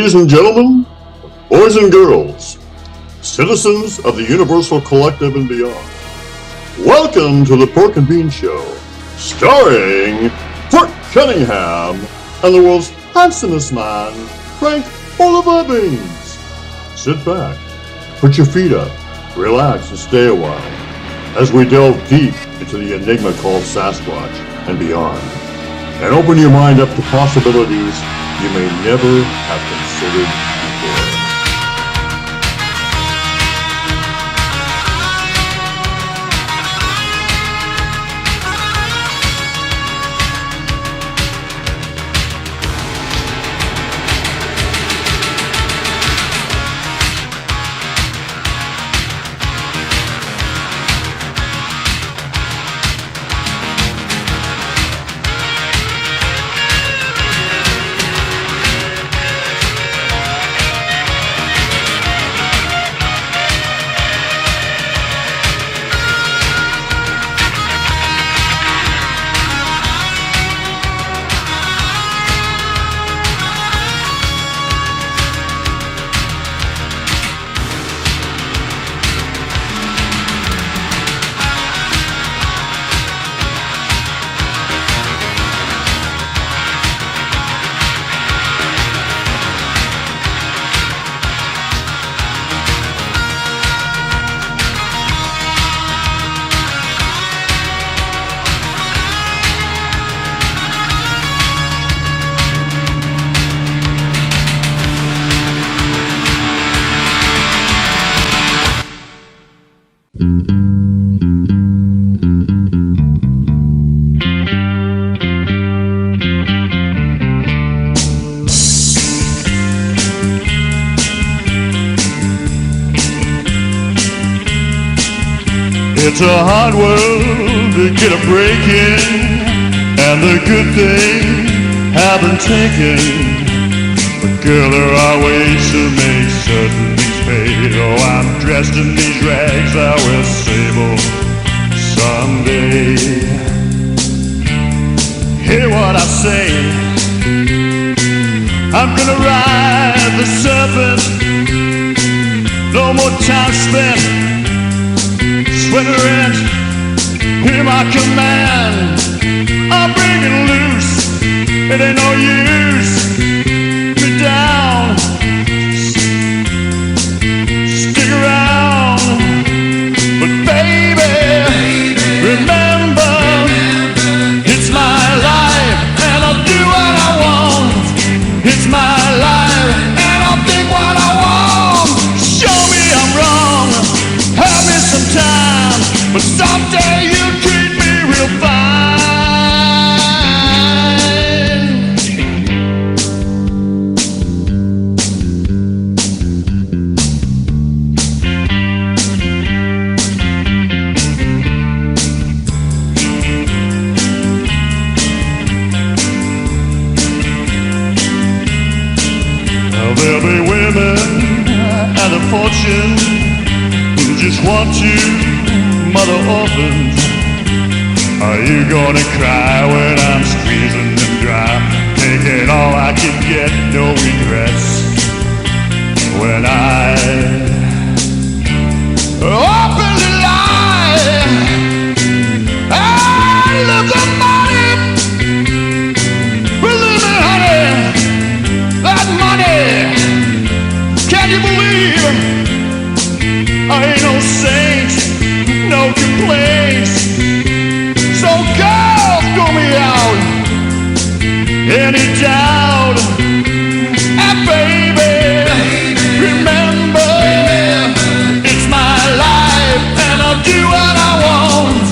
Ladies and gentlemen, boys and girls, citizens of the Universal Collective and beyond, welcome to the Pork and Bean Show, starring Fort Cunningham and the world's handsomest man, Frank Oliver Beans. Sit back, put your feet up, relax and stay a while as we delve deep into the enigma called Sasquatch and beyond, and open your mind up to possibilities you may never have considered before. It's a hard world to get a break in, and the good thing haven't taken. But girl, there are ways to make certain these pay. Oh, I'm dressed in these rags, I will sable someday. Hear what I say, I'm gonna ride the serpent. No more time spent sweating rent. Hear my command, I'm breaking loose. It ain't no use me down. Stick around, but baby, remember, it's my life and I'll do what I want. It's my life and I'll think what I want. Show me I'm wrong, have me some time, but someday you'll treat me real fine. Now there'll be women and a fortune who just want to mother orphans. Are you gonna cry when I'm squeezing them dry? Taking all I can get, no regrets. When I openly lie, I love the money. Believe me, honey, that money. Can you believe? I ain't no saint, no complaints. So girls, throw me out, any doubt. And baby, remember, it's my life and I'll do what I want.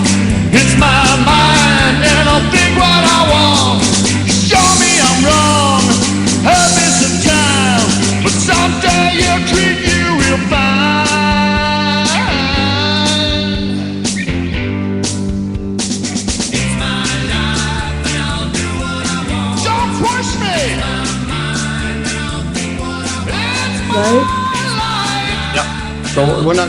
It's my mind and I'll think what I want. Show me I'm wrong, have me some time, but someday you'll treat you real fine. Right? Yeah. So we're not,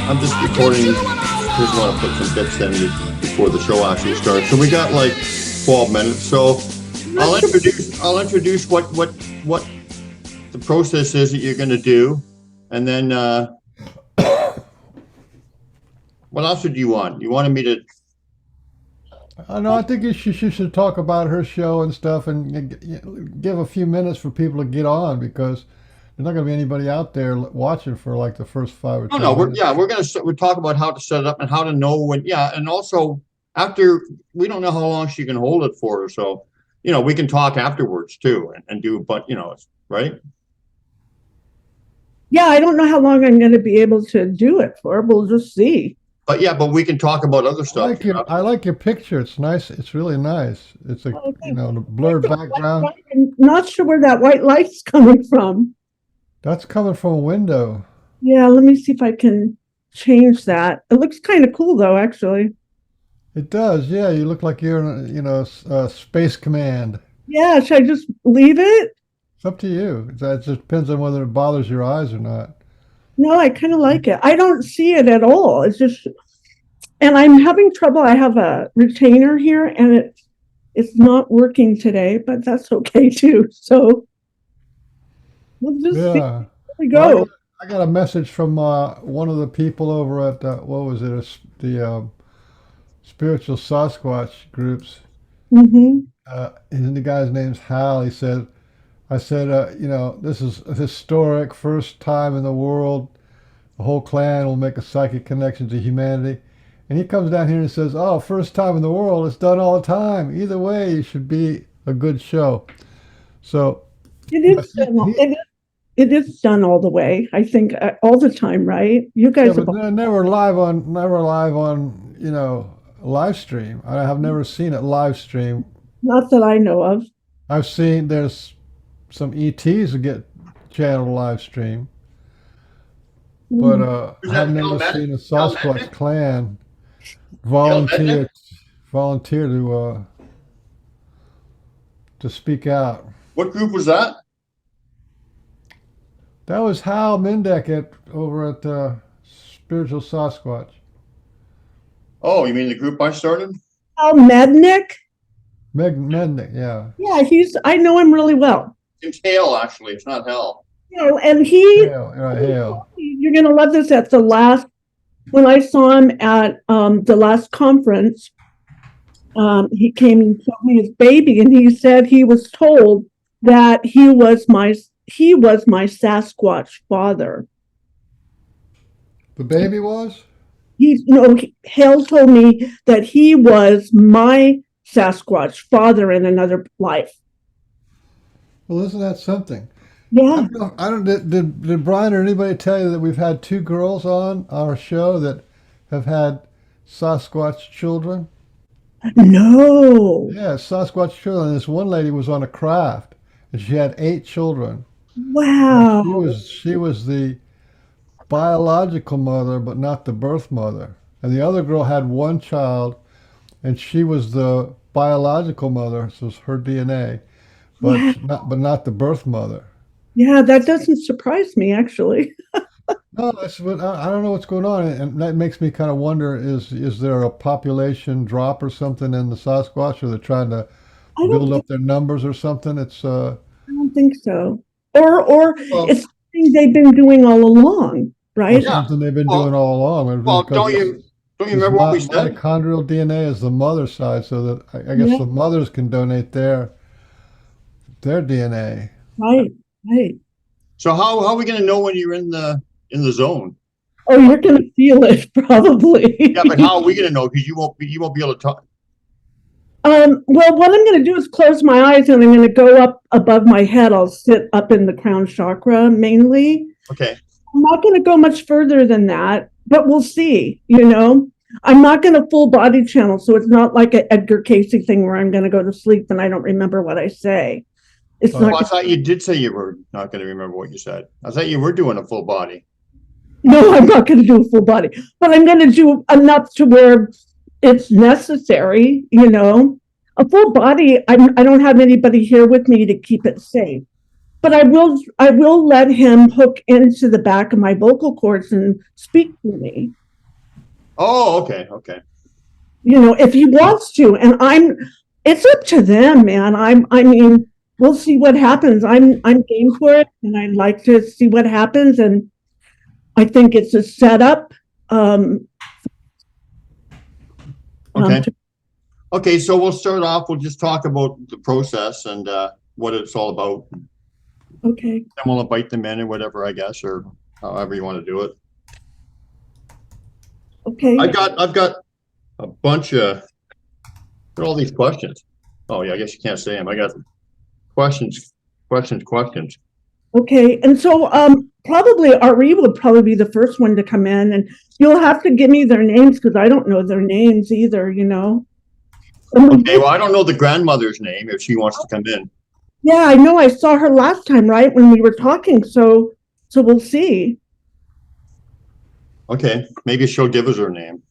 I'm just recording, just want to put some bits in before the show actually starts. So we got like 12 minutes. So I'll introduce what the process is that you're going to do, and then what else would you want? You wanted me to? No, I think she should talk about her show and stuff, and give a few minutes for people to get on, because there's not going to be anybody out there watching for like the first 5 or 10 minutes. We're talk about how to set it up and how to know when. Yeah, and also after, we don't know how long she can hold it for, so we can talk afterwards too and do. But right. Yeah, I don't know how long I'm going to be able to do it for. We'll just see. But we can talk about other stuff. I like your picture. It's nice. It's really nice. It's a the blurred background. I'm not sure where that white light's coming from. That's coming from a window. Yeah, let me see if I can change that. It looks kind of cool though, actually. It does. Yeah, you look like you're in Space Command. Yeah, should I just leave it? It's up to you. It just depends on whether it bothers your eyes or not. No, I kind of like it. I don't see it at all. It's just, and I'm having trouble. I have a retainer here, and it's not working today, but that's okay too. So we'll just see where we go. Well, I got a message from one of the people over at what was it? The Spiritual Sasquatch groups. Mm-hmm. And the guy's name's Hal. He said, I said, this is a historic first time in the world. The whole clan will make a psychic connection to humanity. And he comes down here and says, oh, first time in the world. It's done all the time. Either way, it should be a good show. So it is done all the way. I think all the time, right? You guys but never live on live stream. I have never seen it live stream. Not that I know of. I've seen there's some ETs that get channeled live stream, but I've never seen a Sasquatch clan volunteer to speak out. What group was that? That was Hal Mendeck over at Spiritual Sasquatch. Oh, you mean the group I started? Oh, Mednick? Mednick, yeah. Yeah, I know him really well. It's Hale, actually. It's not Hell. And Hale. You're going to love this. When I saw him at the last conference, he came and showed me his baby, and he said he was told that he was my Sasquatch father. The baby was? Hale told me that he was my Sasquatch father in another life. Well, isn't that something? Yeah. I don't. Did Brian or anybody tell you that we've had 2 girls on our show that have had Sasquatch children? No. Yeah, Sasquatch children. This one lady was on a craft, and she had 8 children. Wow. She was the biological mother, but not the birth mother. And the other girl had 1 child, and she was the biological mother, so it's her DNA, but not the birth mother. Yeah, that doesn't surprise me, actually. No, that's what I don't know what's going on, and that makes me kind of wonder: is there a population drop or something in the Sasquatch, or they're trying to build up their numbers or something? I don't think so. Or it's something they've been doing all along, right? Yeah. Something they've been doing all along. Well, don't you remember what we said? Mitochondrial DNA is the mother side, so that I guess the mothers can donate their DNA. Right. So how are we going to know when you're in the zone? Oh, you're going to feel it probably. Yeah, but how are we going to know? Because you won't be able to talk. Well, what I'm going to do is close my eyes, and I'm going to go up above my head. I'll sit up in the crown chakra mainly. Okay. I'm not going to go much further than that, but we'll see. I'm not going to full body channel, so it's not like an Edgar Casey thing where I'm going to go to sleep and I don't remember what I say. I thought you did say you were not going to remember what you said. I thought you were doing a full body. No, I'm not going to do a full body, but I'm going to do enough to where it's necessary. A full body. I don't have anybody here with me to keep it safe, but I will let him hook into the back of my vocal cords and speak to me. Oh, okay. If he wants to, and it's up to them, man. we'll see what happens. I'm game for it, and I'd like to see what happens. And I think it's a setup. Okay. To- Okay, so we'll start off. We'll just talk about the process and what it's all about. okay. Then we'll invite them in or whatever, I guess, or however you want to do it. Okay. I've got a bunch of all these questions. Oh yeah, I guess you can't say them. I got questions. Okay. And so probably Arrrie will probably be the first one to come in, and you'll have to give me their names because I don't know their names either, you know. Okay, well, I don't know the grandmother's name if she wants to come in. Yeah, I know. I saw her last time, right, when we were talking. So we'll see. Okay, maybe she'll give us her name.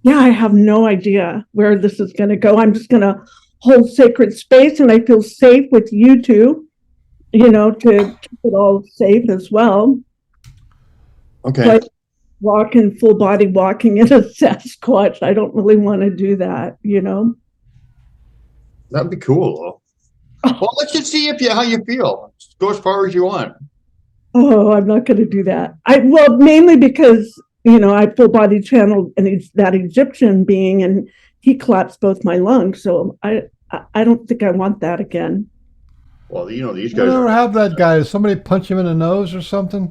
Yeah, I have no idea where this is going to go. I'm just going to hold sacred space, and I feel safe with you two, you know, to keep it all safe as well. Okay. But walking full body walking in a Sasquatch, I don't really want to do that, you know. That'd be cool, though. Well, let's just see how you feel. Go as far as you want. Oh, I'm not going to do that. Well, mainly because, you know, I full body channeled that Egyptian being, and he collapsed both my lungs. So I don't think I want that again. Well, you know, these You guys never are. have that guy. Did somebody punch him in the nose or something?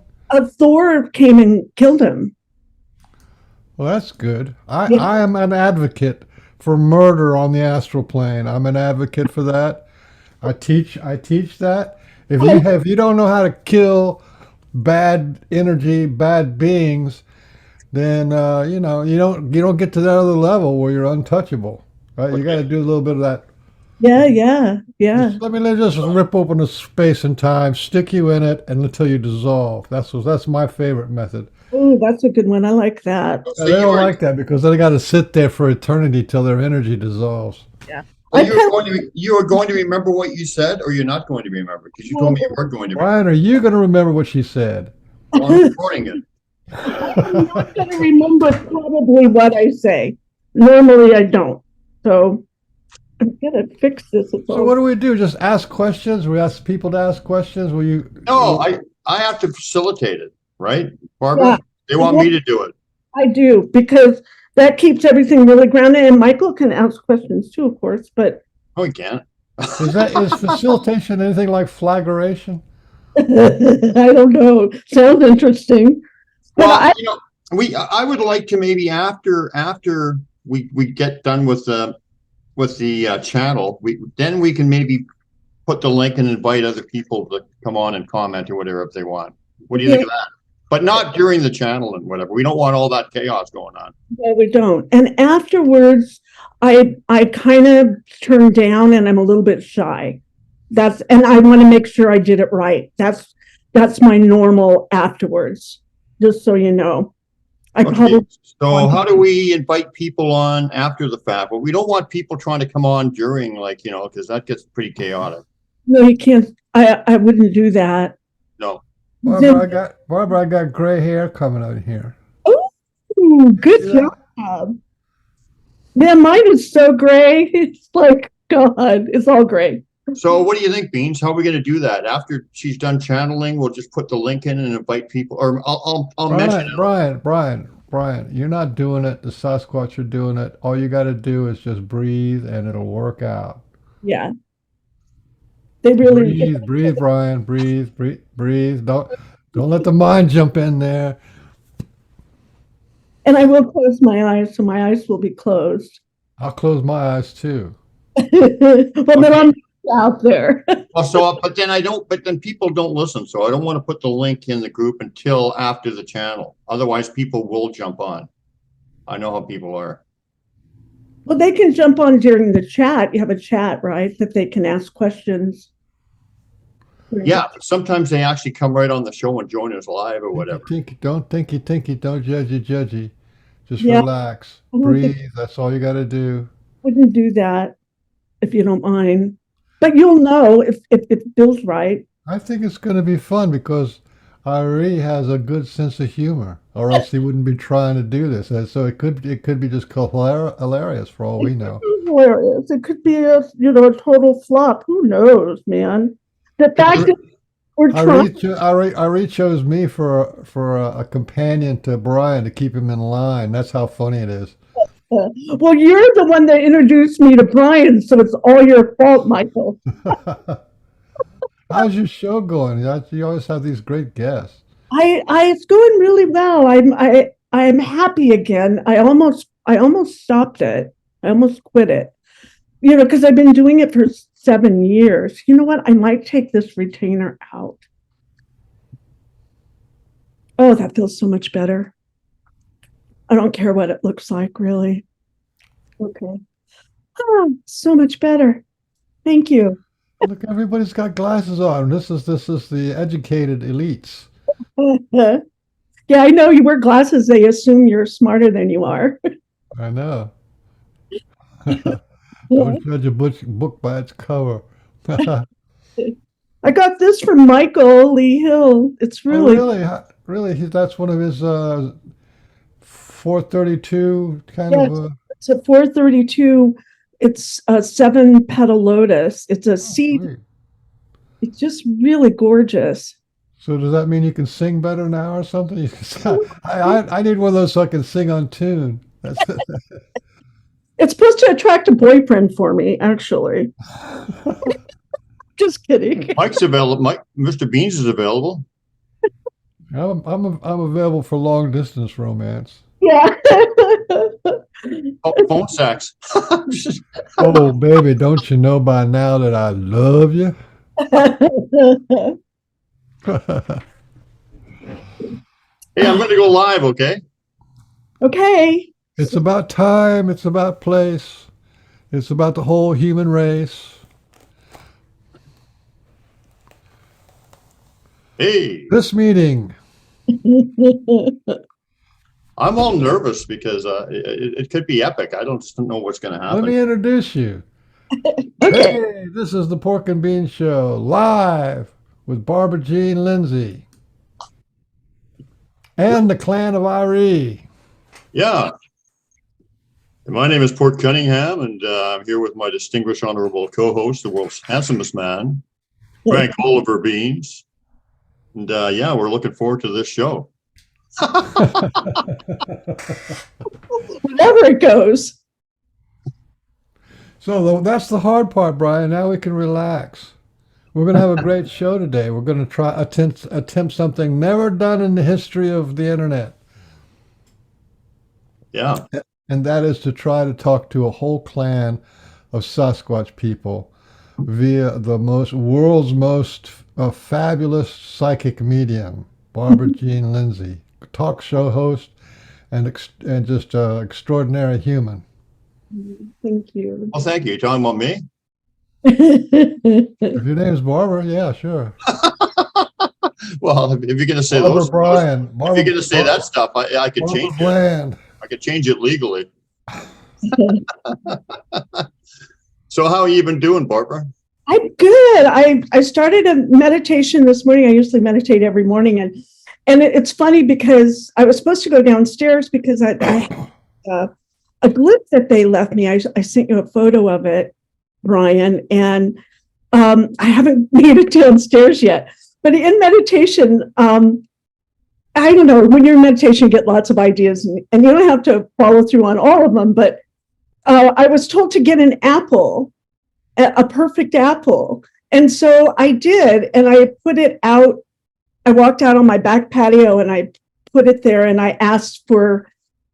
Thor came and killed him. Well, that's good. Yeah. I am an advocate for murder on the astral plane. I'm an advocate for that. I teach that. If you don't know how to kill bad energy, bad beings, then you know you don't get to that other level where you're untouchable. Right? You got to do a little bit of that. Yeah. Let me just rip open the space and time, stick you in it, and until you dissolve. That's my favorite method. Oh, that's a good one. I like that. So They don't you're, like that because they got to sit there for eternity till their energy dissolves. Yeah. well, you are going to remember what you said, or you're not going to remember because you told me you weren't going to. Brian, are you going to remember what she said? Well, I'm recording it. I'm not going to remember probably what I say. Normally, I don't. So I'm going to fix this. So what do we do? Just ask questions? We ask people to ask questions? Will you? No, I have to facilitate it, right, Barbara? Yeah. They want me to do it. I do, because that keeps everything really grounded. And Michael can ask questions too, of course. But No, we can't. Is facilitation anything like flagellation? I don't know. Sounds interesting. But Well, you know, I would like to maybe after we get done with the channel, we can maybe put the link and invite other people to come on and comment or whatever if they want. What do you think of that? But not during the channel and whatever. We don't want all that chaos going on. No, we don't. And afterwards, I kind of turn down, and I'm a little bit shy. And I want to make sure I did it right. That's my normal afterwards, just so you know. Okay. So how do we invite people on after the fact? Well, we don't want people trying to come on during, like, you know, because that gets pretty chaotic. No, you can't. I wouldn't do that. No. Barbara, I got gray hair coming out here. Oh, good job. Man, mine is so gray. It's like, God, it's all gray. So what do you think, Beans? How are we going to do that? After she's done channeling, we'll just put the link in and invite people, or I'll mention it. Brian, you're not doing it. The Sasquatch are doing it. All you got to do is just breathe, and it'll work out. Yeah. They really breathe, Brian. Breathe. Don't let the mind jump in there. And I will close my eyes, so my eyes will be closed. I'll close my eyes too. Well, then I'm out there. But then people don't listen. So I don't want to put the link in the group until after the channel. Otherwise, people will jump on. I know how people are. Well, they can jump on during the chat. You have a chat, right? That they can ask questions. Yeah, but sometimes they actually come right on the show and join us live or whatever. Don't tinky, don't judgy. Just relax. Breathe. That's all you got to do. Wouldn't do that if you don't mind. But you'll know if it feels right. I think it's going to be fun because Arrrie has a good sense of humor. or else he wouldn't be trying to do this. And so it could be just hilarious for all we know. Hilarious. It could be a a total flop. Who knows, man? The fact that we're trying. Arrrie chose me for a companion to Brian to keep him in line. That's how funny it is. Well, you're the one that introduced me to Brian, so it's all your fault, Michael. How's your show going? You always have these great guests. It's going really well. I'm happy again. I almost stopped it. I almost quit it. Because I've been doing it for 7 years. You know what? I might take this retainer out. Oh, that feels so much better. I don't care what it looks like, really. Okay. Oh, so much better. Thank you. Look, everybody's got glasses on. This is the educated elites. Yeah, I know you wear glasses. They assume you're smarter than you are. I know. Don't judge a book by its cover. I got this from Michael Lee Hill. It's really, really, that's one of his 432 kind yes, of. it's a 432. It's a 7-petal lotus. It's a seed. Great. It's just really gorgeous. So does that mean you can sing better now or something? I need one of those so I can sing on tune. It's supposed to attract a boyfriend for me, actually. Just kidding. Mike's available. Mr. Beans is available. I'm available for long distance romance. Yeah. Oh, phone sex. Oh, baby, don't you know by now that I love you? Hey, I'm going to go live, okay? Okay. It's about time. It's about place. It's about the whole human race. Hey, This meeting. I'm all nervous because it could be epic. I just don't know what's going to Let happen. me introduce you. Okay. Hey, this is the Pork and Bean Show, live with Barbara Jean Lindsey and the clan of Arrrie. Yeah. My name is Port Cunningham, and I'm here with my distinguished honorable co-host, the world's handsomest man, Frank Oliver Beans. And yeah, we're looking forward to this show. Wherever it goes. So that's the hard part, Brian. Now we can relax. We're going to have a great show today. We're going to attempt something never done in the history of the internet. Yeah. And that is to try to talk to a whole clan of Sasquatch people via the world's most fabulous psychic medium, Barbara Jean Lindsey, talk show host and just extraordinary human. Thank you. Well, thank you. You're talking about me? If your name's Barbara, yeah, sure. Well, if you're going to say Barbara Bryan. if you're going to say that stuff, I could Barbara change it. Bland. I could change it legally. So how you been doing, Barbara? I'm good. I started a meditation this morning. I usually meditate every morning, and it's funny because I was supposed to go downstairs because I a glip that they left me. I sent you a photo of it, Brian, and I haven't made it downstairs yet. But in meditation, I don't know, when you're in meditation, you get lots of ideas, and you don't have to follow through on all of them. But I was told to get an apple, a perfect apple. And so I did, and I put it out. I walked out on my back patio and I put it there, and I asked for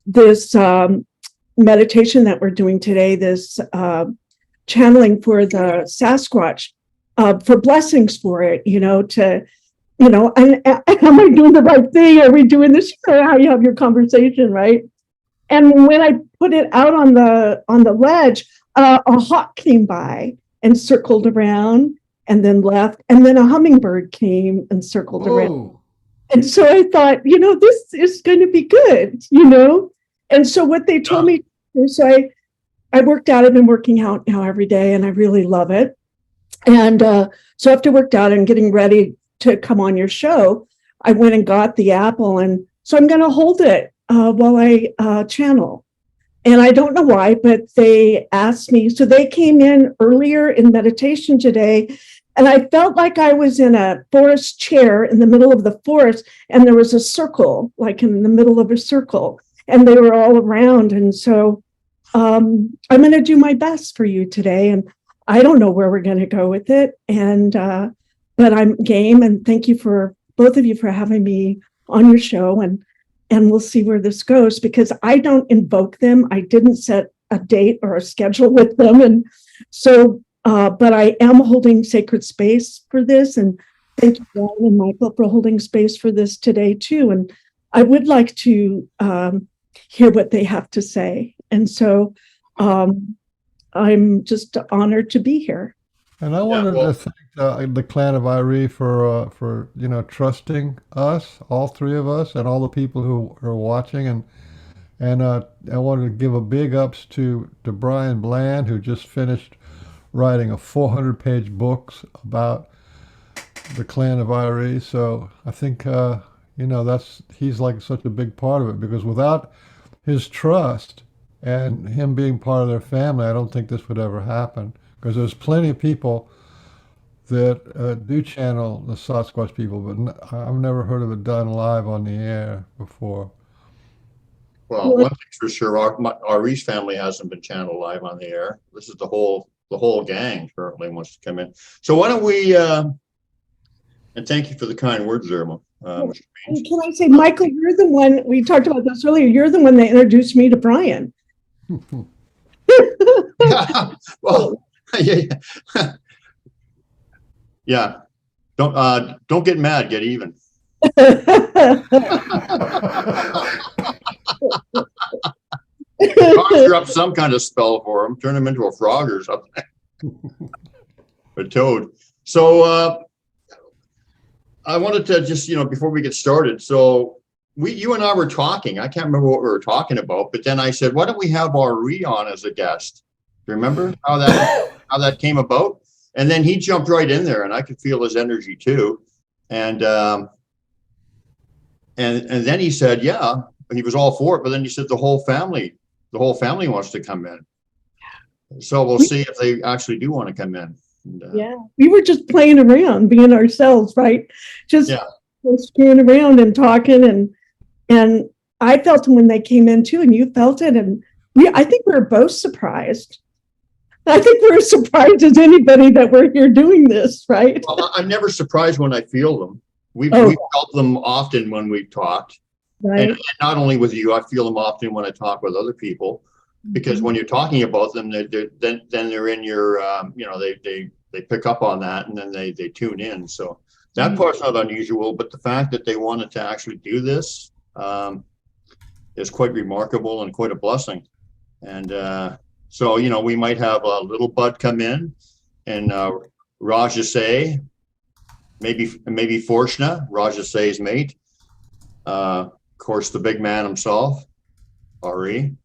this meditation that we're doing today, this channeling for the SASQUATCH, for blessings for it, and am I doing the right thing? Are we doing this? How you have your conversation, right? And when I put it out on the ledge, a hawk came by and circled around and then left, and then a hummingbird came and circled around. And so I thought, this is going to be good, And so what they told me, so I worked out. I've been working out now every day, and I really love it. And so after I worked out and getting ready to come on your show, I went and got the apple and So I'm going to hold it while I channel. And I don't know why, but they asked me. So they came in earlier in meditation today, and I felt like I was in a forest chair in the middle of the forest, and there was a circle, like in the middle of a circle, and they were all around. And so I'm going to do my best for you today. And I don't know where we're going to go with it. And but I'm game, and thank you for both of you for having me on your show, and we'll see where this goes, because I don't invoke them. I didn't set a date or a schedule with them. And so, but I am holding sacred space for this. And thank you, Brian and Michael, for holding space for this today too. And I would like to hear what they have to say. And so I'm just honored to be here. And I wanted to thank the clan of Arrrie for trusting us, all three of us, and all the people who are watching. And I wanted to give a big ups to Brian Bland, who just finished writing a 400-page book about the clan of Arrrie. So I think he's like such a big part of it, because without his trust and him being part of their family, I don't think this would ever happen. Because there's plenty of people that do channel the SASQUATCH people, but I've never heard of it done live on the air before. Well, one thing's for sure, Arrie's family hasn't been channeled live on the air. This is the whole gang currently wants to come in. So why don't we? And thank you for the kind words there, Mr. Baines. Can I say, Michael, you're the one, we talked about this earlier, you're the one that introduced me to Brian. Well, yeah. Don't get mad, get even. Conjure up some kind of spell for him, turn him into a frog or something. A toad. So I wanted to just, before we get started, so you and I were talking. I can't remember what we were talking about, but then I said, why don't we have Arrrie on as a guest? Do you remember how that came about? And then he jumped right in there, and I could feel his energy too. And then he said, yeah, he was all for it. But then he said the whole family wants to come in. So we'll see if they actually do want to come in. And, yeah, we were just playing around, being ourselves, right? Just screwing around and talking, and I felt it when they came in too, and you felt it, and I think we were both surprised. I think we're as surprised as anybody that we're here doing this, right? Well, I'm never surprised when I feel them. We've felt them often when we've talked. Right. And not only with you, I feel them often when I talk with other people, because when you're talking about them, then they're in your, they pick up on that, and then they tune in. So that part's not unusual, but the fact that they wanted to actually do this is quite remarkable and quite a blessing. And so, we might have a little bud come in, and Rajasay, maybe Forshna, Rajasay's mate. Of course, the big man himself, Arrrie.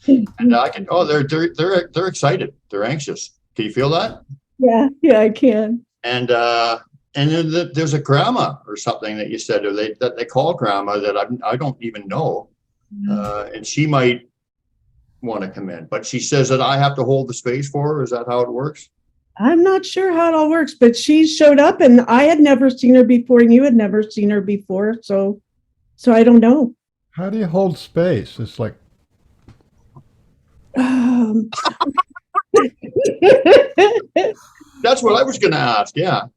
And I can. Oh, they're excited. They're anxious. Can you feel that? Yeah, I can. And then there's a grandma or something that you said, or that they call grandma, that I don't even know, and she might want to come in, but she says that I have to hold the space for her. Is that how it works? I'm not sure how it all works, but she showed up, and I had never seen her before, and you had never seen her before, so I don't know. How do you hold space? It's like that's what I was going to ask. Yeah.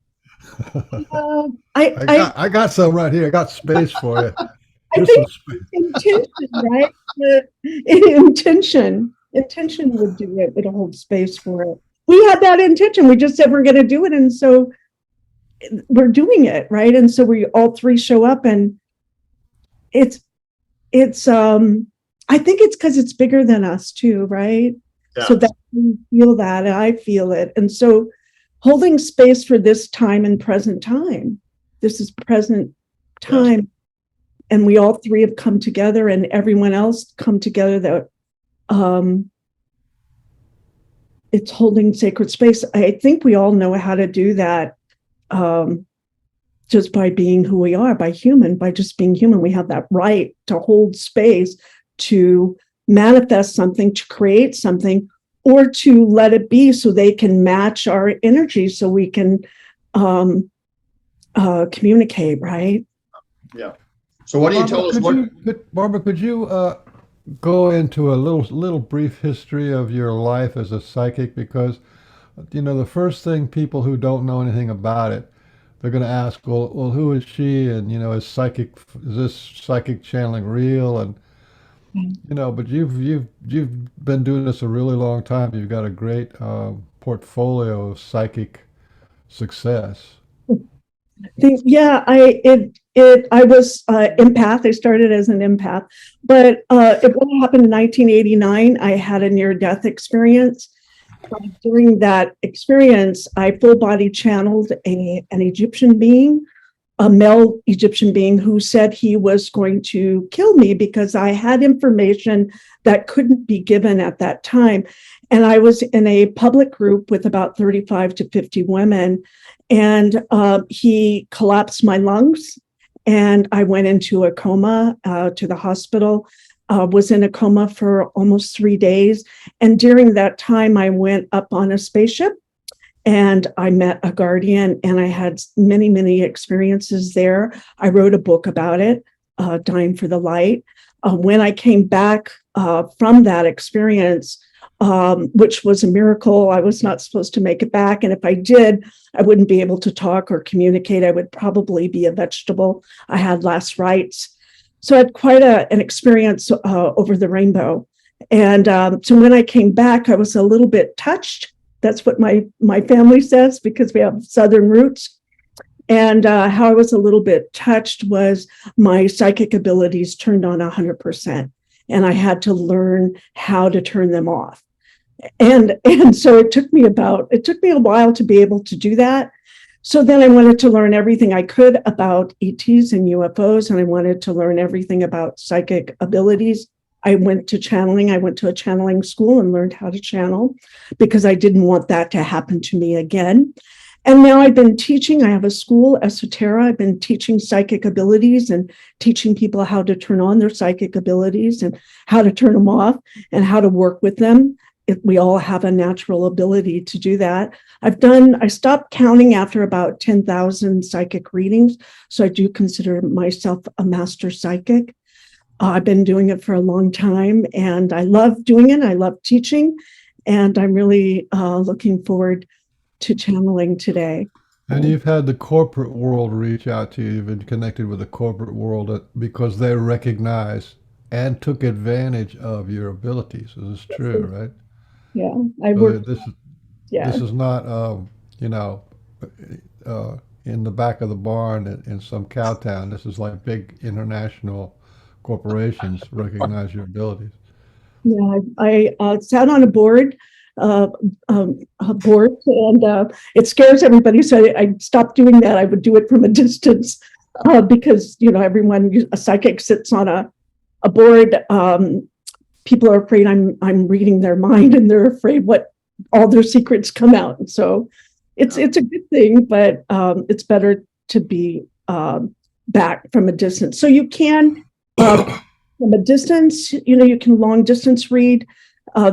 I got some right here. I got space for you. I think intention, right? Intention would do it. It'll hold space for it. We had that intention. We just said we're going to do it, and so we're doing it, right? And so we all three show up, and it's. I think it's because it's bigger than us too, right? Yeah. So that we feel that, and I feel it, and so holding space for this time and present time. This is present time. Yes. And we all three have come together, and everyone else come together that it's holding sacred space. I think we all know how to do that. just by being who we are, by just being human. We have that right to hold space, to manifest something, to create something, or to let it be so they can match our energy so we can communicate, right? Yeah. So what do you tell us? Barbara, could you go into a little brief history of your life as a psychic? Because, the first thing people who don't know anything about it, they're going to ask, well, who is she? And, is this psychic channeling real? And, but you've been doing this a really long time. You've got a great portfolio of psychic success. I was empath. I started as an empath, but it really happened in 1989. I had a near-death experience. During that experience, I full body channeled an Egyptian being, a male Egyptian being, who said he was going to kill me because I had information that couldn't be given at that time. And I was in a public group with about 35 to 50 women, and he collapsed my lungs, and I went into a coma, to the hospital. Was in a coma for almost 3 days. And during that time, I went up on a spaceship and I met a guardian, and I had many, many experiences there. I wrote a book about it, Dying for the Light. When I came back from that experience, which was a miracle, I was not supposed to make it back. And if I did, I wouldn't be able to talk or communicate. I would probably be a vegetable. I had last rites. So I had quite an experience over the rainbow. And so when I came back, I was a little bit touched. That's what my family says, because we have Southern roots. And how I was a little bit touched was my psychic abilities turned on 100%. And I had to learn how to turn them off. And so it took me a while to be able to do that. So then I wanted to learn everything I could about ETs and UFOs, and I wanted to learn everything about psychic abilities. I went to channeling. I went to a channeling school and learned how to channel because I didn't want that to happen to me again. And now I've been teaching. I have a school, Esoterra. I've been teaching psychic abilities and teaching people how to turn on their psychic abilities and how to turn them off and how to work with them. We all have a natural ability to do that. I stopped counting after about 10,000 psychic readings. So I do consider myself a master psychic. I've been doing it for a long time, and I love doing it. I love teaching, and I'm really looking forward to channeling today. And you've had the corporate world reach out to you. You've been connected with the corporate world because they recognize and took advantage of your abilities. This is true, right? Yeah, I work. This is not, in the back of the barn in some cow town. This is like big international corporations recognize your abilities. Yeah, I sat on a board, and it scares everybody. So I stopped doing that. I would do it from a distance because a psychic sits on a board. People are afraid I'm reading their mind, and they're afraid what all their secrets come out. And so it's a good thing, but it's better to be back from a distance. So you can from a distance, you can long distance read.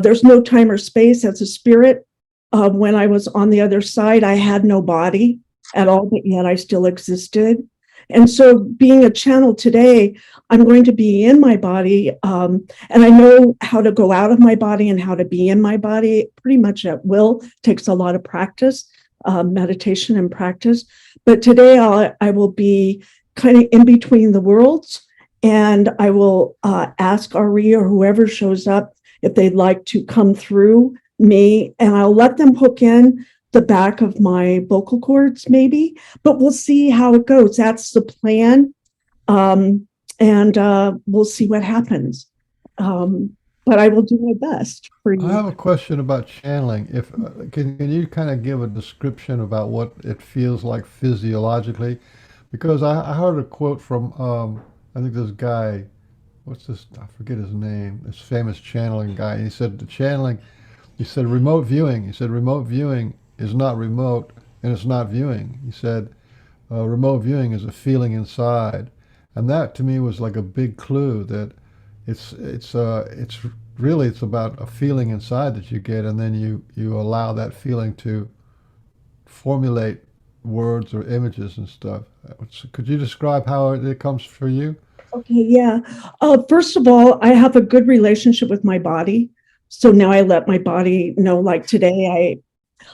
There's no time or space as a spirit. When I was on the other side, I had no body at all, but yet I still existed. And so being a channel today, I'm going to be in my body, and I know how to go out of my body and how to be in my body pretty much at will. It takes a lot of practice, meditation and practice. But today I will be kind of in between the worlds, and I will ask Arrrie or whoever shows up if they'd like to come through me, and I'll let them hook in the back of my vocal cords, maybe, but we'll see how it goes. That's the plan. And we'll see what happens. But I will do my best for you. I have a question about channeling. If can you kind of give a description about what it feels like physiologically? Because I heard a quote from I think this guy, what's this? I forget his name. This famous channeling guy. He said remote viewing. He said remote viewing is not remote and it's not viewing. He said remote viewing is a feeling inside, and that to me was like a big clue that it's really it's about a feeling inside that you get, and then you allow that feeling to formulate words or images and stuff. Could you describe how it comes for you? Okay, yeah. First of all, I have a good relationship with my body. So now I let my body know, like today,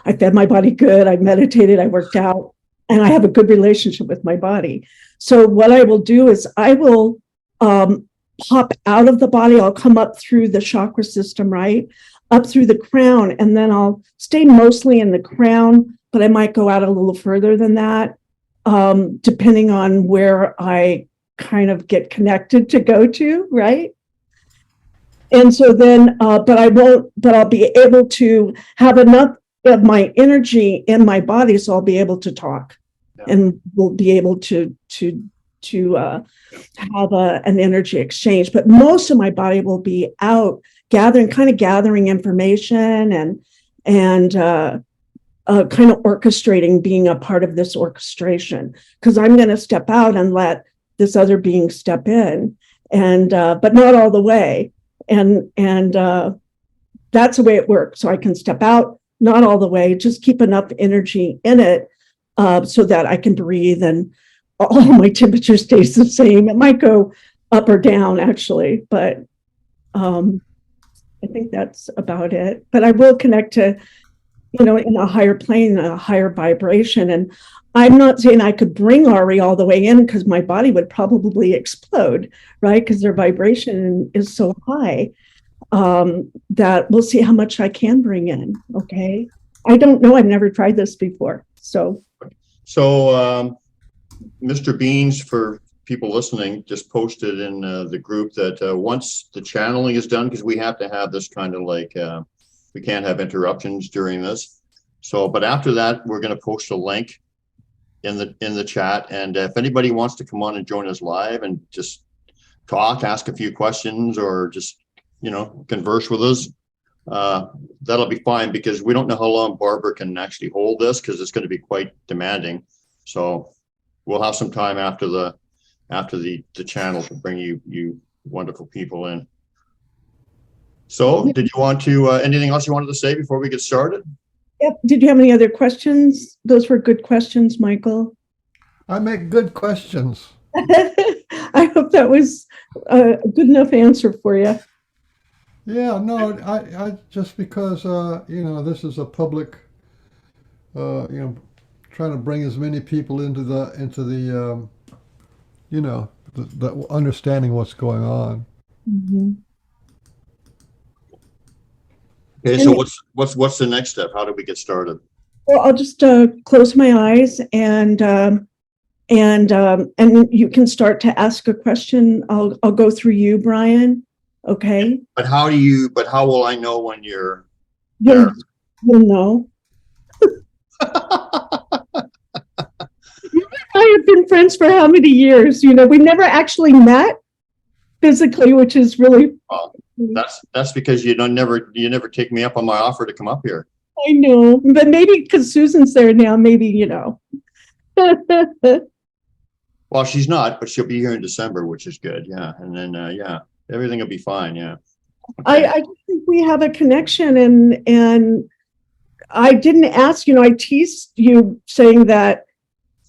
I fed my body good, I meditated, I worked out, and I have a good relationship with my body. So what I will do is I will pop out of the body. I'll come up through the chakra system, right? Up through the crown, and then I'll stay mostly in the crown, but I might go out a little further than that, depending on where I kind of get connected to go to, right? And so then, but I'll be able to have enough of my energy in my body, so I'll be able to talk, and we'll be able to have an energy exchange. But most of my body will be out gathering information and kind of orchestrating, being a part of this orchestration, because I'm going to step out and let this other being step in, and but not all the way. And that's the way it works. So I can step out, not all the way, just keep enough energy in it so that I can breathe, and all my temperature stays the same. It might go up or down, actually, but I think that's about it. But I will connect to, in a higher plane, a higher vibration. And I'm not saying I could bring Arrrie all the way in, because my body would probably explode, right? Because their vibration is so high that we'll see how much I can bring in. Okay. I don't know. I've never tried this before. So Mr. Beans, for people listening, just posted in the group that once the channeling is done, because we have to have this kind of like, we can't have interruptions during this. So, but after that, we're going to post a link in the chat. And if anybody wants to come on and join us live and just talk, ask a few questions, or just, converse with us, that'll be fine, because we don't know how long Barbara can actually hold this, because it's going to be quite demanding. So we'll have some time after the channel to bring you wonderful people in. So did you want to, anything else you wanted to say before we get started? Yep. Did you have any other questions? Those were good questions, Michael. I make good questions. I hope that was a good enough answer for you. Yeah, no, I just because this is a public, trying to bring as many people into the the understanding what's going on. Mm-hmm. Okay, so what's the next step? How do we get started? Well, I'll just close my eyes, and you can start to ask a question. I'll go through you, Brian. Okay. But how will I know when you're You'll there? know. You and I have been friends for how many years? We never actually met physically, which is really. That's because you never take me up on my offer to come up here. I know, but maybe because Susan's there now, maybe. Well, she's not, but she'll be here in December, which is good. Yeah, and then everything will be fine. Yeah. Okay. I just think we have a connection, and I didn't ask. I teased you saying that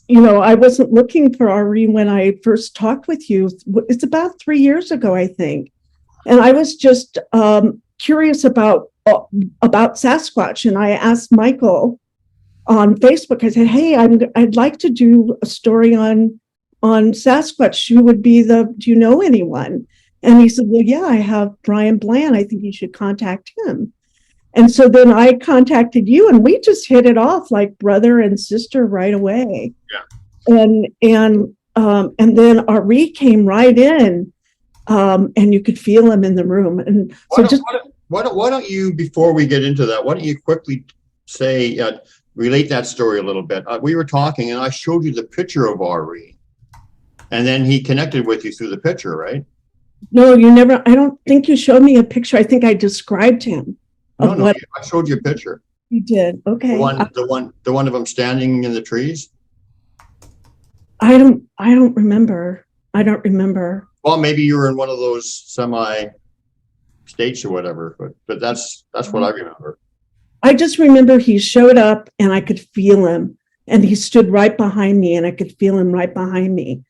I wasn't looking for Arrrie when I first talked with you. It's about 3 years ago, I think. And I was just curious about Sasquatch, and I asked Michael on Facebook. I said, "Hey, I'd like to do a story on Sasquatch. Who would be do you know anyone?" And he said, "Well, yeah, I have Brian Bland. I think you should contact him." And so then I contacted you, and we just hit it off like brother and sister right away. Yeah. And then Arrrie came right in. And you could feel him in the room. And so why don't you, before we get into that, why don't you quickly say, relate that story a little bit? We were talking, and I showed you the picture of Arrrie, and then he connected with you through the picture, right? No, you never. I don't think you showed me a picture. I think I described him. No, I showed you a picture. You did. Okay. The one of him standing in the trees. I don't remember. I don't remember. Well, maybe you were in one of those semi states or whatever, but that's what I remember. I just remember he showed up and I could feel him, and he stood right behind me and I could feel him right behind me,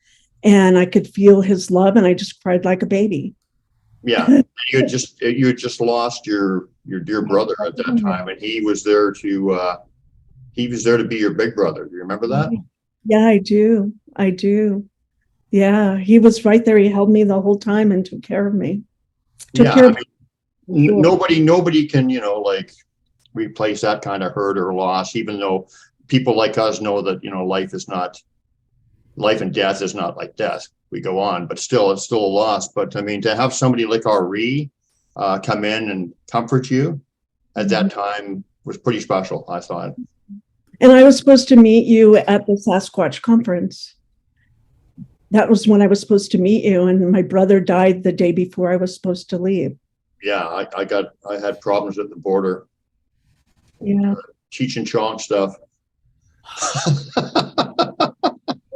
and I could feel his love, and I just cried like a baby. Yeah, you had just lost your dear brother at that time, and he was there to be your big brother. Do you remember that? Yeah, I do. I do. Yeah, he was right there. He held me the whole time and took care of me. Took Yeah, care I of mean, me. nobody can, like replace that kind of hurt or loss, even though people like us know that, life and death is not like death. We go on, but still, it's still a loss. But I mean, to have somebody like Arrrie come in and comfort you at that time was pretty special, I thought. And I was supposed to meet you at the SASQUATCH conference. That was when I was supposed to meet you, and my brother died the day before I was supposed to leave. Yeah, I had problems at the border. Yeah. Cheech and Chong stuff.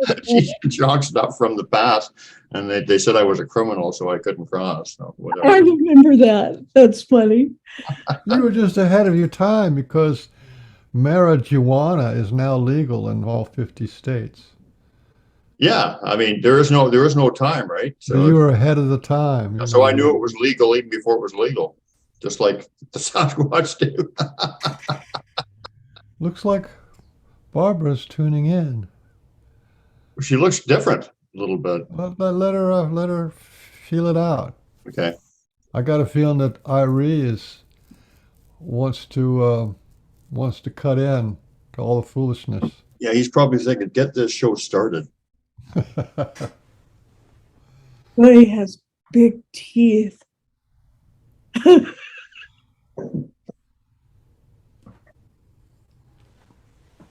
Cheech and Chong stuff from the past, and they said I was a criminal, so I couldn't cross. So whatever. I remember that. That's funny. You were just ahead of your time because marijuana is now legal in all 50 states. Yeah, I mean, there is no time, right? So you were ahead of the time. So I knew it was legal even before it was legal, just like the Sasquatch do. Looks like Barbara's tuning in. She looks different a little bit. Let her feel it out. Okay. I got a feeling that Arrrie wants to cut in to all the foolishness. Yeah, he's probably thinking, get this show started. Well, he has big teeth.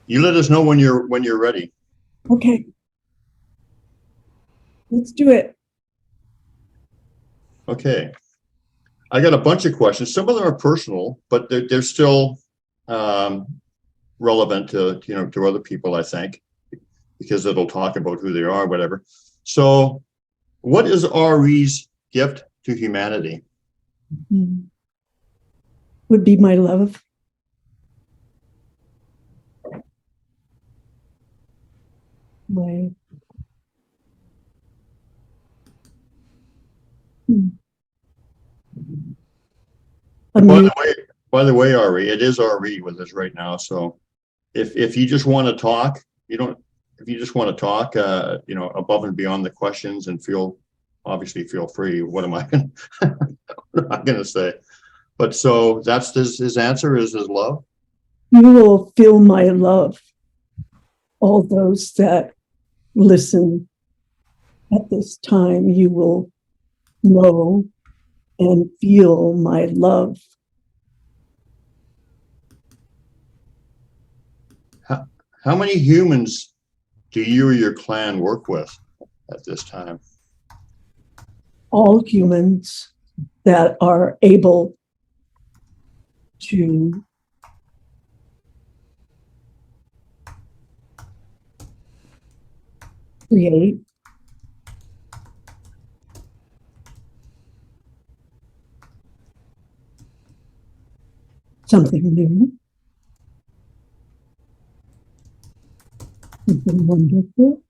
You let us know when you're ready. Okay. Let's do it. Okay. I got a bunch of questions. Some of them are personal, but they're still relevant to other people, I think, because it'll talk about who they are, whatever. So, what is Arrie's gift to humanity? Would be my love. My By the way, Arrrie, it is Arrrie with us right now. So, if you just want to talk, if you just want to talk, above and beyond the questions, and obviously feel free. What am I going to say? But so that's his answer is his love. You will feel my love. All those that listen at this time, you will know and feel my love. How many humans do you or your clan work with at this time? All humans that are able to create something new, something wonderful.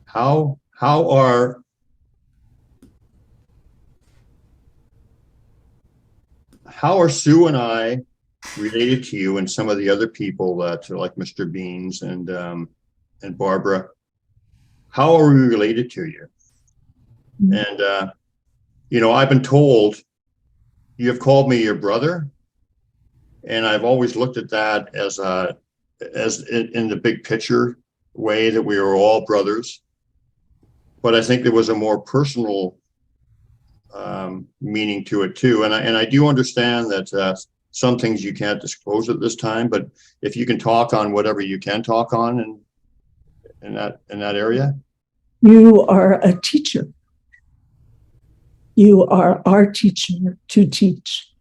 How are Sue and I related to you and some of the other people that are like Mr. Beans and Barbara? How are we related to you? And I've been told you have called me your brother, and I've always looked at that as in the big picture way that we are all brothers. But I think there was a more personal meaning to it too, and I do understand that some things you can't disclose at this time. But if you can talk on whatever you can talk on in that area. You are a teacher. You are our teacher to teach.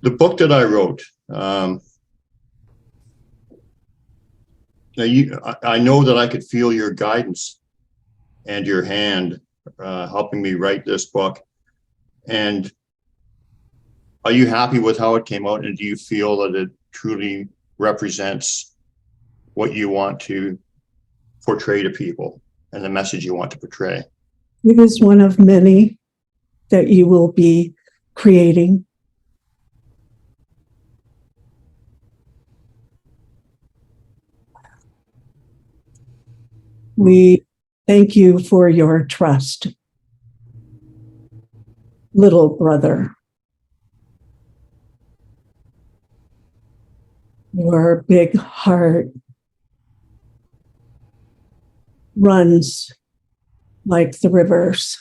the book that I wrote, now I know that I could feel your guidance and your hand helping me write this book. And are you happy with how it came out? And do you feel that it truly represents what you want to portray to people and the message you want to portray? It is one of many that you will be creating. We thank you for your trust, little brother. Your big heart runs like the rivers,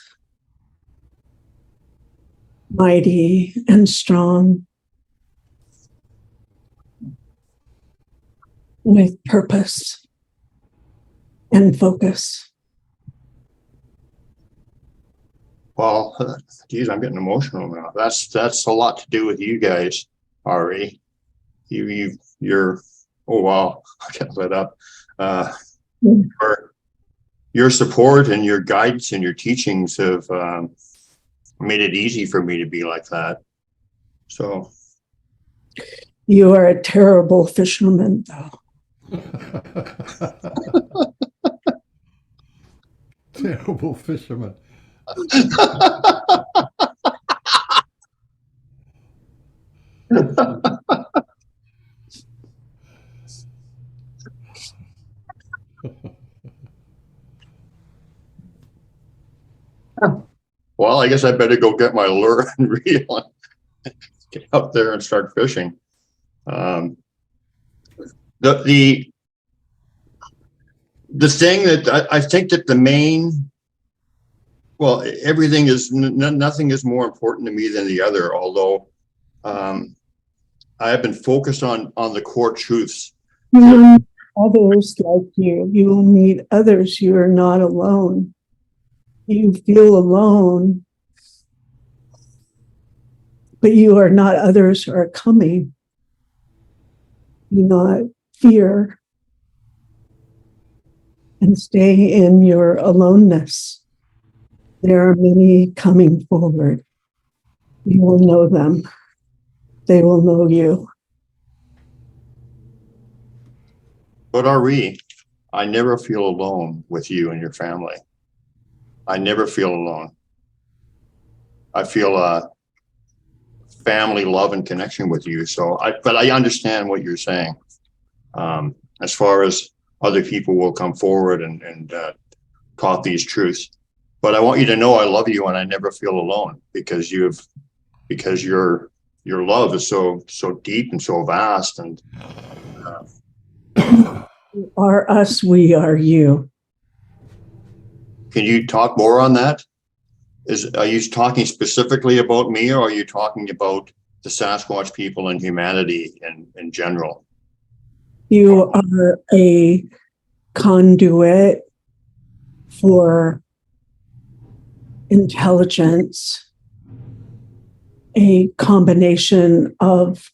mighty and strong, with purpose and focus. Well, geez, I'm getting emotional now. That's a lot to do with you guys, Arrrie. You're oh wow, I can't let up. Your support and your guidance and your teachings have made it easy for me to be like that. So You are a terrible fisherman, though. Terrible fisherman. well, I guess I better go get my lure and reel and get out there and start fishing. The thing that I think that the main, well, everything is nothing is more important to me than the other. Although I have been focused on the core truths. You will meet others like you. You will meet others. You are not alone. You feel alone, but you are not. Others are coming. Do not fear and stay in your aloneness. There are many coming forward. You will know them. They will know you. But Arrrie, I never feel alone with you and your family. I never feel alone. I feel a family love and connection with you. But I understand what you're saying. As far as other people will come forward and taught these truths. But I want you to know I love you and I never feel alone because your love is so deep and so vast. And You are us, we are you. can you talk more on that? Are you talking specifically about me, or are you talking about the Sasquatch people and humanity in general? You are a conduit for intelligence, a combination of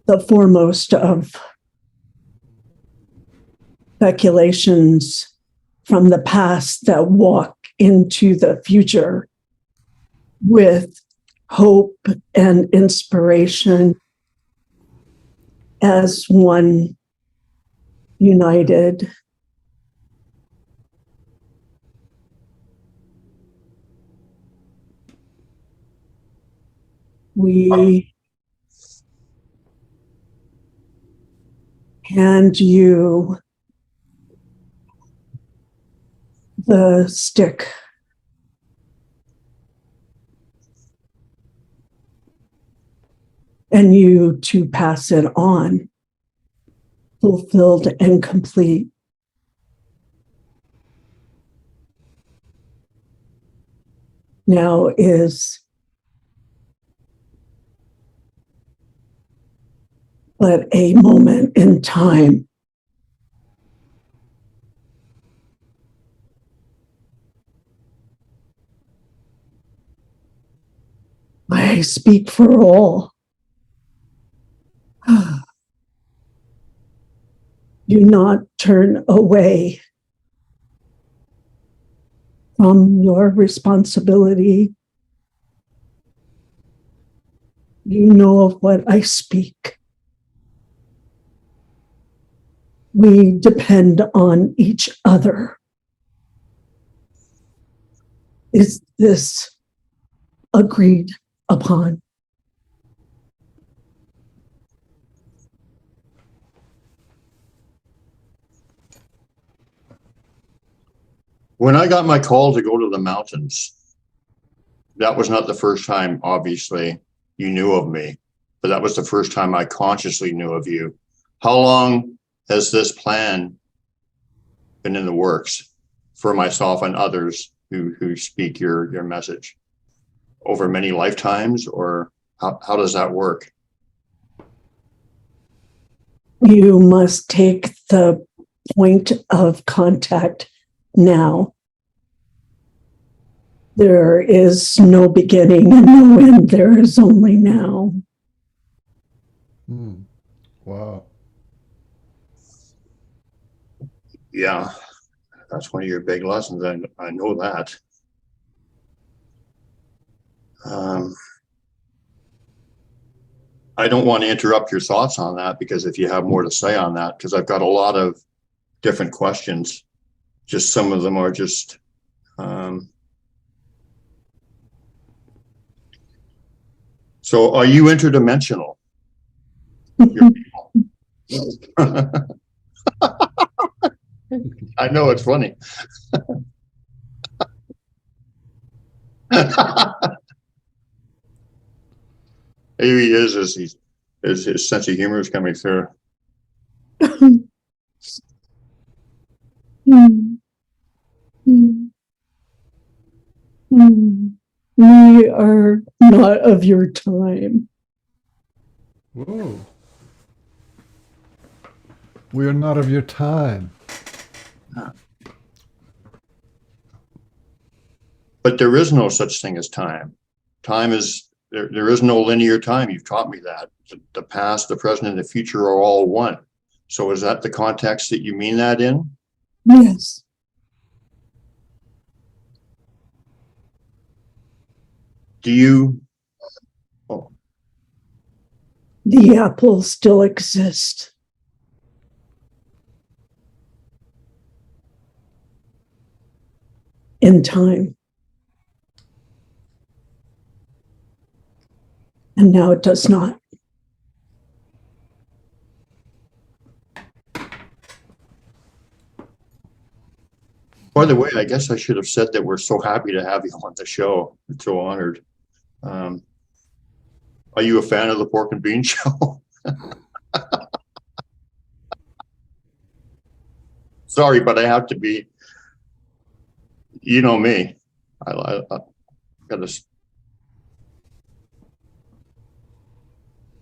the foremost of speculations from the past that walk into the future with hope and inspiration as one united. We hand you the stick. And you to pass it on, fulfilled and complete. Now is but a moment in time. I I speak for all. Do not turn away from your responsibility. You know of what I speak. We depend on each other. Is this agreed upon? When I got my call to go to the mountains, that was not the first time, obviously, you knew of me, but that was the first time I consciously knew of you. How long has this plan been in the works for myself and others who speak your message? Over many lifetimes, or how does that work? You must take the point of contact now. There is no beginning and no end. There is only now. Wow. Yeah, that's one of your big lessons. I know that. I don't want to interrupt your thoughts on that, because if you have more to say on that, because I've got a lot of different questions. Just some of them are just so are you interdimensional? I know, it's funny. Here he is, as his sense of humor is coming through. We are not of your time. Whoa. We are not of your time. But there is no such thing as time. Time is, there is no linear time. You've taught me that. The past, the present, and the future are all one. So is that the context that you mean that in? Yes. Do you? Oh. The apple still exists. In time. And now it does not. By the way, I guess I should have said that we're so happy to have you on the show. I'm so honored. Are you a fan of the Pork and Bean Show? Sorry, but I have to be. You know me. I gotta.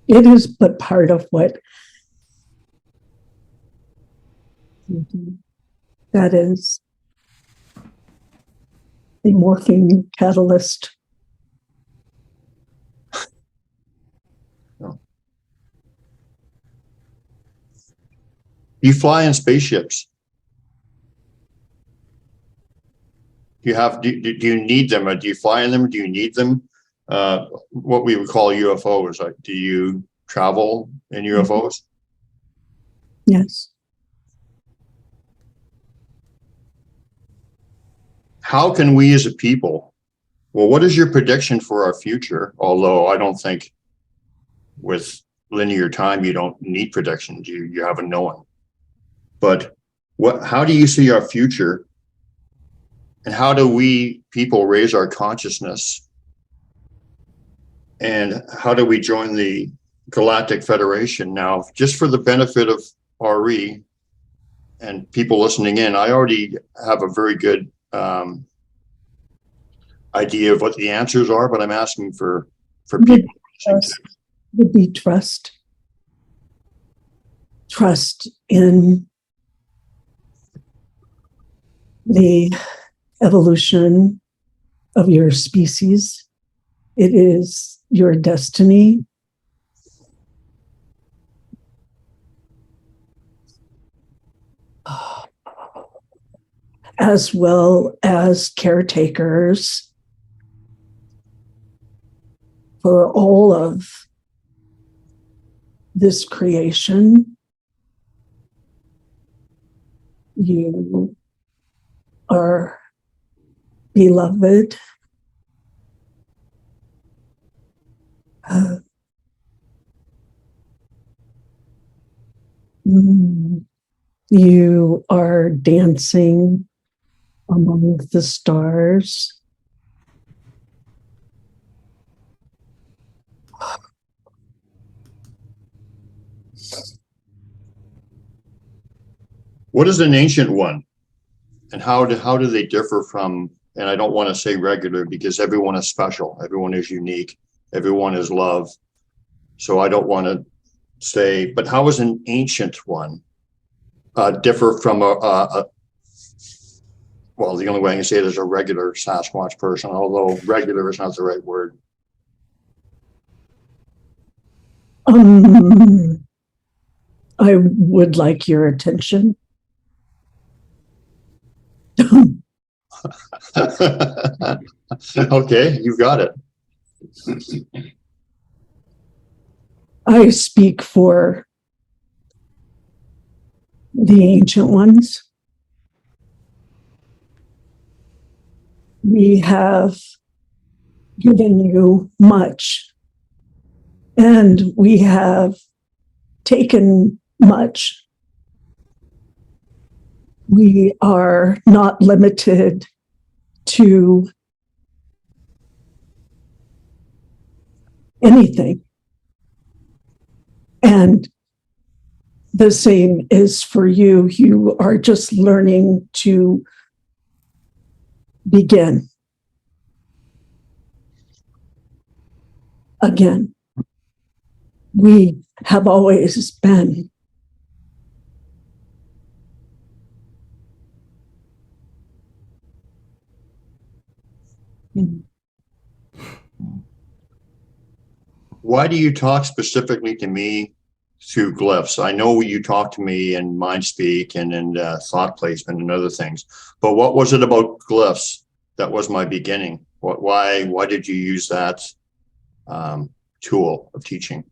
It is but part of what that is the morphing catalyst. No. You fly in spaceships. Do you need them, or do you fly in them? Do you need them? What we would call UFOs. Like, do you travel in UFOs? Yes. How can we as a people, well, what is your prediction for our future? Although I don't think with linear time, you don't need predictions. You have a knowing. But how do you see our future? And how do we people raise our consciousness? And how do we join the Galactic Federation? Now, just for the benefit of Arrrie and people listening in, I already have a very good idea of what the answers are, but I'm asking for people. Would be trust. Trust in the evolution of your species. It is your destiny, as well as caretakers for all of this creation. You are beloved. You are dancing among the stars. What is an ancient one? And how do they differ from, and I don't want to say regular because everyone is special, everyone is unique, everyone is love. So I don't want to say, but how is an ancient one differ from well, the only way I can say it is a regular Sasquatch person, although regular is not the right word. I would like your attention. Okay, you got it. I speak for the ancient ones. We have given you much, and we have taken much. We are not limited to anything. And the same is for you. You are just learning to begin again. We have always been. Why do you talk specifically to me through glyphs? I know you talk to me in mind speak and in thought placement and other things, but what was it about glyphs that was my beginning? Why did you use that tool of teaching?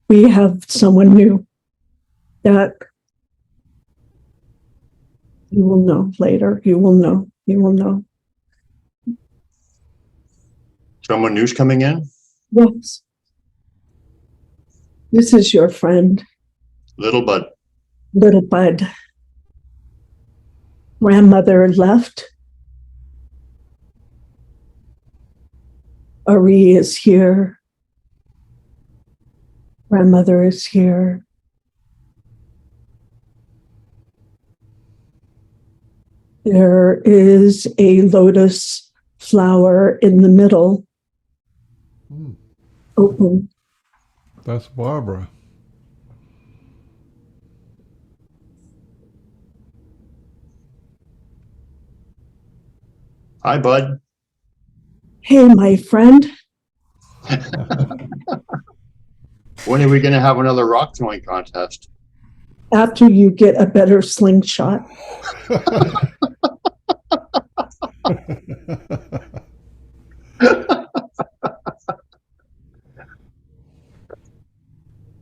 We have someone new that you will know later. You will know. You will know. Someone new's coming in? Yes. This is your friend. Little Bud. Little Bud. Grandmother left. Arrrie is here. Grandmother is here. There is a lotus flower in the middle. Open. That's Barbara. Hi, Bud. Hey, my friend. When are we going to have another rock throwing contest? After you get a better slingshot.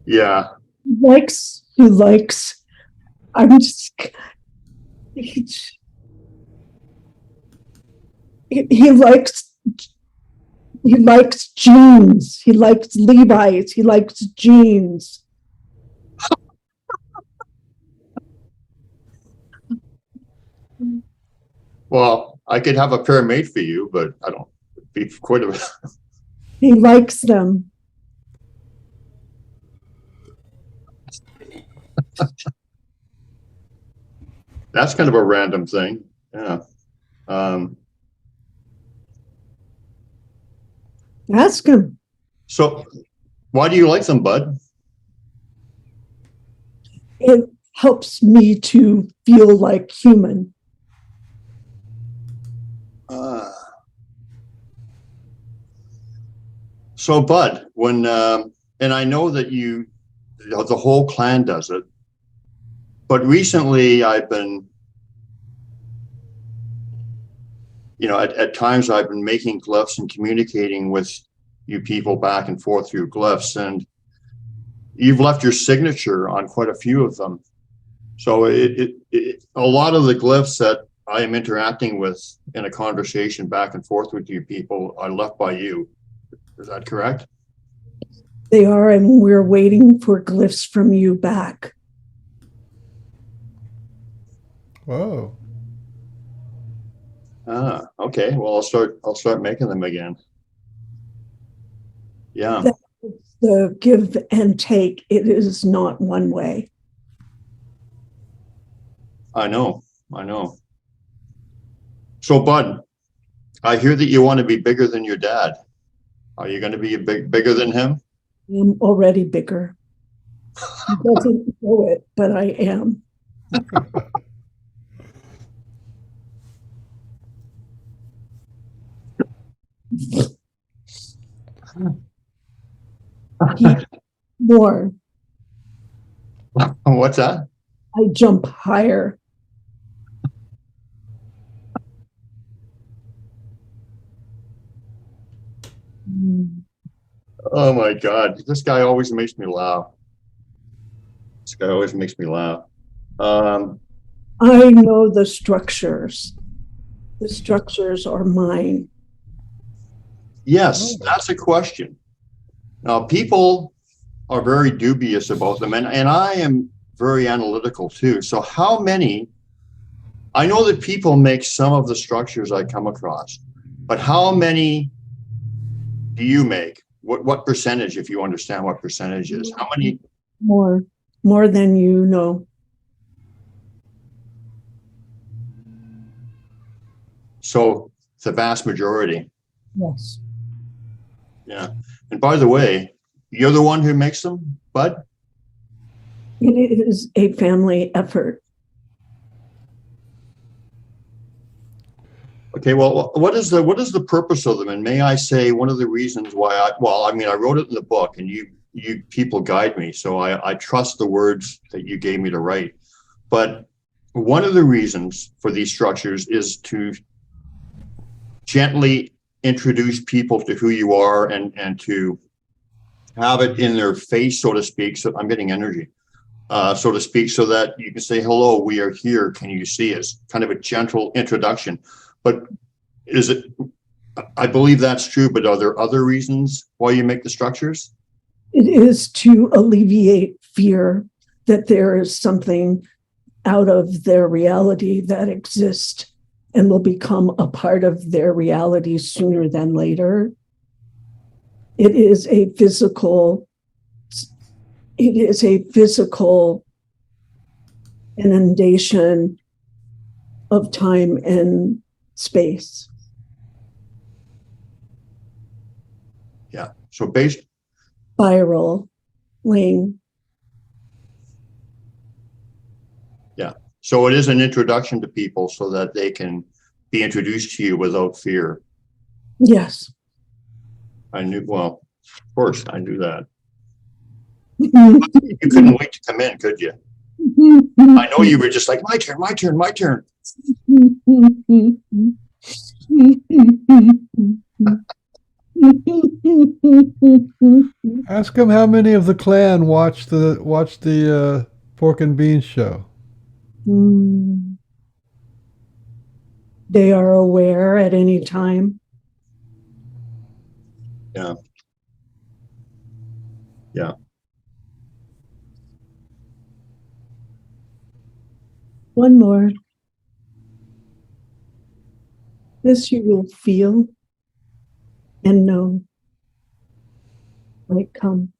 Yeah. He likes, I'm just, he likes jeans. He likes Levi's. He likes jeans. Well, I could have a pair made for you, but I don't. It'd be quite a. He likes them. That's kind of a random thing. Yeah. Ask him. So why do you like them, Bud? It helps me to feel like human. So, Bud, and I know that the whole clan does it, but recently I've been, at times I've been making glyphs and communicating with you people back and forth through glyphs, and you've left your signature on quite a few of them. So a lot of the glyphs that I am interacting with in a conversation back and forth with you people are left by you. Is that correct? They are, and we're waiting for glyphs from you back. Whoa. Okay. Well, I'll start making them again. Yeah. The give and take, it is not one way. I know. So, Bud, I hear that you want to be bigger than your dad. Are you going to be bigger than him? I'm already bigger. He doesn't know it, but I am. More. What's that? I jump higher. Oh my God. This guy always makes me laugh. I know the structures. The structures are mine. Yes, that's a question. Now, people are very dubious about them, and I am very analytical too. So how many, I know that people make some of the structures I come across, but how many do you make? What percentage, if you understand what percentage is? How many? More than you know. So the vast majority. Yes. Yeah. And by the way, you're the one who makes them, Bud? It is a family effort. Okay, well, what is the purpose of them? And may I say one of the reasons why I wrote it in the book, and you people guide me, so I trust the words that you gave me to write. But one of the reasons for these structures is to gently introduce people to who you are and to have it in their face, so to speak. So I'm getting energy, so to speak, so that you can say, hello, we are here. Can you see us? Kind of a gentle introduction. But I believe that's true, but are there other reasons why you make the structures? It is to alleviate fear that there is something out of their reality that exists and will become a part of their reality sooner than later. It is a physical inundation of time and space. Yeah. So based spiraling. Yeah. So it is an introduction to people so that they can be introduced to you without fear. Yes. Well, of course, I knew that. You couldn't wait to come in, could you? I know you were just like, my turn, my turn, my turn. Ask him how many of the clan watch the Pork and Beans show. They are aware at any time. Yeah. Yeah. One more. This you will feel and know might come.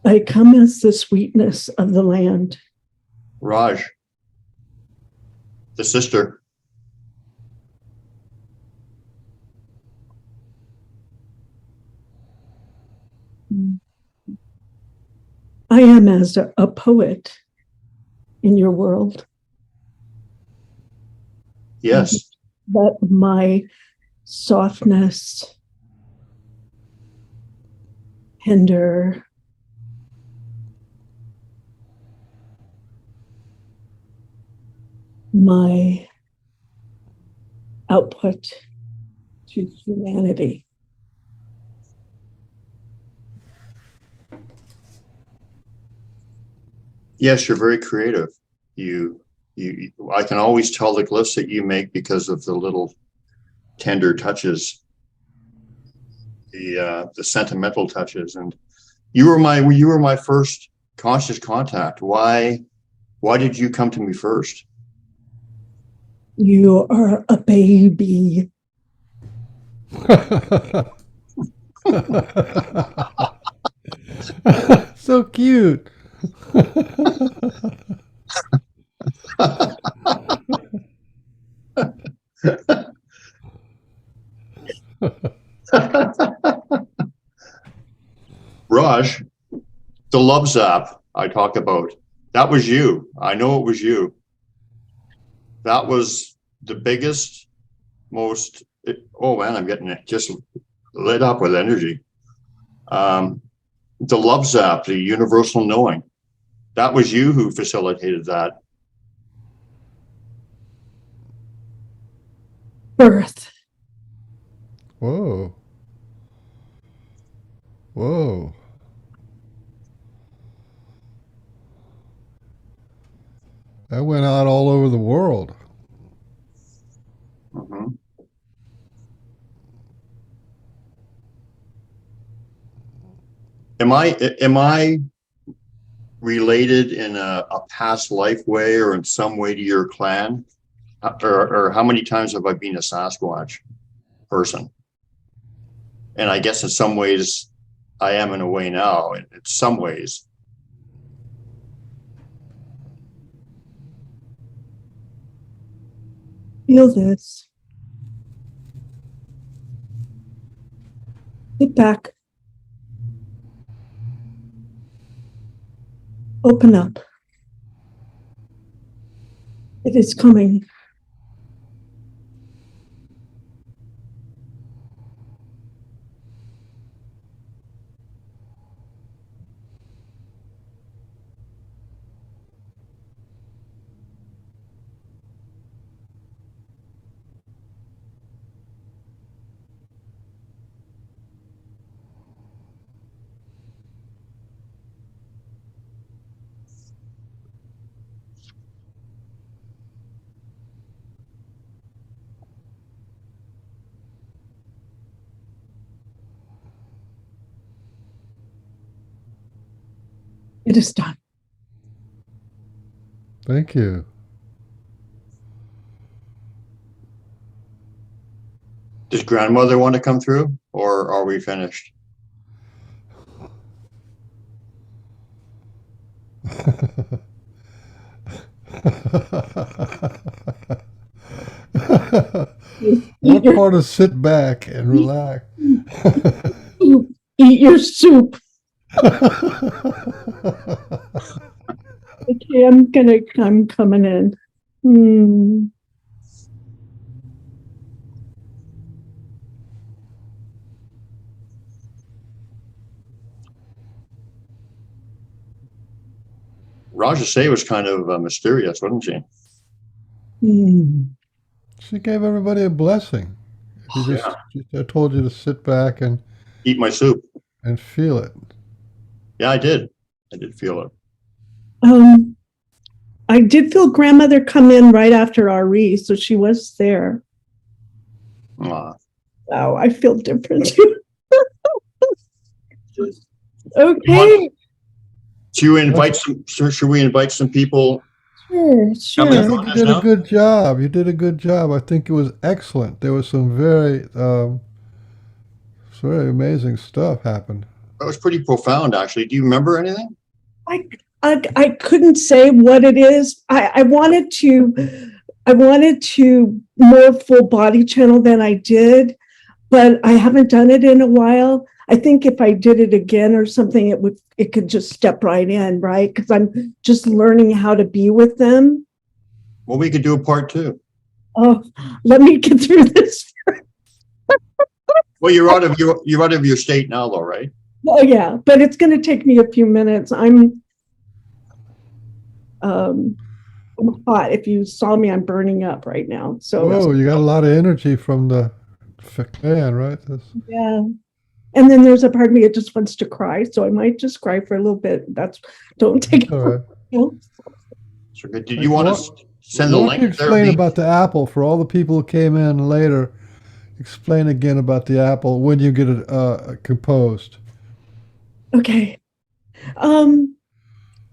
I come as the sweetness of the land. Raj, the sister. I am as a poet in your world. Yes. But my softness, tender, my output to humanity. Yes, you're very creative. I can always tell the glyphs that you make because of the little tender touches, the sentimental touches. And you were my first conscious contact. Why did you come to me first? You are a baby. So cute. Raj, the love zap I talk about, that was you. I know it was you. That was the biggest, most, oh man, I'm getting it just lit up with energy. The love zap, the universal knowing, that was you who facilitated that. Birth. Whoa. Whoa. That went out all over the world. Mm-hmm. Am I related in a past life way or in some way to your clan? Or how many times have I been a Sasquatch person? And I guess in some ways I am in a way now, in some ways. Feel this. Sit back. Open up. It is coming. It is done. Thank you. Does grandmother want to come through, or are we finished? What part of sit back and relax? Eat your soup. Okay, I'm coming in. Rajase was kind of mysterious, wasn't she? She gave everybody a blessing. I told you to sit back and eat my soup and feel it. Yeah, I did feel it. I did feel grandmother come in right after Arrrie, so she was there. Aww. Oh, I feel different. Okay. Should we invite some people? Sure. I think you did a good job. You did a good job. I think it was excellent. There was some very amazing stuff happened. That was pretty profound, actually. Do you remember anything? I couldn't say what it is. I wanted to more full body channel than I did, but I haven't done it in a while. I think if I did it again or something, it could just step right in, right? Because I'm just learning how to be with them. Well, we could do a part 2. Oh, let me get through this. Well, you're out of your state now, though, right? Oh yeah, but it's going to take me a few minutes. I'm hot. If you saw me, I'm burning up right now. So Whoa, you got a lot of energy from the clan, right? yeah. And then there's a part of me that just wants to cry, so I might just cry for a little bit. Don't take it. All right. So good. Did you want to send the Why don't link? you explain about the apple for all the people who came in later? Explain again about the apple when you get it composed. Okay.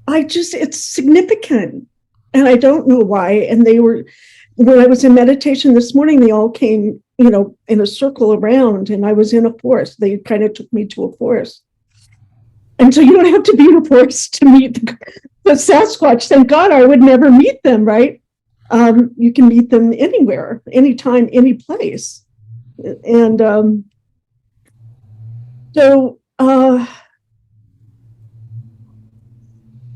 It's significant, and I don't know why. And when I was in meditation this morning, they all came, in a circle around, and I was in a forest. They kind of took me to a forest. And so you don't have to be in a forest to meet the Sasquatch. Thank God I would never meet them, right? You can meet them anywhere, anytime, any place. And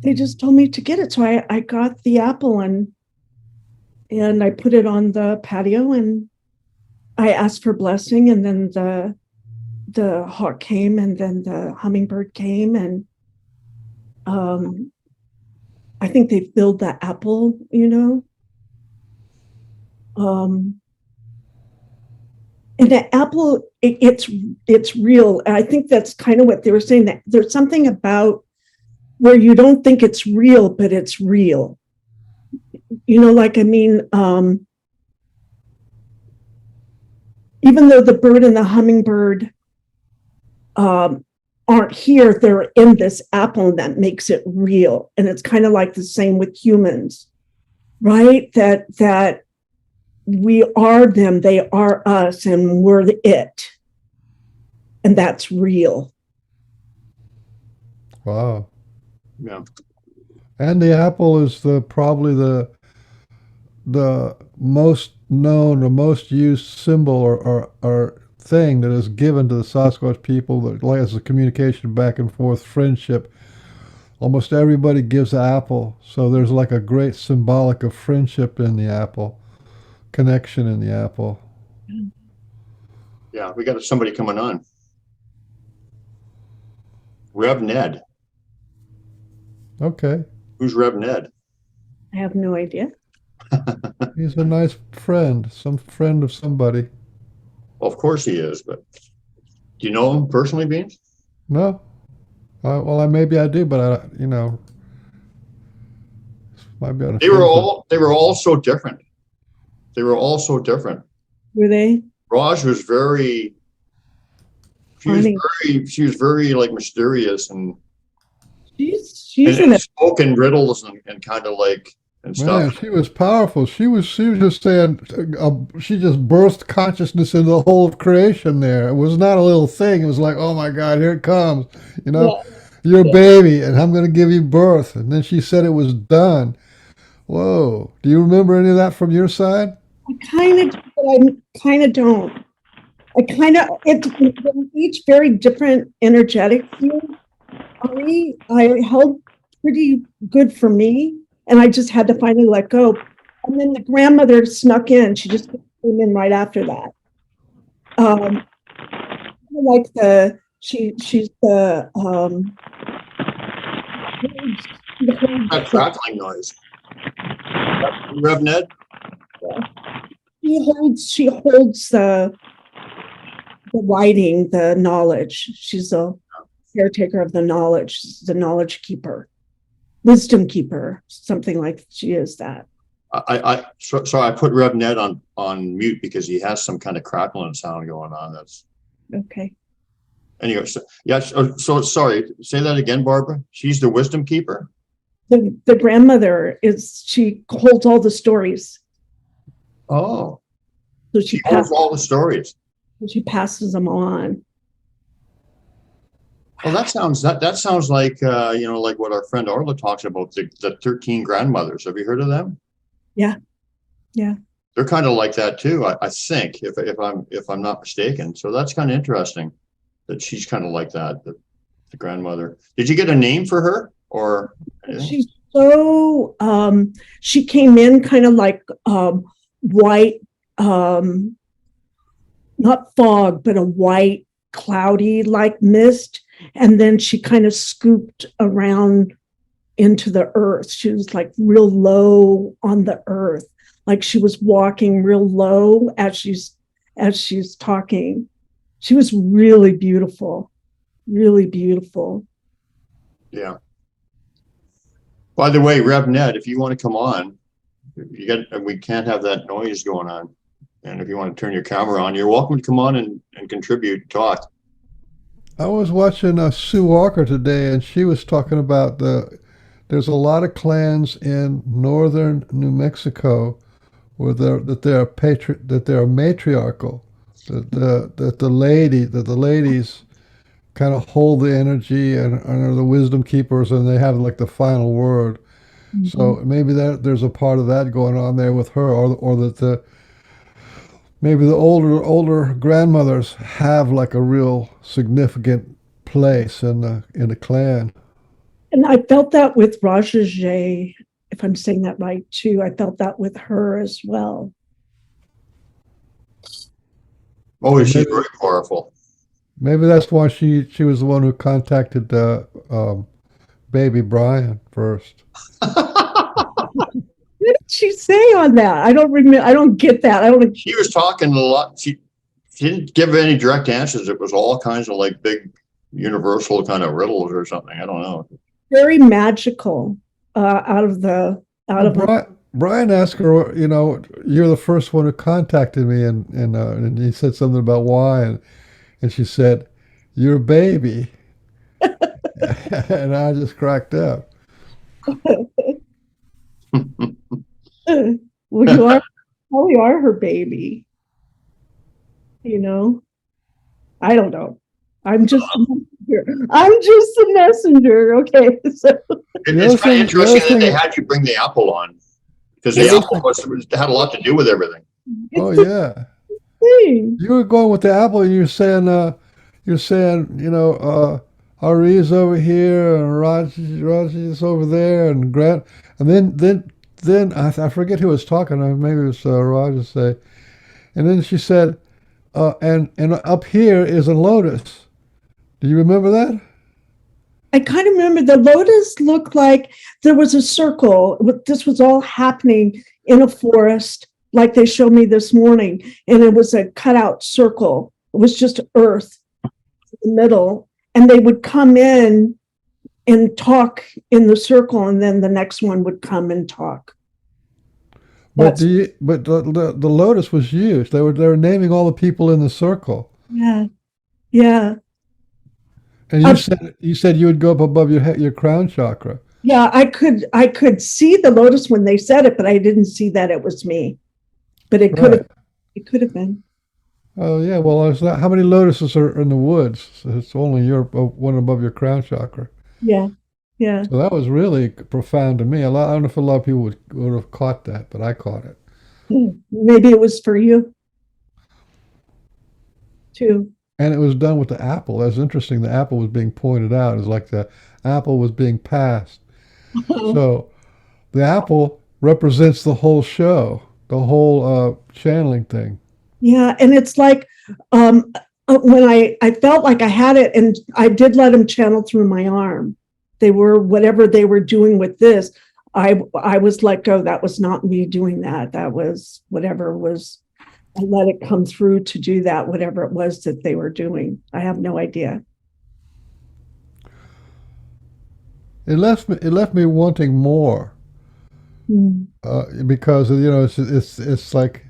they just told me to get it. So I got the apple and I put it on the patio, and I asked for blessing, and then the hawk came, and then the hummingbird came, and I think they filled the apple, and the apple, it's real. And I think that's kind of what they were saying, that there's something about where you don't think it's real, but it's real. Even though the bird and the hummingbird aren't here, they're in this apple, and that makes it real. And it's kind of like the same with humans, right? That we are them, they are us, and we're it. And that's real. Wow. Yeah. And the apple is probably the most known or most used symbol or thing that is given to the Sasquatch people that as a communication back and forth, friendship. Almost everybody gives the apple, so there's like a great symbolic of friendship in the apple, connection in the apple. Yeah, we got somebody coming on. Rev Ned. Okay. Who's Rev Ned? I have no idea. He's a nice friend, some friend of somebody. Well, of course he is, but do you know him personally, Beans? No. Well, maybe I do, but might be on a They were all so different. They were all so different. Were they? Raj was very. She was very like mysterious and. She's and spoke in riddles and kind of like and stuff. Man, she was powerful. She was just saying, she just birthed consciousness into the whole of creation there. It was not a little thing. It was like, oh my God, here it comes. You're a baby, and I'm going to give you birth. And then she said it was done. Whoa. Do you remember any of that from your side? I kind of, but I kind of don't. It's each very different energetic field. Arrrie, I held pretty good for me, and I just had to finally let go. And then the grandmother snuck in. She just came in right after that. She's the That crackling noise. Rev Ned? She holds the writing, the knowledge. She's a caretaker of the knowledge keeper, wisdom keeper, something like she is that. So I put Rev Ned on mute because he has some kind of crackling sound going on. That's okay. Anyway, so sorry. Say that again, Barbara. She's the wisdom keeper. The grandmother she holds all the stories. Oh, so she holds all the stories. She passes them on. Well, that sounds like like what our friend Arla talks about, the 13 grandmothers. Have you heard of them? Yeah. They're kind of like that too, I think, if I'm not mistaken. So that's kind of interesting that she's kind of like that, the grandmother. Did you get a name for her or anything? She's so she came in kind of like white, not fog, but a white, cloudy like mist. And then she kind of scooped around into the earth. She was like real low on the earth, like she was walking real low as she's talking. She was really beautiful, really beautiful. Yeah. By the way, Rev Ned, if you want to come on, we can't have that noise going on. And if you want to turn your camera on, you're welcome to come on and contribute, talk. I was watching Sue Walker today, and she was talking about there's a lot of clans in northern New Mexico where they're matriarchal, that the ladies kind of hold the energy and are the wisdom keepers, and they have like the final word. Mm-hmm. So maybe there's a part of that going on there with her, or that maybe the older grandmothers have like a real significant place in the clan. And I felt that with Rajajay, if I'm saying that right too. I felt that with her as well. Oh, she's very powerful. Maybe that's why she was the one who contacted baby Brian first. What did she say on that? I don't remember. I don't get that. She was talking a lot. She didn't give any direct answers. It was all kinds of like big universal kind of riddles or something. I don't know. Very magical. Brian asked her, you're the first one who contacted me, and he said something about why, and she said, "You're a baby," and I just cracked up. Well, you are her baby. I don't know. I'm just a messenger. Okay. So. It's kind of interesting that they had you bring the apple on, because the apple had a lot to do with everything. Oh yeah. You were going with the apple, and you're saying, Arrie's over here and Raji's over there, and Grant, and then I forget who was talking. Maybe it was Raja say, and then she said, and up here is a lotus. Do you remember that? I kind of remember the lotus looked like there was a circle. This was all happening in a forest, like they showed me this morning, and it was a cutout circle. It was just earth in the middle, and they would come in and talk in the circle, and then the next one would come and talk. But the lotus was used. They were naming all the people in the circle. Yeah, yeah. And you said you would go up above your crown chakra. Yeah, I could see the lotus when they said it, but I didn't see that it was me. But it could have been. Oh yeah, well, how many lotuses are in the woods? So it's only one above your crown chakra. Yeah, yeah. So that was really profound to me. I don't know if a lot of people would have caught that, but I caught it. Maybe it was for you too. And it was done with the apple. That's interesting. The apple was being pointed out. It's like the apple was being passed. So the apple represents the whole show, the whole channeling thing. Yeah, and it's like when I felt like I had it, and I did let them channel through my arm. They were, whatever they were doing with this, I was let go. That was not me doing that. That was whatever was. I let it come through to do that, whatever it was that they were doing. I have no idea. It left me wanting more, because it's like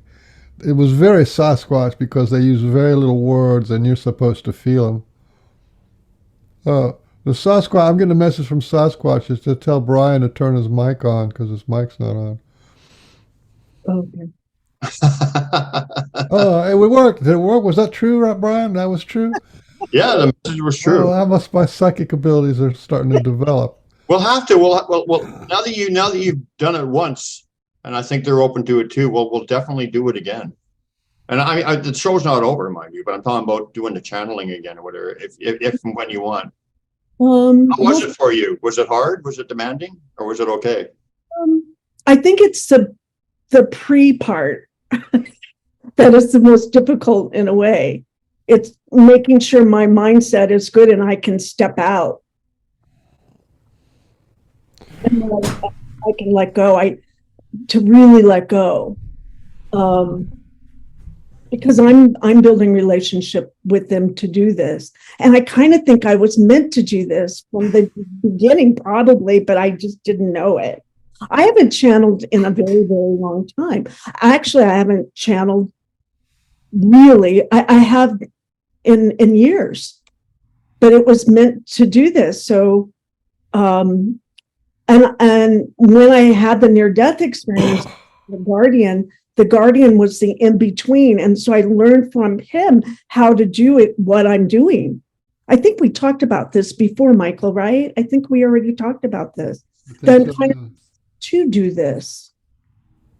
it was very Sasquatch, because they use very little words and you're supposed to feel them. The Sasquatch. I'm getting a message from Sasquatch is to tell Brian to turn his mic on because his mic's not on. Okay. Oh, it would work. Did it work? Was that true, Brian? That was true? Yeah, the message was true. Oh, my psychic abilities are starting to develop. We'll have to. Well. Now that you've done it once, and I think they're open to it too. We'll definitely do it again. And the show's not over, mind you, but I'm talking about doing the channeling again or whatever, if and when you want. How was it for you? Was it hard? Was it demanding? Or was it okay? I think it's the pre part that is the most difficult in a way. It's making sure my mindset is good and I can step out. And I can let go. To really let go. Because I'm building relationship with them to do this. And I kind of think I was meant to do this from the beginning, probably, but I just didn't know it. I haven't channeled in a very, very long time. Actually, I haven't channeled really. I have in years, but it was meant to do this. So, and when I had the near-death experience, the guardian was the in-between. And so I learned from him how to do it, what I'm doing. I think we talked about this before, Michael, right? I think we already talked about this. Then kind of to do this.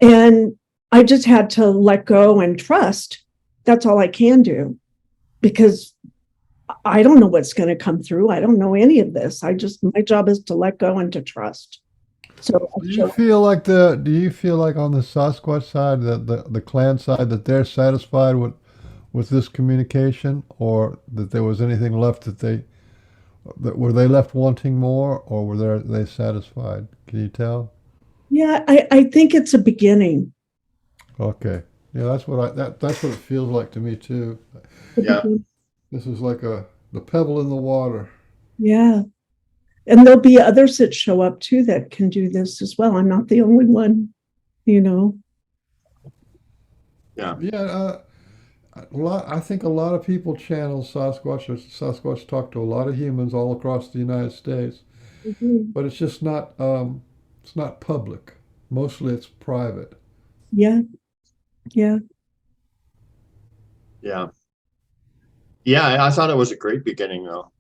And I just had to let go and trust. That's all I can do, because I don't know what's going to come through. I don't know any of this. My job is to let go and to trust. So do you feel like on the Sasquatch side, the clan side, that they're satisfied with this communication, or that there was anything left were they left wanting more, or were they satisfied? Can you tell? Yeah, I think it's a beginning. Okay. Yeah, that's what it feels like to me too. Yeah. This is like the pebble in the water. Yeah. And there'll be others that show up too that can do this as well. I'm not the only one, Yeah. Yeah. I think a lot of people channel Sasquatch, or Sasquatch talk to a lot of humans all across the United States, but it's just not it's not public. Mostly it's private. Yeah. Yeah. I thought it was a great beginning, though.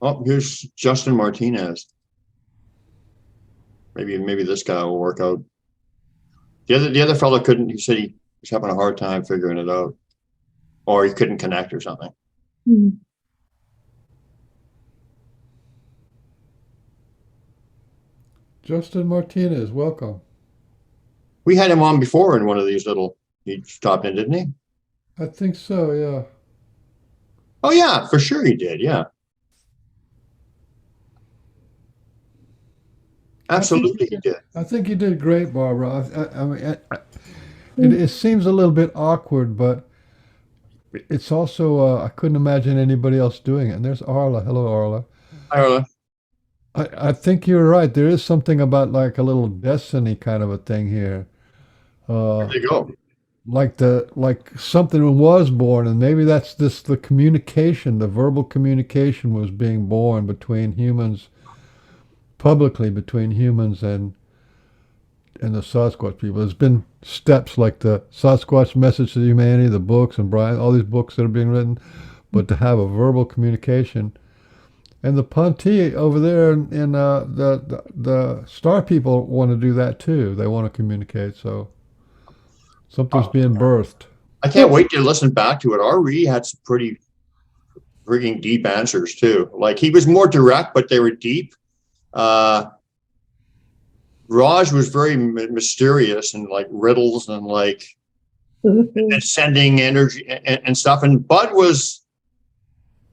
Oh, here's Justin Martinez. Maybe this guy will work out. The other fellow couldn't. He said he was having a hard time figuring it out, or he couldn't connect or something. Mm-hmm. Justin Martinez, welcome. We had him on before in one of these little. He stopped in, didn't he? I think so. Yeah. Oh yeah, for sure he did. Yeah. Absolutely, he did. I think you did great, Barbara. I mean, it seems a little bit awkward, but it's also I couldn't imagine anybody else doing it. And there's Arla. Hello, Arla. Hi, Arla. I think you're right. There is something about like a little destiny kind of a thing here. There you go. Like something was born, and maybe that's the communication, the verbal communication was being born between humans, publicly between humans and the Sasquatch people. There's been steps like the Sasquatch Message to Humanity, the books, and Brian, all these books that are being written, but to have a verbal communication. And the Ponti over there in the Star people want to do that too. They want to communicate, so something's being birthed. I can't wait to listen back to it. Arrrie had some pretty frigging deep answers too. Like, he was more direct, but they were deep. Raj was very mysterious and like riddles and like and sending energy and stuff. And Bud was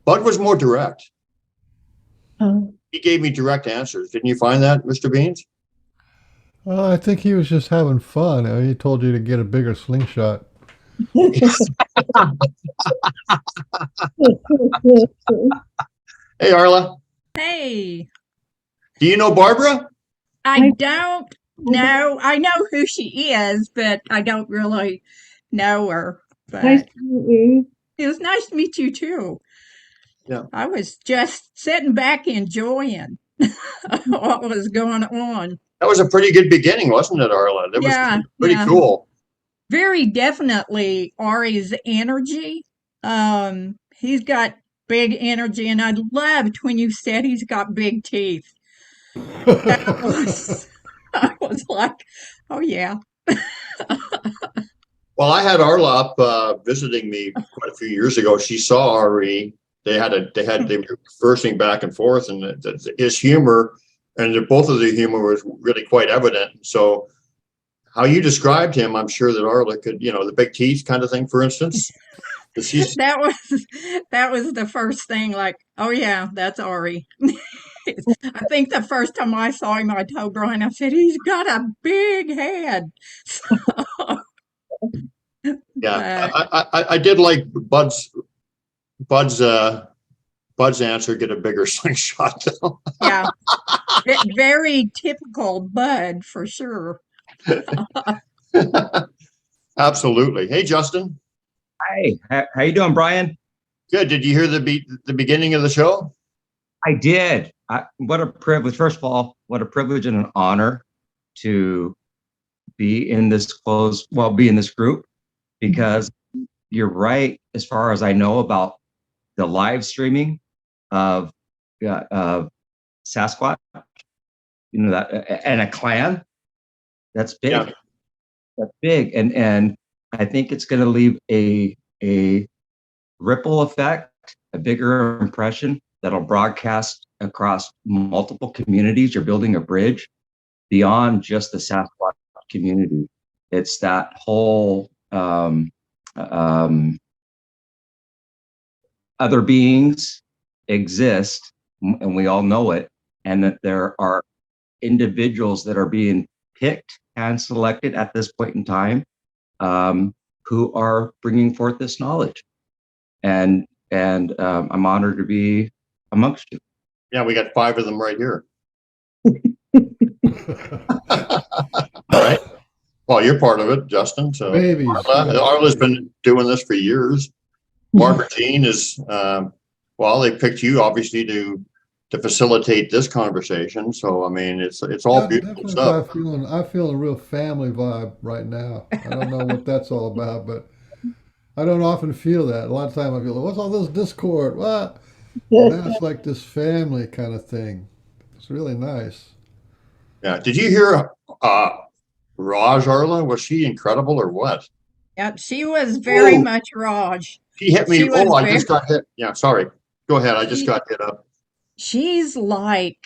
more direct. He gave me direct answers. Didn't you find that, Mr. Beans? I think he was just having fun. He told you to get a bigger slingshot. Hey, Arla. Hey, Do you know Barbara? I don't know. I know who she is, but I don't really know her. Nice But to meet you. it was nice to meet you too. Yeah. I was just sitting back enjoying what was going on. That was a pretty good beginning, wasn't it, Arla? That was Yeah, pretty yeah. cool. Very definitely Arrie's energy. He's got big energy, and I loved when you said he's got big teeth. That was, I was like, oh yeah. Well, I had Arla up visiting me quite a few years ago. She saw Arrrie. They were conversing back and forth, and his humor and both of the humor was really quite evident. So, how you described him, I'm sure that Arla could, the big teeth kind of thing, for instance. She's, That was the first thing. Like, oh yeah, that's Arrrie. I think the first time I saw him, I told Brian, I said, he's got a big head. yeah, But I did like Bud's answer. Get a bigger slingshot, though. yeah, very typical Bud for sure. Absolutely. Hey, Justin. Hi, how you doing, Brian? Good. Did you hear the beginning of the show? I did. What a privilege. First of all, what a privilege and an honor to be in this group, because you're right, as far as I know about the live streaming of SASQUATCH, that, and a clan, that's big. Yeah. That's big. And I think it's going to leave a ripple effect, a bigger impression that'll broadcast across multiple communities. You're building a bridge beyond just the SASQUATCH community. It's that whole other beings exist, and we all know it, and that there are individuals that are being picked and selected at this point in time, who are bringing forth this knowledge, and I'm honored to be amongst you. Yeah, we got 5 of them right here. Right. Well, you're part of it, Justin. So Babies. Arla's been doing this for years. Margaret Jean is they picked you obviously to facilitate this conversation. So I mean, it's all beautiful stuff. I feel a real family vibe right now. I don't know what that's all about, but I don't often feel that. A lot of time I feel, what's all this discord? What? Now it's like this family kind of thing. It's really nice. Yeah. Did you hear Raj, Arla? Was she incredible or what? Yep, she was very much Raj. She hit me. She just got hit. Yeah, sorry. Go ahead. I just got hit up. She's like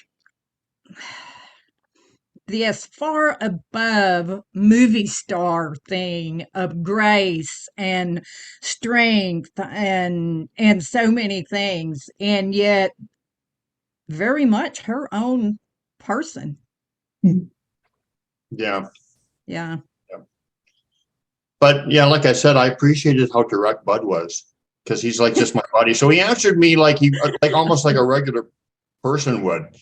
this far above movie star thing of grace and strength and so many things, and yet very much her own person. Yeah. Yeah. But yeah, like I said, I appreciated how direct Bud was, because he's like just my buddy. So he answered me like almost like a regular person would.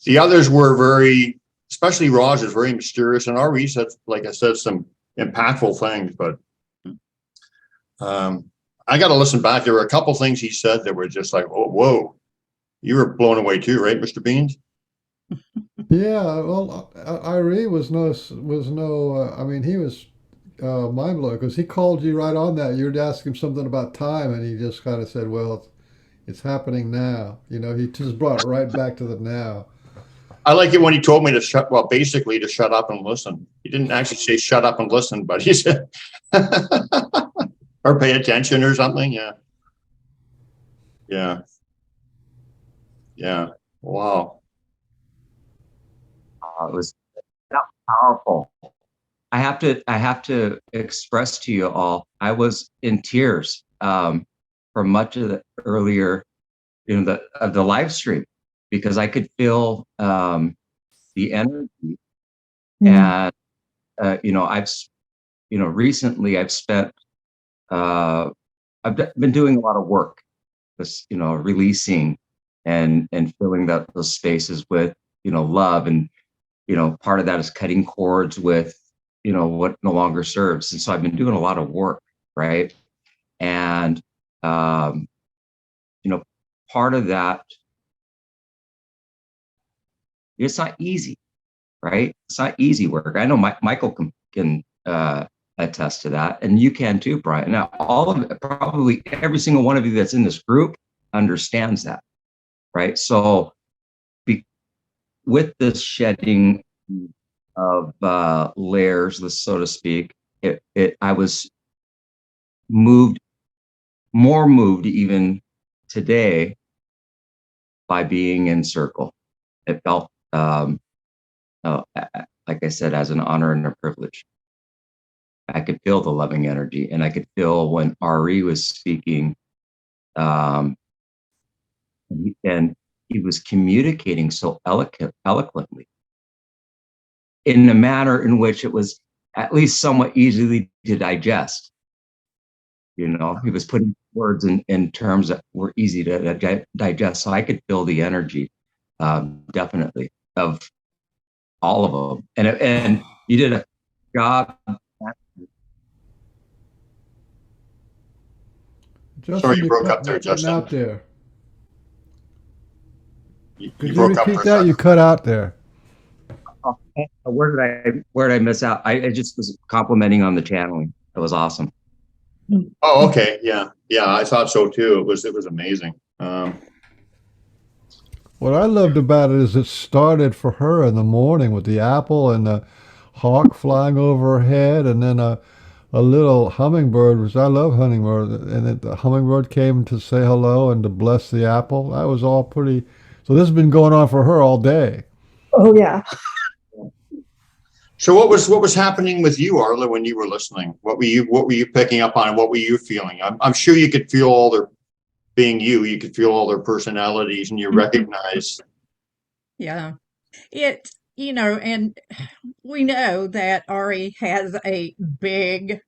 The others were very, especially Raj, is very mysterious, and Arrrie said, like I said, some impactful things. But I got to listen back. There were a couple things he said that were just like, oh, whoa, you were blown away too, right, Mr. Beans? Yeah, well, Arrrie was no. I mean, he was mind blowing, because he called you right on that. You were asking him something about time, and he just kind of said, "Well, it's happening now." He just brought it right back to the now. I like it when he told me to shut up and listen. He didn't actually say shut up and listen, but he said, or pay attention or something. Yeah. Yeah. Yeah. Wow. It was that powerful. I have to express to you all, I was in tears for much of the earlier, the live stream, because I could feel the energy. And recently I've spent I've been doing a lot of work, releasing and filling those spaces with love, and part of that is cutting cords with what no longer serves. And so I've been doing a lot of work, right? And part of that, it's not easy, right? It's not easy work. I know Michael can attest to that, and you can too, Brian. Now, all of it, probably every single one of you that's in this group understands that, right? So with this shedding of layers, so to speak, I was moved, more moved even today by being in circle. It felt, like I said, as an honor and a privilege. I could feel the loving energy, and I could feel when Arrrie was speaking, um, and he was communicating so eloquently in a manner in which it was at least somewhat easily to digest. You know, he was putting words in terms that were easy to digest. So I could feel the energy, definitely, of all of them. And you did a job. Sorry, Justin, you you're broke up there, cutting Justin. out there. You Could you broke up for repeat a that? You second. cut out there. Where did I miss out? I just was complimenting on the channeling. It was awesome. Oh, okay. Yeah. Yeah, I thought so too. It was amazing. What I loved about it is it started for her in the morning with the apple and the hawk flying over her head, and then a little hummingbird, which I love hummingbird, and the hummingbird came to say hello and to bless the apple. That was all pretty. So this has been going on for her all day. Oh, yeah. So what was happening with you, Arla, when you were listening? What were you picking up on? What were you feeling? I'm sure you could feel all their being you. You could feel all their personalities, and you recognize. Yeah. It, and we know that Arrrie has a big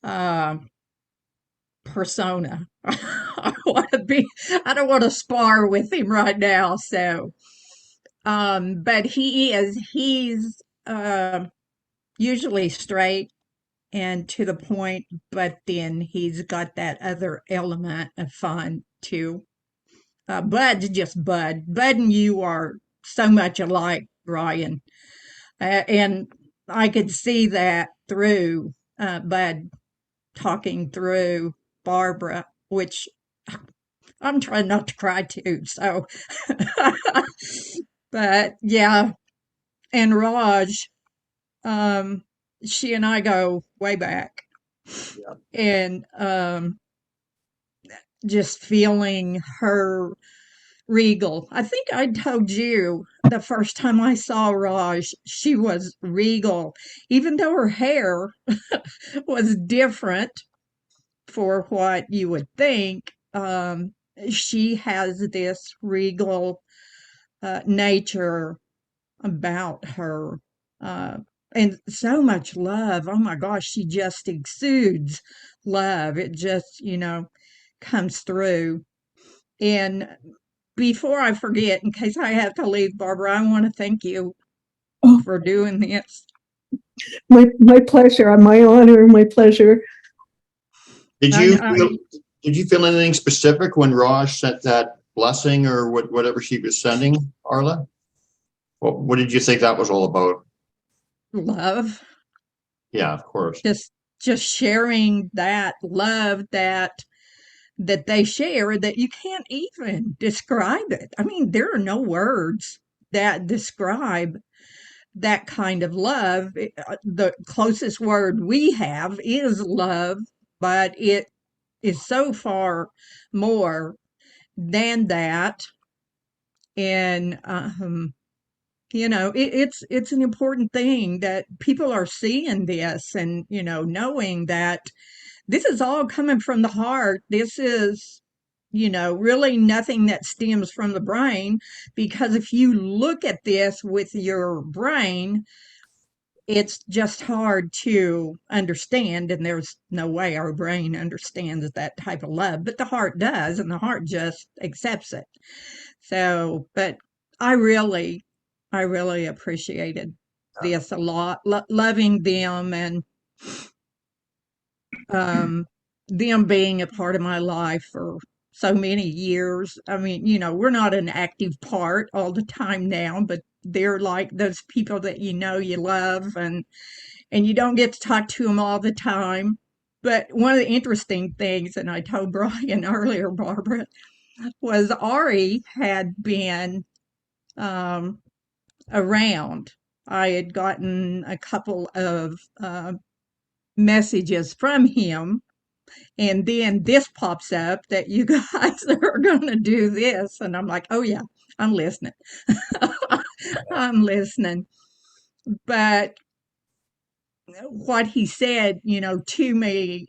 uh, persona. I don't want to spar with him right now. So, but he's usually straight and to the point, but then he's got that other element of fun too. Bud's just Bud. Bud and you are so much alike, Ryan. And I could see that through Bud talking through Barbara, which I'm trying not to cry too. So, but yeah, and Raj, um, she and I go way back, Yeah. and just feeling her regal. I think I told you the first time I saw Raj, she was regal, even though her hair was different for what you would think. She has this regal nature about her, uh, and so much love. Oh my gosh, she just exudes love. It just, comes through. And before I forget, in case I have to leave, Barbara, I want to thank you Oh, for doing this. my pleasure. My honor, my pleasure. Did And you feel did you feel anything specific when Raj sent that blessing or whatever she was sending, Arla? What did you think that was all about? love, Yeah, of course. just just sharing that love that they share that you can't even describe it. I mean, there are no words that describe that kind of love. The closest word we have is love, but it is so far more than that. And it's an important thing that people are seeing this, and knowing that this is all coming from the heart. This is really nothing that stems from the brain, because if you look at this with your brain, it's just hard to understand, and there's no way our brain understands that type of love, but the heart does, and the heart just accepts it. So, but I really, I really appreciated this a lot, loving them, and um, them being a part of my life for so many years. I mean, we're not an active part all the time now, but they're like those people that you love, and you don't get to talk to them all the time. But one of the interesting things, and I told Brian earlier, Barbara, was Arrrie had been um, around. I had gotten a couple of messages from him And then this pops up that you guys are going to do this. And I'm like, oh, yeah, I'm listening. I'm listening. But what he said, to me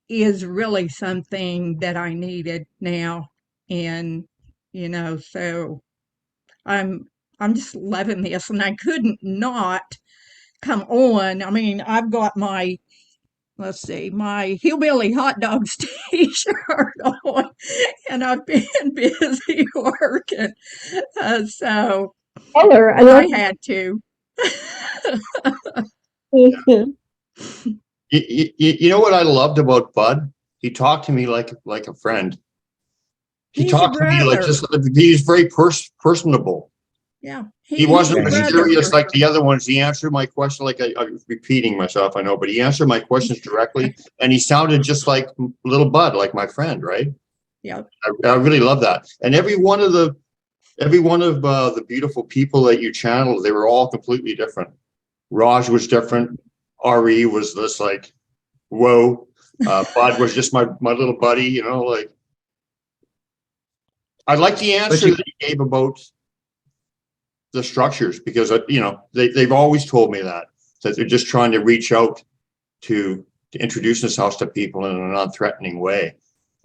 is really something that I needed now. And, so I'm just loving this, and I couldn't not come on. I mean, I've got my, let's see, my hillbilly hot dogs t-shirt on, and I've been busy working, so Color, I I love had to. it. You know what I loved about Bud? He talked to me like a friend. He He's your talked to me like brother. just he's very personable. Yeah, He he's wasn't your Yeah, he's brother mysterious for like sure. the other ones. He answered my question like I'm repeating myself, I know, but he answered my questions directly, and he sounded just like little Bud, like my friend, right? Yeah, I really love that. And every one of the beautiful people that you channeled, they were all completely different. Raj was different. Arrrie was just like, whoa. Bud was just my little buddy, like I like the but answer that he gave about the structures because they've always told me that they're just trying to reach out to introduce themselves to people in a non-threatening way.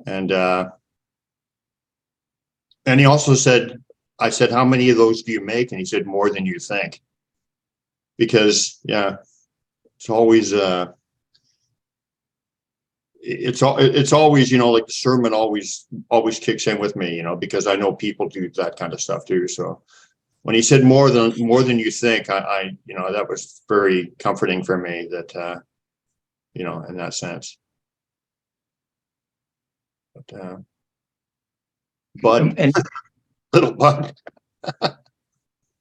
And he also said, I said, how many of those do you make? And he said, more than you think. Because it's always it's always, like the sermon always kicks in with me, because I know people do that kind of stuff too. So when he said more than you think, I that was very comforting for me that in that sense. But Bud, and little Bud,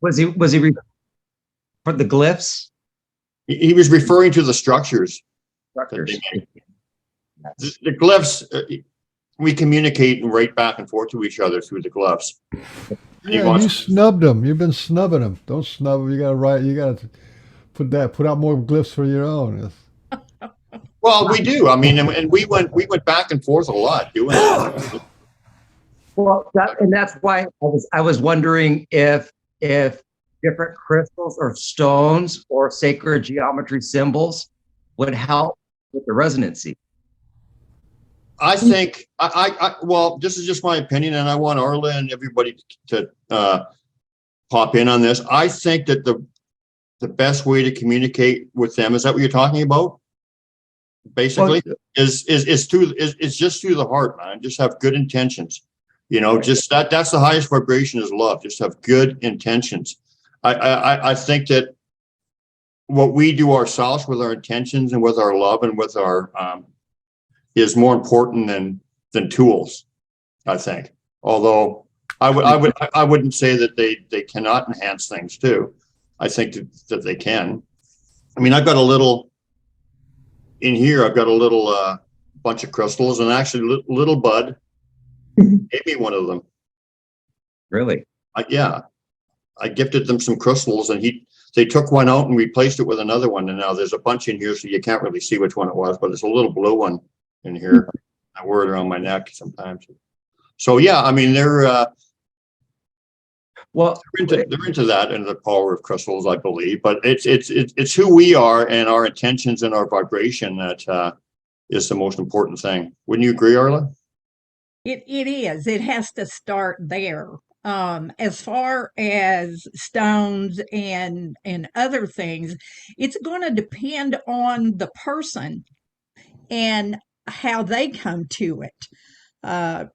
was he for the glyphs he was referring to the structures that they structures? make. The glyphs, we communicate and write back and forth to each other through the glyphs. Yeah, you snubbed them. You've been snubbing them. Don't snub them. You got to write. You got to put out more glyphs for your own. Well, we do. I mean, and we went back and forth a lot doing that. Well, that's why I was wondering if different crystals or stones or sacred geometry symbols would help with the resonancy. I think well, this is just my opinion, and I want Arla and everybody to pop in on this. I think that the best way to communicate with them, is that what you're talking about? Basically, is just through the heart, man. Just have good intentions. Just that's the highest vibration is love. Just have good intentions. I think that what we do ourselves with our intentions and with our love and with our is more important than tools, I think. Although I wouldn't say that they cannot enhance things too. I think that they can. I mean, I've got a little in here. I've got a little bunch of crystals, and actually, little Bud gave me one of them. Really? I gifted them some crystals, and they took one out and replaced it with another one, and now there's a bunch in here, so you can't really see which one it was, but it's a little blue one in here. I wear it around my neck sometimes. So yeah, I mean they're into that and the power of crystals, I believe. But it's who we are and our intentions and our vibration that is the most important thing. Wouldn't you agree, Arla? It is. It has to start there. As far as stones and other things, it's going to depend on the person and how they come to it.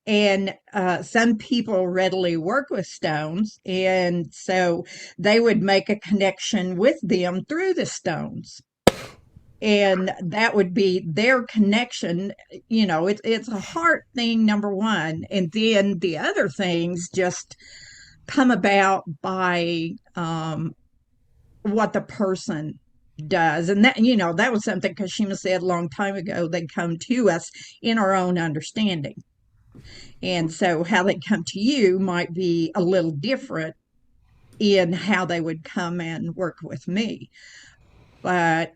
And some people readily work with stones, and so they would make a connection with them through the stones. And that would be their connection. It's a heart thing, number one. And then the other things just come about by what the person does. And that was something Kashima said a long time ago. They come to us in our own understanding. And so how they come to you might be a little different in how they would come and work with me. But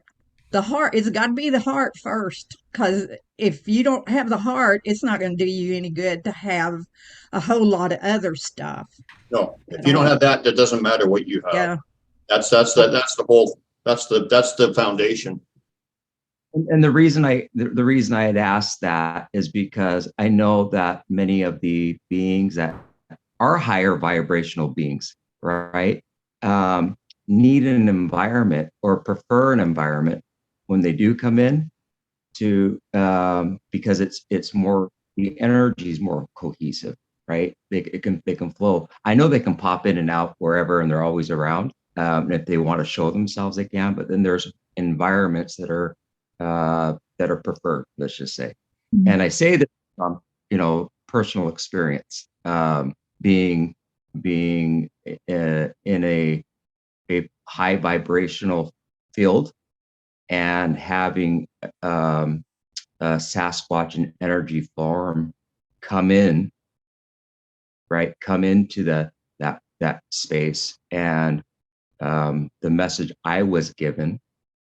the heart, it's got to be the heart first, because if you don't have the heart, it's not going to do you any good to have a whole lot of other stuff No, if at you don't all. have that, that doesn't matter what you have. Yeah. That's the whole, that's the foundation. And the reason the reason I had asked that is because I know that many of the beings that are higher vibrational beings, right, need an environment or prefer an environment when they do come in to because it's more, the energy is more cohesive, right? They can flow. I know they can pop in and out wherever, and they're always around. And if they want to show themselves, they can. But then there's environments that are preferred, let's just say. Mhm. And I say that from personal experience, being in a high vibrational field and having a Sasquatch and energy form come in, right? Come into that space, and the message I was given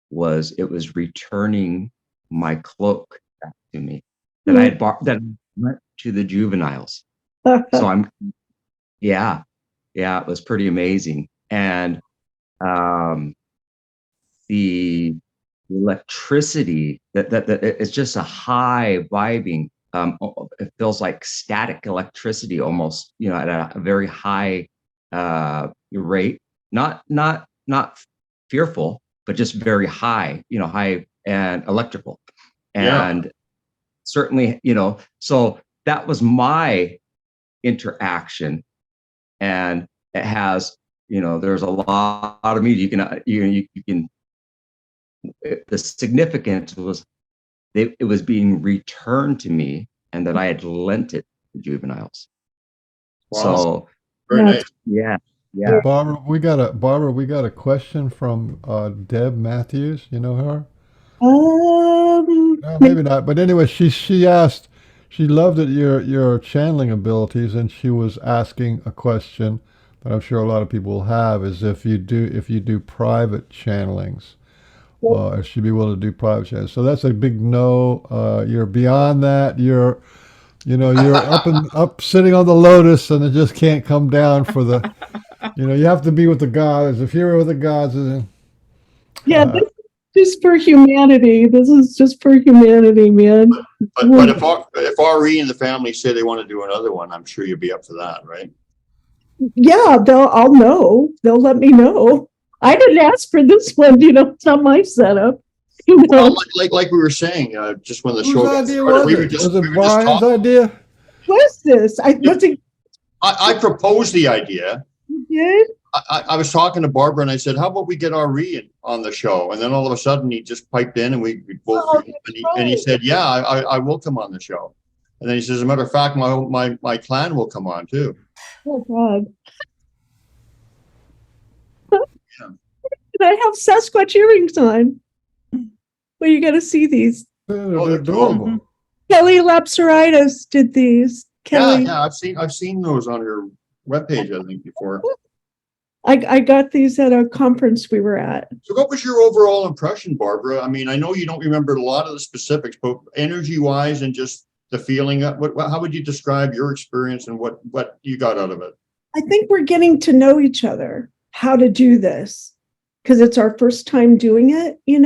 was it was returning my cloak back to me that I had bought, that went to the juveniles. So yeah, it was pretty amazing. And the electricity that it's just a high vibing. It feels like static electricity almost, at a very high rate. Not fearful, but just very high, high and electrical. And certainly, so that was my interaction. And it has, there's a lot of media. You can the significance was it was being returned to me, and that I had lent it to juveniles. Wow. So Very nice. yeah. Barbara, we got a question from Deb Matthews. You know her? Maybe not. But anyway, she asked. She loved it, your channeling abilities, and she was asking a question that I'm sure a lot of people will have: is if you do private channelings, if she'd be willing to do private channelings. So that's a big no. You're beyond that. You're up sitting on the lotus, and it just can't come down for the. You have to be with the gods. If you're with the gods, Yeah, this is just for humanity. This is just for humanity, man. But if Arrrie and the family say they want to do another one, I'm sure you'll be up for that, right? Yeah, I'll know. They'll let me know. I didn't ask for this one, it's not my setup. Well, like we were saying, just when the show got idea started, was it Brian's idea? What's this? I proposed the idea. You did? I was talking to Barbara, and I said, "How about we get Arrrie on the show?" And then all of a sudden, he just piped in, and we both. And he said, "Yeah, I will come on the show." And then he says, "As a matter of fact, my clan will come on too." Oh God! I have Sasquatch earrings on. Well, you got to see these. They're adorable. Kelly Lapsaritis did these. Kelly. Yeah, I've seen those on her webpage, I think, before. I got these at a conference we were at. So what was your overall impression, Barbara? I mean, I know you don't remember a lot of the specifics, but energy-wise and just the feeling, how would you describe your experience and what you got out of it? I think we're getting to know each other, how to do this, because it's our first time doing it, and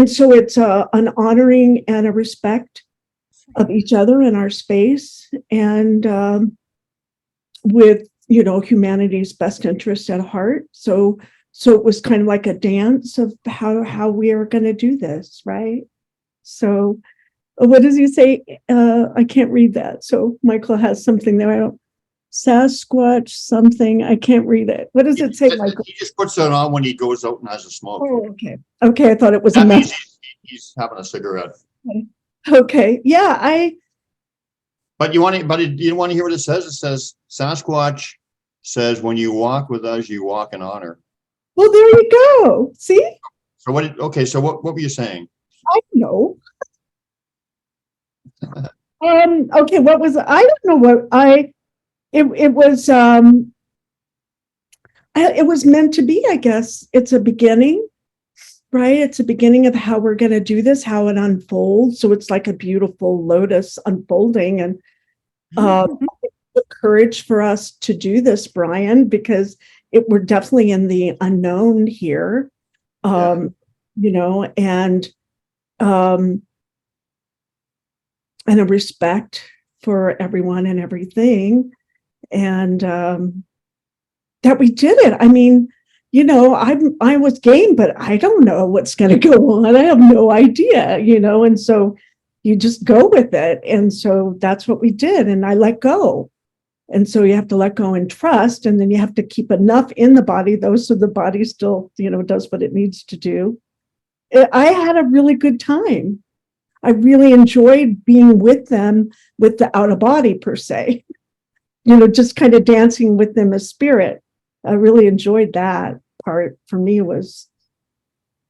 so it's an honoring and a respect of each other in our space, and with humanity's best interest at heart. So it was kind of like a dance of how we are going to do this, right? So what does he say? I can't read that. So Michael has something there. I don't. SASQUATCH something. I can't read it. What does it say, Michael? He just puts it on when he goes out and has a smoke. Oh, okay. Okay, I thought it was that a means mess. he's having a cigarette. Okay. Yeah, But you want to hear what it says? It says Sasquatch says, "When you walk with us, you walk in honor." Well, there you go. See? So what were you saying? I know. Okay, what was I don't know what it was meant to be, I guess. It's a beginning. right? It's the beginning of how we're going to do this, how it unfolds. So it's like a beautiful lotus unfolding, and the courage for us to do this, Brian, because we're definitely in the unknown here, you know, and a respect for everyone and everything, and that we did it. I mean, you know, I was game, but I don't know what's going to go on. I have no idea, you know, and so you just go with it. And so that's what we did. And I let go. And so you have to let go and trust. And then you have to keep enough in the body, though, so the body still, you know, does what it needs to do. I had a really good time. I really enjoyed being with them with the out of body, per se, you know, just kind of dancing with them as spirit. I really enjoyed that part. For me, was,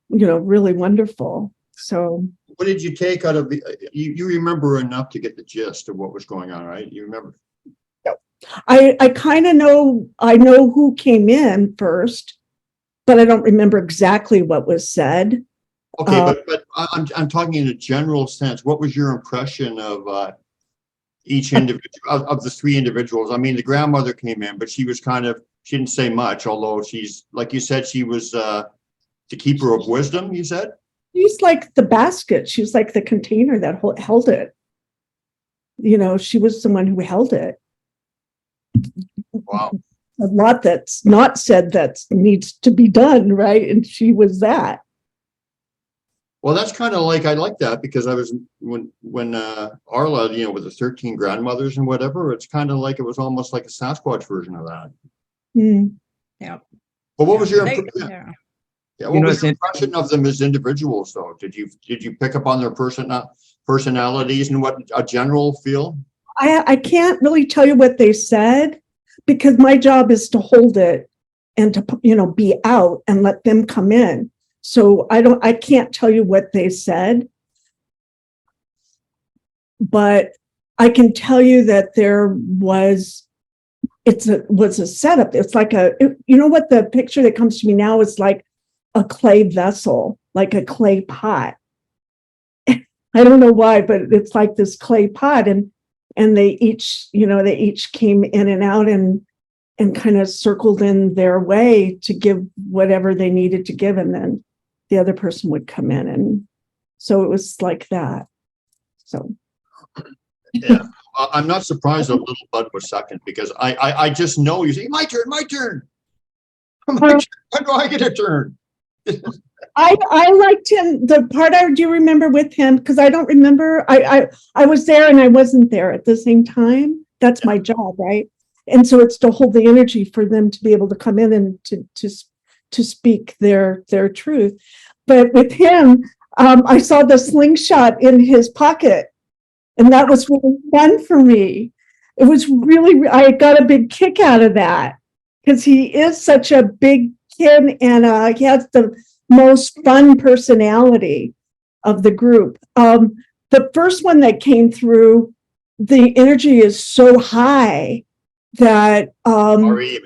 you know, really wonderful. So What did you take out of the, you remember enough to get the gist of what was going on, right? You remember? I kind of know, I know who came in first, but I don't remember exactly what was said. Okay, but I'm talking in a general sense. What was your impression of each individual, of the three individuals? I mean, the grandmother came in, but she was kind of, she didn't say much, although she's, like you said, she was the keeper of wisdom, you said? She's like the basket. She was like the container that held it. You know, she was the one who held it. Wow. A lot that's not said that needs to be done, right? And she was that. Well, that's kind of like, I like that, because I was, when Arla, you know, with the 13 grandmothers and whatever, it's kind of like, it was almost like a Sasquatch version of that. Mm. Yeah. But what was your They- impression? yeah. Yeah, You what know, was it's your impression of them as individuals, though? Did you pick up on their personalities and what a general feel? I can't really tell you what they said, because my job is to hold it and to, you know, be out and let them come in. So I can't tell you what they said, but I can tell you that there was, was a setup. It's like you know what, the picture that comes to me now is like a clay vessel, like a clay pot. I don't know why, but it's like this clay pot, and they each, you know, they each came in and out and kind of circled in their way to give whatever they needed to give, and then the other person would come in, and so it was like that. So Yeah, I'm not surprised that little Bud was second, because I just know you say, my turn, my turn. My turn. When do I get a turn? I liked him. The part I do remember with him, because I don't remember, I was there and I wasn't there at the same time. That's my job, right? And so it's to hold the energy for them to be able to come in and to speak their truth. But with him, I saw the slingshot in his pocket, and that was really fun for me. It was really, I got a big kick out of that, because he is such a big kid, and he has the most fun personality of the group. The first one that came through, the energy is so high that Arrrie,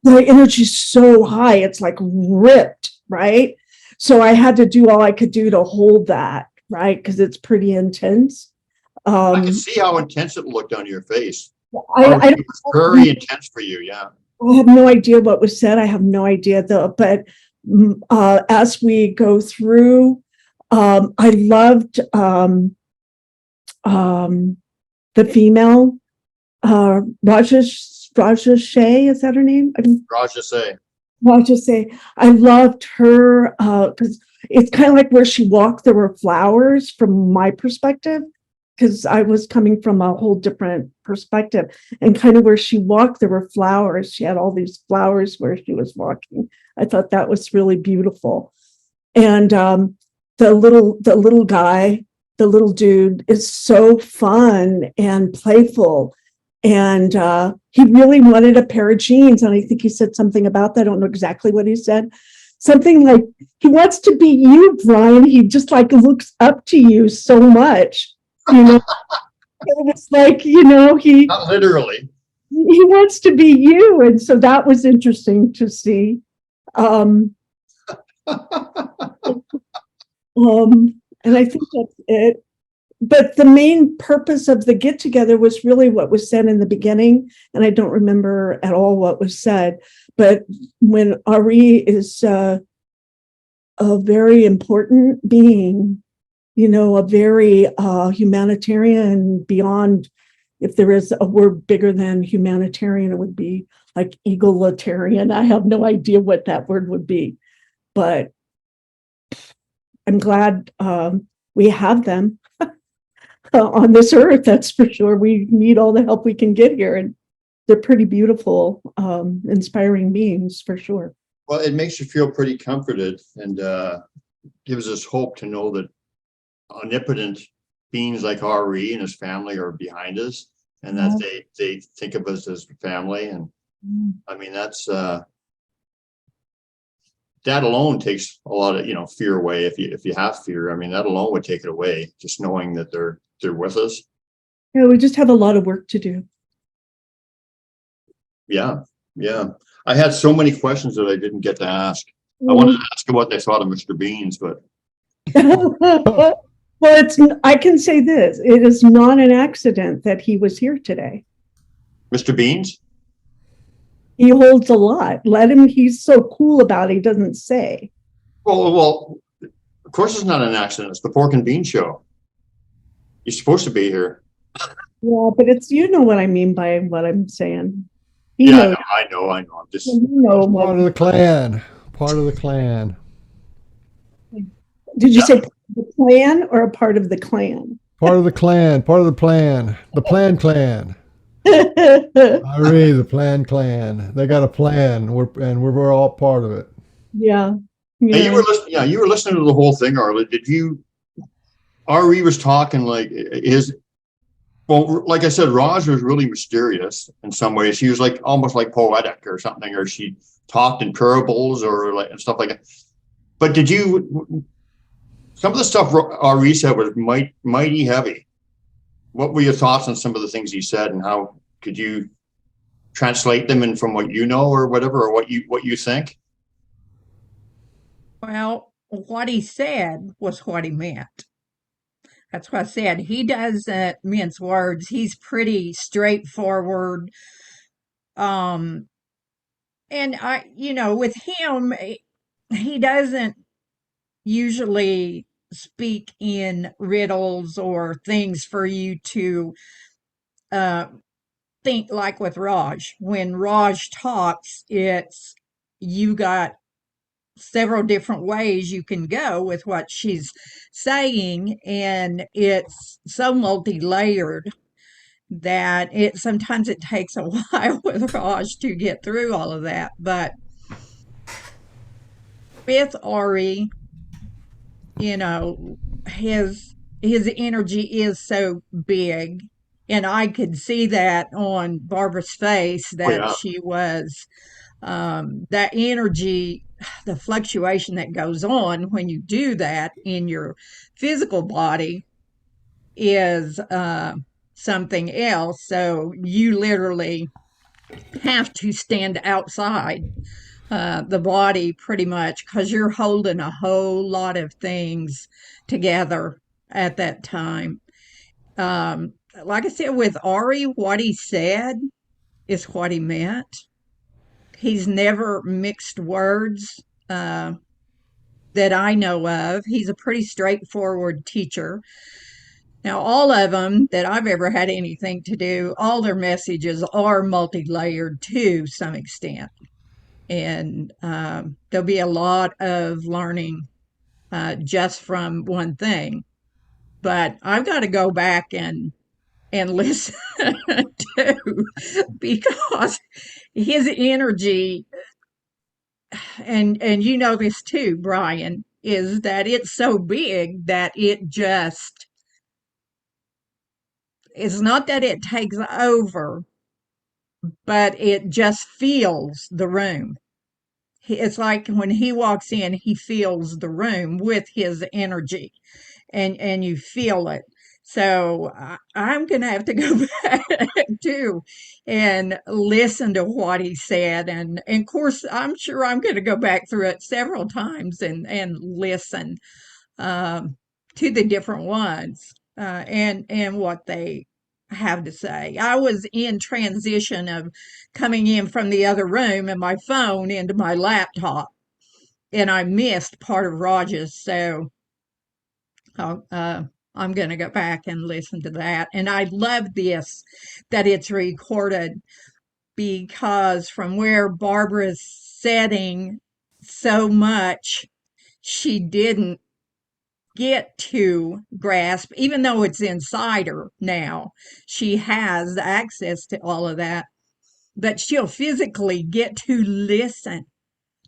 the energy is so high, it's like ripped, right? So I had to do all I could do to hold that, right? Because it's pretty intense. I can see how intense it looked on your face. I It was very intense for you, yeah. I have no idea what was said. I have no idea, though. But as we go through, I loved the female, Rajashay, is that her name? Raja say. Rajashay. I loved her because it's kind of like where she walked, there were flowers from my perspective, because I was coming from a whole different perspective, and kind of where she walked, there were flowers. She had all these flowers where she was walking. I thought that was really beautiful. And the little guy, the little dude, is so fun and playful. And he really wanted a pair of jeans. And I think he said something about that. I don't know exactly what he said. Something like, he wants to be you, Brian. He just like looks up to you so much. You know, it's like, you know, Not literally. he wants to be you. And so that was interesting to see. And I think that's it. But the main purpose of the get together was really what was said in the beginning. And I don't remember at all what was said. But when Arrrie is a very important being, a very humanitarian beyond, if there is a word bigger than humanitarian, it would be like egalitarian. I have no idea what that word would be, but I'm glad we have them on this earth, that's for sure. We need all the help we can get here, and they're pretty beautiful, inspiring beings for sure. Well, it makes you feel pretty comforted, and gives us hope to know that omnipotent beings like Arrrie and his family are behind us, and that they think of us as family. And I mean, that's that alone takes a lot of fear away. If you have fear, I mean, that alone would take it away, just knowing that they're with us. Yeah, we just have a lot of work to do. Yeah. I had so many questions that I didn't get to ask. I wanted to ask them what they thought of Mr. Beans, but well, I can say this: it is not an accident that he was here today. Mr. Beans? He holds a lot. Let him. He's so cool about it. He doesn't say. Well, of course it's not an accident. It's the Pork and Bean Show. You're supposed to be here. Yeah, but it's, what I mean by what I'm saying. I know. I'm just part of the clan. Part of the clan. Did you say part of the clan or a part of the clan? Part of the clan. Part of the plan. The plan clan. Arrrie, the plan clan. They got a plan. We're all part of it. Yeah. And you were listening to the whole thing, Arlie. Did you? Arrrie was talking like like I said, Roz was really mysterious in some ways. She was like almost like poetic or something, or she talked in parables or like and stuff like that. But did you? Some of the stuff Arrrie said was mighty heavy. What were your thoughts on some of the things he said, and how could you translate them in from what you know or whatever, or what you think? Well, what he said was what he meant. That's what I said. He doesn't mince words. He's pretty straightforward. And with him, he doesn't usually speak in riddles or things for you to think, like with Raj. When Raj talks, you got several different ways you can go with what she's saying, and it's so multi-layered that sometimes it takes a while with Raj to get through all of that. But with Arrrie, his energy is so big, and I could see that on Barbara's face that she was that energy, the fluctuation that goes on when you do that in your physical body is something else. So you literally have to stand outside the body pretty much, because you're holding a whole lot of things together at that time. Like I said, with Arrrie, what he said is what he meant. He's never mixed words that I know of. He's a pretty straightforward teacher. Now, all of them that I've ever had anything to do, all their messages are multi-layered to some extent. And there'll be a lot of learning just from one thing. But I've got to go back and listen to, because his energy, and you know this too, Brian, is that it's so big that it's not that it takes over, but it just fills the room. It's like when he walks in, he fills the room with his energy, and you feel it. So I'm going to have to go back too and listen to what he said. And of course, I'm sure I'm going to go back through it several times and listen um, to the different ones and what they have to say. I was in transition of coming in from the other room and my phone into my laptop, and I missed part of Rogers. So I'll, I'm going to go back and listen to that. And I love this that it's recorded because from where Barbara's setting so much, she didn't get to grasp, even though it's inside her now, she has access to all of that, but she'll physically get to listen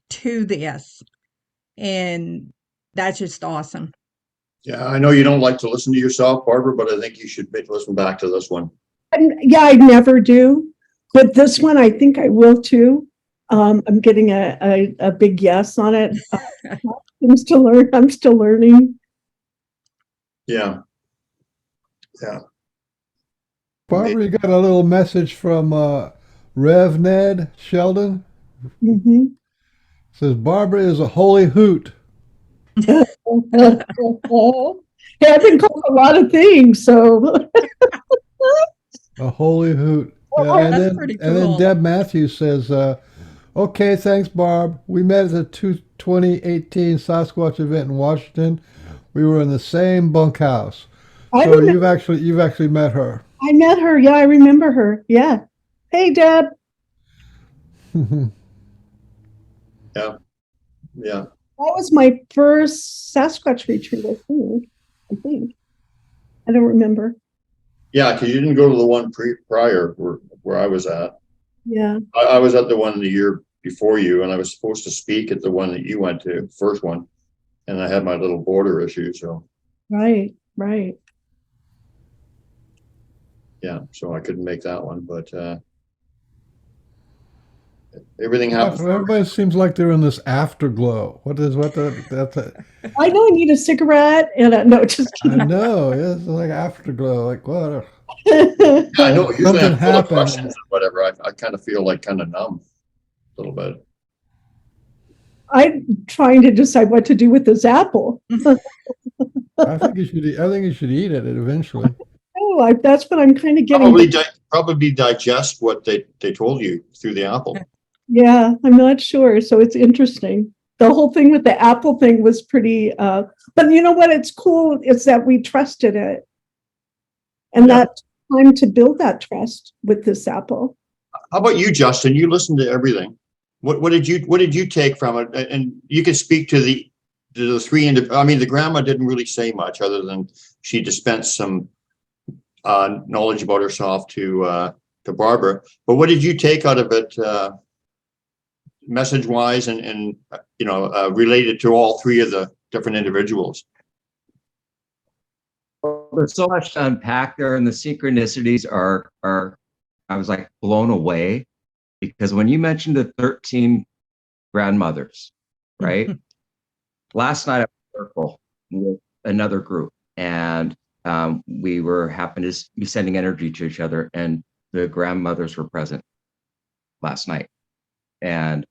to this. And that's just awesome. Yeah, I know you don't like to listen to yourself, Barbara, but I think you should listen back to this one. Yeah, I never do, but this one I think I will too. I'm getting a big yes on it. I'm still learning. I'm still learning. Yeah. Yeah. Barbara, you got a little message from Rev Ned Sheldon. Mhm. Says Barbara is a holy hoot. Yeah, I've been called a lot of things, so A holy hoot. Oh, Yeah, that's pretty and then cool. Deb Matthews says, okay, thanks, Barb. We met at the 2018 Sasquatch event in Washington. We were in the same bunkhouse. I So remember, you've actually met her. I met her. Yeah, I remember her. Yeah. Hey, Deb. Yeah. Yeah. That was my first Sasquatch retreat, I think. I think. I don't remember. Yeah, because you didn't go to the one prior where I was at. Yeah. I was at the one the year before you, and I was supposed to speak at the one that you went to, first one, and I had my little border issue, so Right. Right. yeah, so I couldn't make that one, but everything Yeah, happened. everybody seems like they're in this afterglow. That's I know I need a cigarette and no, just I kidding. know, yeah, it's like afterglow. Like what? I know usually Something I'm full of happened. questions and whatever. I kind of feel like kind of numb a little bit. I'm trying to decide what to do with this apple. I think you should. I think you should eat it eventually. Oh, that's what I'm kind of getting. Probably digest what they told you through the apple. Yeah, I'm not sure. So it's interesting. The whole thing with the apple thing was pretty, but you know what? It's cool is that we trusted it. And Yeah. that time to build that trust with this apple. How about you, Justin? You listened to everything. What did you take from it? And you can speak to the three. I mean, the grandma didn't really say much other than she dispensed some knowledge about herself to Barbara. But what did you take out of it, message wise, and related to all three of the different individuals? There's so much to unpack there, and the synchronicities are I was like blown away, because when you mentioned the 13 grandmothers, right? Last night I was in a circle with another group, and we happened to be sending energy to each other, and the grandmothers were present last night, and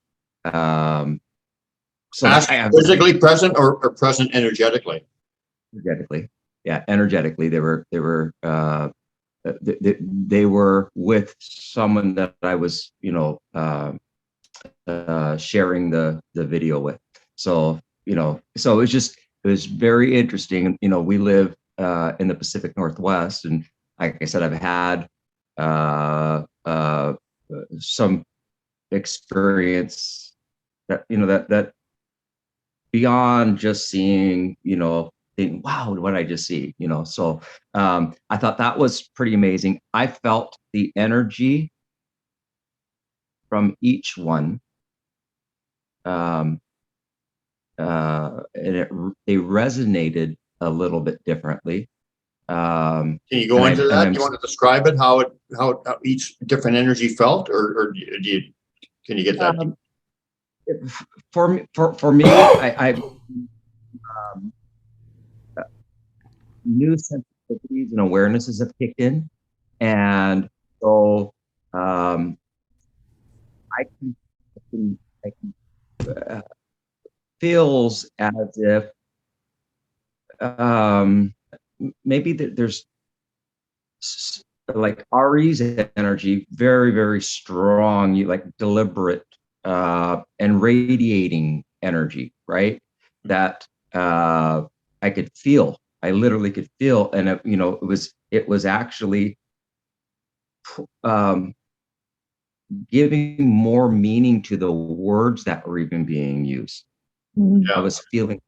so I physically present or present energetically? Energetically, yeah, energetically they were with someone that I was sharing the video with. So so it was very interesting. We live in the Pacific Northwest, and like I said, I've had some experience that that beyond just seeing, thinking, wow, what did I just see? So I thought that was pretty amazing. I felt the energy from each one. And they resonated a little bit differently. Can you go into that? Do you want to describe it, how each different energy felt, or can you get that? For me, I knew sense of sensitivities and awarenesses have kicked in, and so I can feels as if maybe there's like Arrie's energy, very, very strong, like deliberate and radiating energy, right? That I could feel. I literally could feel, and it was actually giving more meaning to the words that were even being used. I was feeling,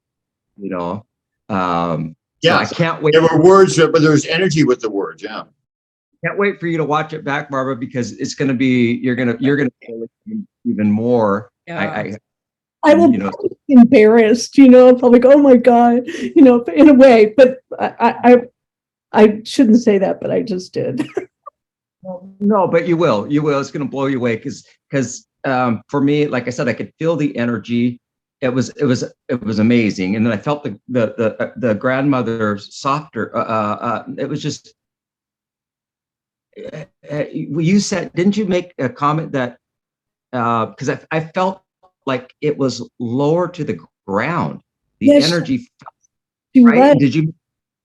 so I can't wait. There were words, but there's energy with the words. Yeah. Can't wait for you to watch it back, Barbara, because it's going to be, you're going to feel it even more. Yeah. I will be embarrassed, probably go, oh my God, in a way, but I shouldn't say that, but I just did. No, but you will. It's going to blow you away because for me, like I said, I could feel the energy. It was amazing, and then I felt the grandmother's softer. It was just. You said, didn't you make a comment that because I felt like it was lower to the ground, the energy, right? Did you?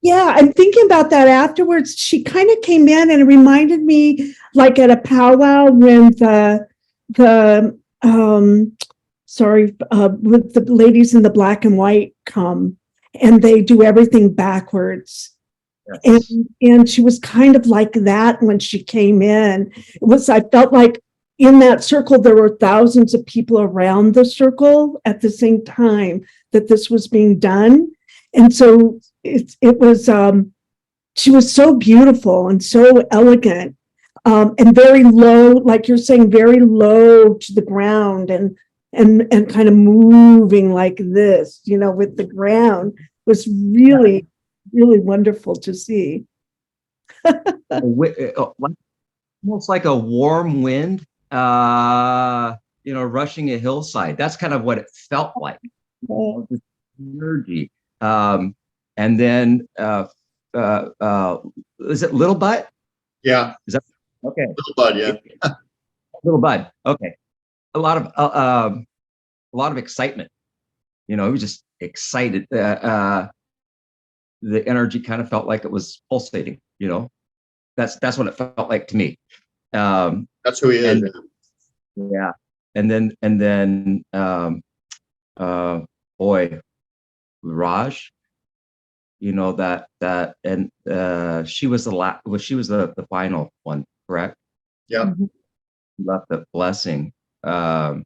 Yeah, I'm thinking about that afterwards. She kind of came in and it reminded me like at a powwow when with the ladies in the black and white come and they do everything backwards. Yes. And she was kind of like that when she came in. I felt like in that circle, there were thousands of people around the circle at the same time that this was being done. And so it was, she was so beautiful and so elegant, and very low, like you're saying, very low to the ground and kind of moving like this, with the ground. It was really, really wonderful to see. Almost like a warm wind, rushing a hillside. That's kind of what it felt like. This energy. And then is it Little Butt? Yeah. Is that okay? Little Bud, yeah. Little Bud. Okay. A lot of excitement. He was just excited. The energy kind of felt like it was pulsating. That's what it felt like to me. That's who he is. Yeah. And then boy, Raj, that and she was the final one, correct? Yeah. Mm-hmm. Left the blessing. Very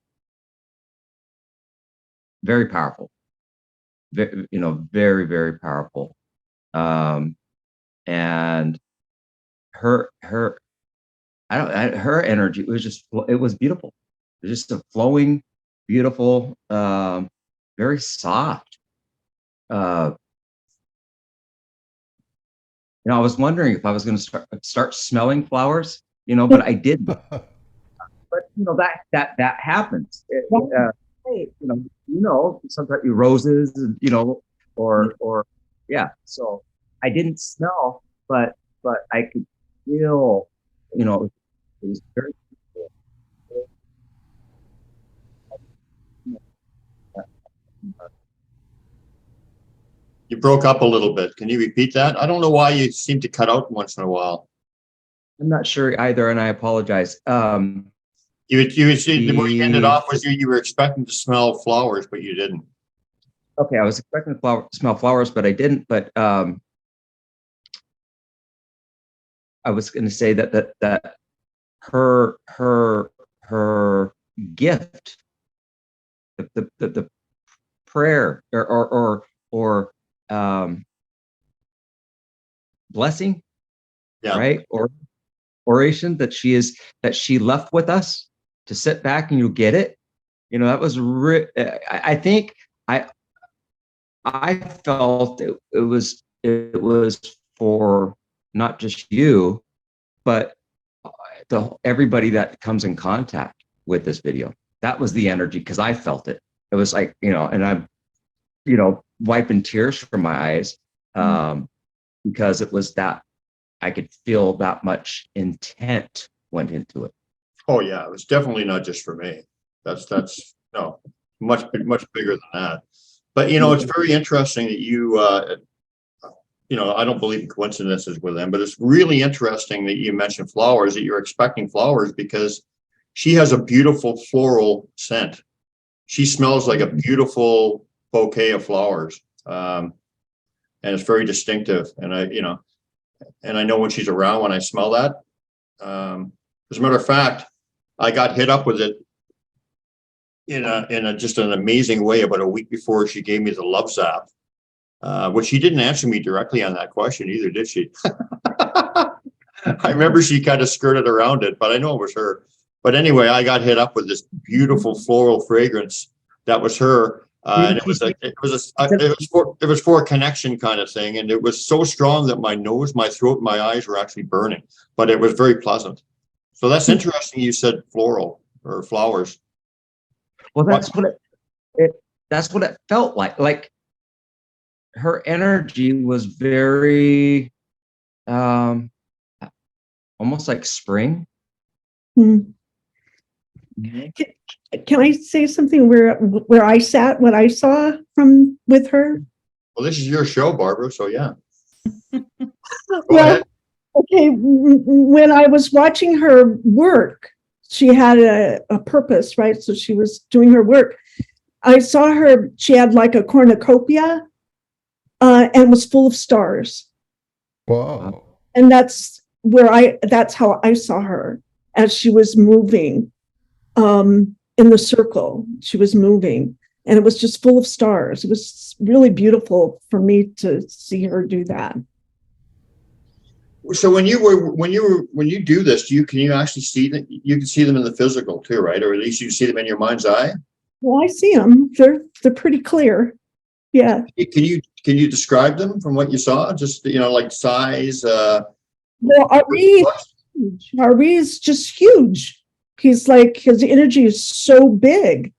powerful. Very, very powerful. And her energy it was beautiful. It was just a flowing, beautiful, very soft. I was wondering if I was going to start smelling flowers, but I didn't. But that happens. Sometimes roses, or yeah. So I didn't smell, but I could feel, it was very. You broke up a little bit. Can you repeat that? I don't know why you seem to cut out once in a while. I'm not sure either, and I apologize. You see, the way you ended off was you were expecting to smell flowers, but you didn't. Okay, I was expecting to smell flowers, but I didn't. But I was going to say that her gift, the prayer or blessing, right, or oration that she left with us to sit back and you get it. That was I think I felt it was for not just you, but everybody that comes in contact with this video. That was the energy, because I felt it. It was like, and I'm wiping tears from my eyes, because it was that I could feel that much intent went into it. Oh yeah, it was definitely not just for me. That's no, much bigger than that. But it's very interesting that I don't believe in coincidences with them, but it's really interesting that you mentioned flowers, that you're expecting flowers, because she has a beautiful floral scent. She smells like a beautiful bouquet of flowers. And it's very distinctive. And I know when she's around, when I smell that. As a matter of fact, I got hit up with it in just an amazing way about a week before she gave me the love zap, which she didn't answer me directly on that question either, did she? I remember she kind of skirted around it, but I know it was her. But anyway, I got hit up with this beautiful floral fragrance that was her. And it was for a connection kind of thing. And it was so strong that my nose, my throat, my eyes were actually burning, but it was very pleasant. So that's interesting. You said floral or flowers. Well, that's what it felt like. Like her energy was very, almost like spring. Hmm. Can I say something where I sat, what I saw with her? Well, this is your show, Barbara. So yeah. Go Well, ahead. okay. When I was watching her work, she had a purpose, right? So she was doing her work. I saw her, she had like a cornucopia and was full of stars. Whoa. And that's how I saw her as she was moving in the circle. She was moving and it was just full of stars. It was really beautiful for me to see her do that. So when you do this, can you actually see them? You can see them in the physical too, right? Or at least you see them in your mind's eye. Well, I see them. They're pretty clear. Yeah. Can you describe them from what you saw? Just like size. Well, Arrrie is just huge. He's like, his energy is so big.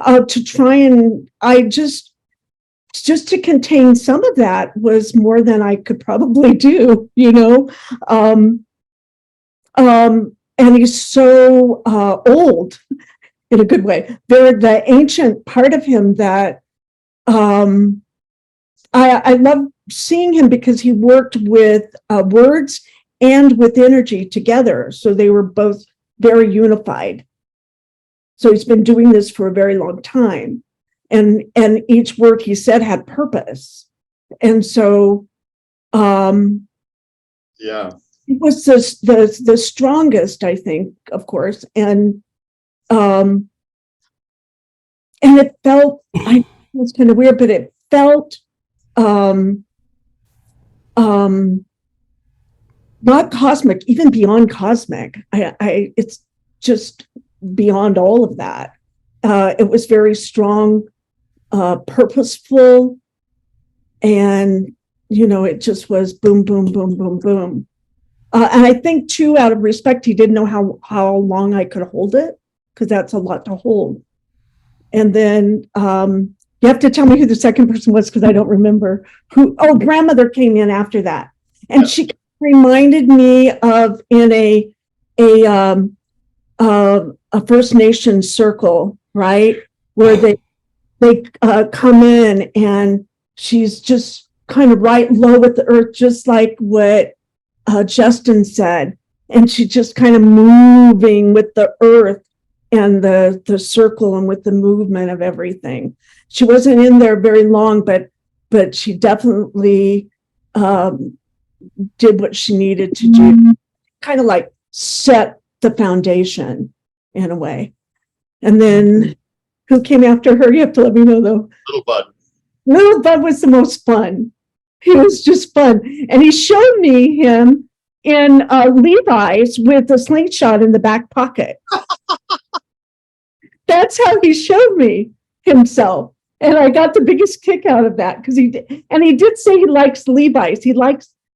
To try and just to contain some of that was more than I could probably do, and he's so old in a good way. The ancient part of him that I love seeing him because he worked with words and with energy together. So they were both very unified. So he's been doing this for a very long time. And each word he said had purpose. And so yeah, it was the strongest, I think, of course. And it felt, it was kind of weird, but it felt not cosmic, even beyond cosmic. It's just beyond all of that. It was very strong, purposeful, and it just was boom, boom, boom, boom, boom. And I think too, out of respect, he didn't know how long I could hold it, because that's a lot to hold. And then you have to tell me who the second person was, because I don't remember who. Oh, grandmother came in after that, and she reminded me of in a First Nation circle, right, where they come in, and she's just kind of right low with the earth, just like what Justin said, and she just kind of moving with the earth and the circle and with the movement of everything. She wasn't in there very long, but she definitely did what she needed to do, kind of like set the foundation in a way. And then who came after her? You have to let me know, though. Little Bud. Little Bud was the most fun. He was just fun. And he showed me him in Levi's with a slingshot in the back pocket. That's how he showed me himself. And I got the biggest kick out of that, because he did say he likes Levi's.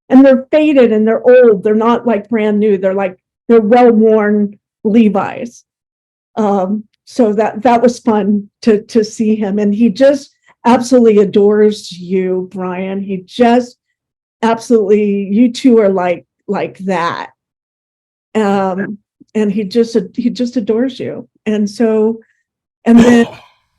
And they're faded and they're old. They're not like brand new. They're well-worn Levi's. So that was fun to see him. And he just absolutely adores you, Brian. He just absolutely, you two are like that. And he just adores you. And so, and then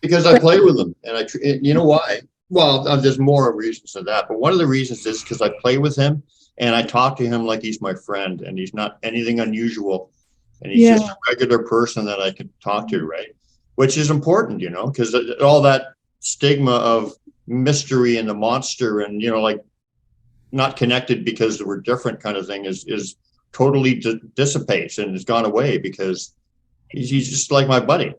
Because I play with him, and you know why? Well, there's more reasons than that, but one of the reasons is because I play with him and I talk to him like he's my friend, and he's not anything unusual, and he's just a regular person that I can talk to, right? Which is important, you know, because all that stigma of mystery and the monster and, you know, like not connected because we're different kind of thing is totally dissipates and has gone away because he's just like my buddy.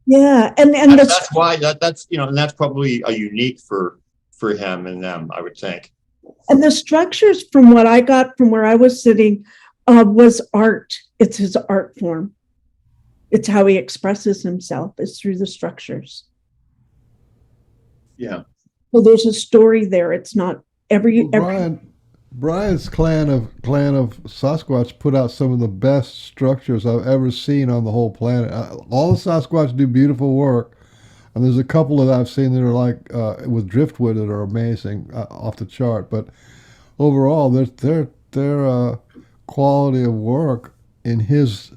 Yeah, and that's why that's you know, and that's probably a unique for him and them, I would think. And the structures, from what I got from where I was sitting, was art. It's his art form. It's how he expresses himself, is through the structures. Yeah. So there's a story there. It's not every Brian's clan of Sasquatch put out some of the best structures I've ever seen on the whole planet. All the Sasquatch do beautiful work, and there's a couple that I've seen that are like with driftwood that are amazing, off the chart. But overall, their quality of work in his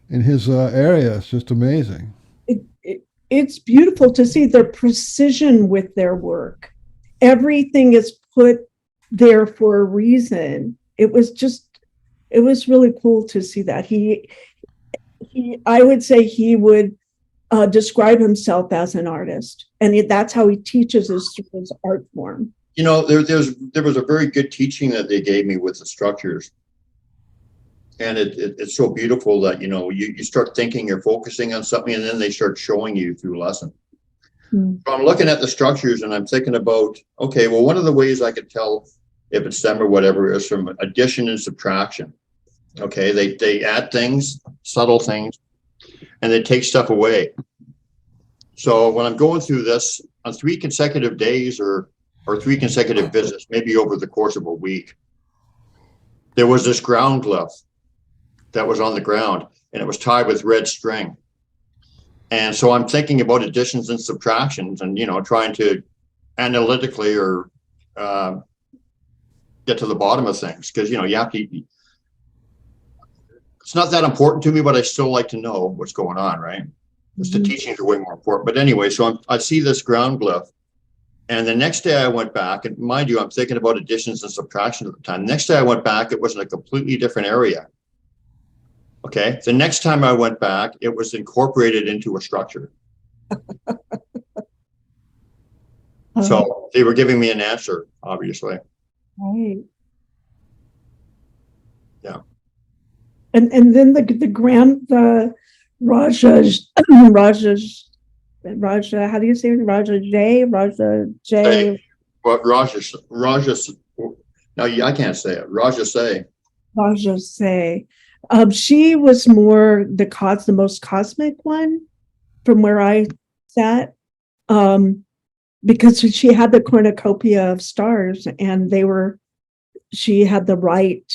area is just amazing. It's beautiful to see their precision with their work. Everything is put there for a reason. It was really cool to see that. I would say he would describe himself as an artist, and that's how he teaches his art form. You know, there was a very good teaching that they gave me with the structures, and it's so beautiful that, you know, you start thinking you're focusing on something, and then they start showing you through lesson. So I'm looking at the structures and I'm thinking about, okay, well, one of the ways I could tell if it's them or whatever is from addition and subtraction. Okay, they add things, subtle things, and they take stuff away. So when I'm going through this on 3 consecutive days or 3 consecutive visits, maybe over the course of a week, there was this ground glyph that was on the ground, and it was tied with red string. And so I'm thinking about additions and subtractions, and, you know, trying to analytically or get to the bottom of things, because, you know, you have to. It's not that important to me, but I still like to know what's going on, right? Because the teachings are way more important. But anyway, so I see this ground glyph, and the next day I went back, and mind you, I'm thinking about additions and subtractions at the time. Next day I went back, it was in a completely different area. Okay, the next time I went back, it was incorporated into a structure. So they were giving me an answer, obviously. Right. Yeah. And then the Raja, how do you say it? Raja J. What Raja? No, I can't say it. Raja say. She was more the most cosmic one from where I sat, because she had the cornucopia of stars, and she had the right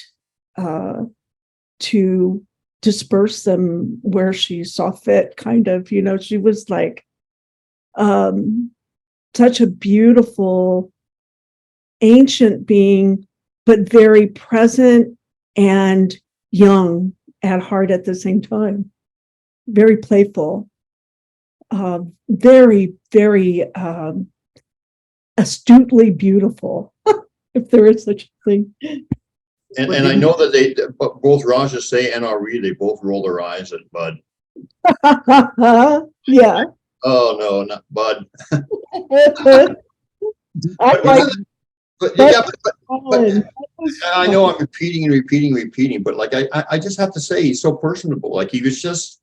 to disperse them where she saw fit, kind of, you know. She was like such a beautiful ancient being, but very present and young at heart at the same time. Very playful, very, very astutely beautiful, if there is such a thing. And I know that both Raja say and Arrrie, they both roll their eyes at Bud. Yeah. Oh no, not Bud. But I know I'm repeating, but like I just have to say, he's so personable. Like, he was just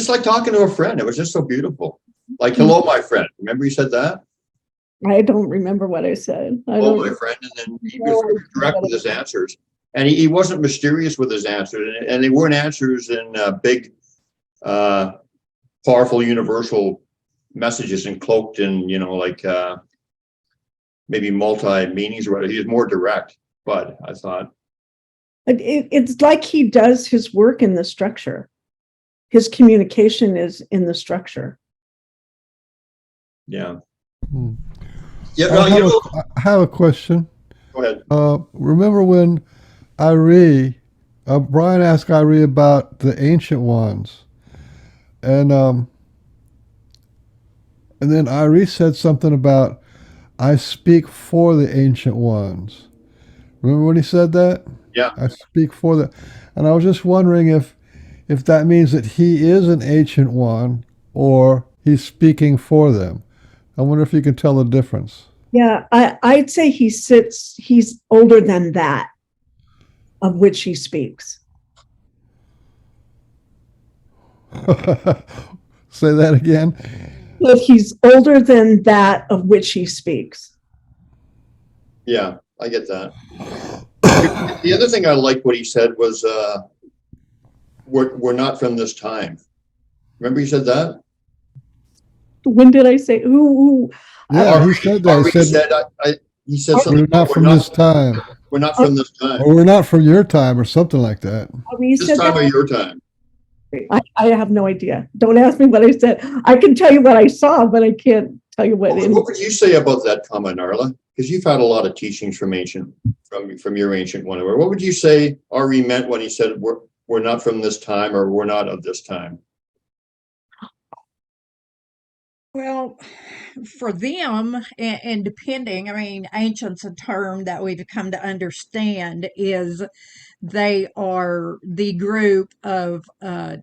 like talking to a friend. It was just so beautiful. Like, hello, my friend. Remember you said that? I don't remember what I said. Hello, my friend. And then he was direct with his answers. And he wasn't mysterious with his answers. And they weren't answers in big, powerful, universal messages and cloaked in, you know, like maybe multi-meanings or whatever. He was more direct, but I thought. It's like he does his work in the structure. His communication is in the structure. Yeah. Yeah. I have a question. Go ahead. Remember when Arrrie, Brian asked Arrrie about the ancient ones, and then Arrrie said something about I speak for the ancient ones. Remember when he said that? Yeah. I speak for the, and I was just wondering if that means that he is an ancient one or he's speaking for them. I wonder if you can tell the difference. Yeah, I'd say he's older than that of which he speaks. Say that again. If he's older than that of which he speaks. Yeah, I get that. The other thing I liked what he said was, we're not from this time. Remember he said that? When did I say? Ooh, Yeah, he said that. He said something. We're not from this time. We're not from this time. Or we're not from your time, or something like that. This time of your time. I have no idea. Don't ask me what I said. I can tell you what I saw, but I can't tell you what. What would you say about that comment, Arla? Because you've had a lot of teachings from your ancient one. What would you say Arrrie meant when he said we're not from this time, or we're not of this time? Well, for them, and depending, I mean, ancient's a term that we've come to understand is they are the group of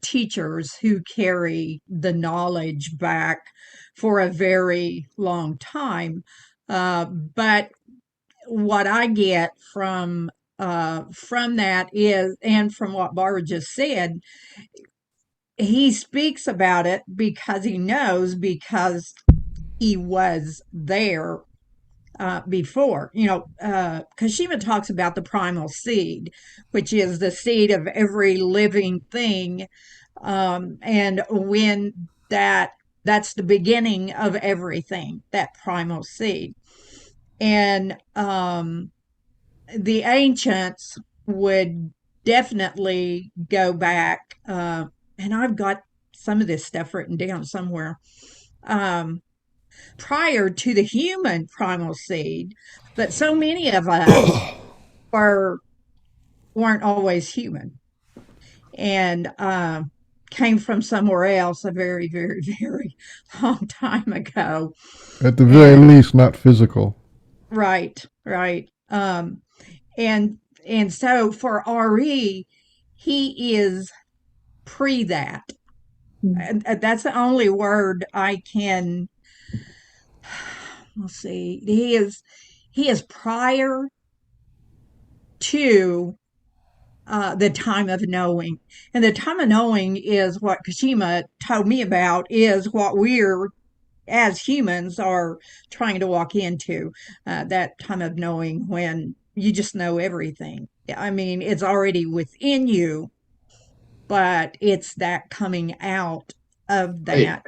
teachers who carry the knowledge back for a very long time. But what I get from that is, and from what Barbara just said, he speaks about it because he knows, because he was there before. Kashima talks about the primal seed, which is the seed of every living thing, and when that's the beginning of everything, that primal seed. And the ancients would definitely go back, and I've got some of this stuff written down somewhere, prior to the human primal seed, but so many of us weren't always human, and came from somewhere else a very, very, very long time ago. At the very And least, not physical. right, right. And so for Arrrie, he is pre that. And that's the only word I can, let's see. He is prior to the time of knowing. And the time of knowing is what Kashima told me about, is what we're, as humans, are trying to walk into, that time of knowing when you just know everything. I mean, it's already within you, but it's that coming out of that. Right.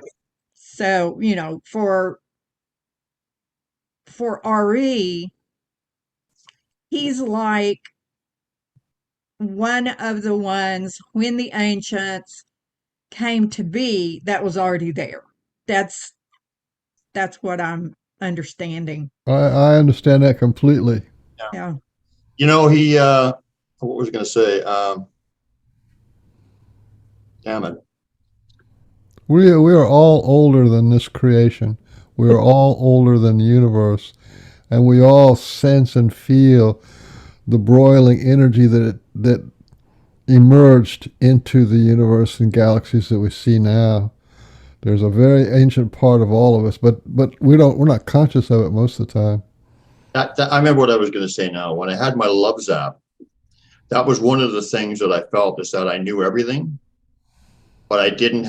So, for Arrrie, he's like one of the ones when the ancients came to be that was already there. That's what I'm understanding. I understand that completely. Yeah. He what was I going to say? Damn it. We are all older than this creation. We are all older than the universe, and we all sense and feel the broiling energy that emerged into the universe and galaxies that we see now. There's a very ancient part of all of us, but we're not conscious of it most of the time. I remember what I was going to say now. When I had my love zap, that was one of the things that I felt, is that I knew everything, but I didn't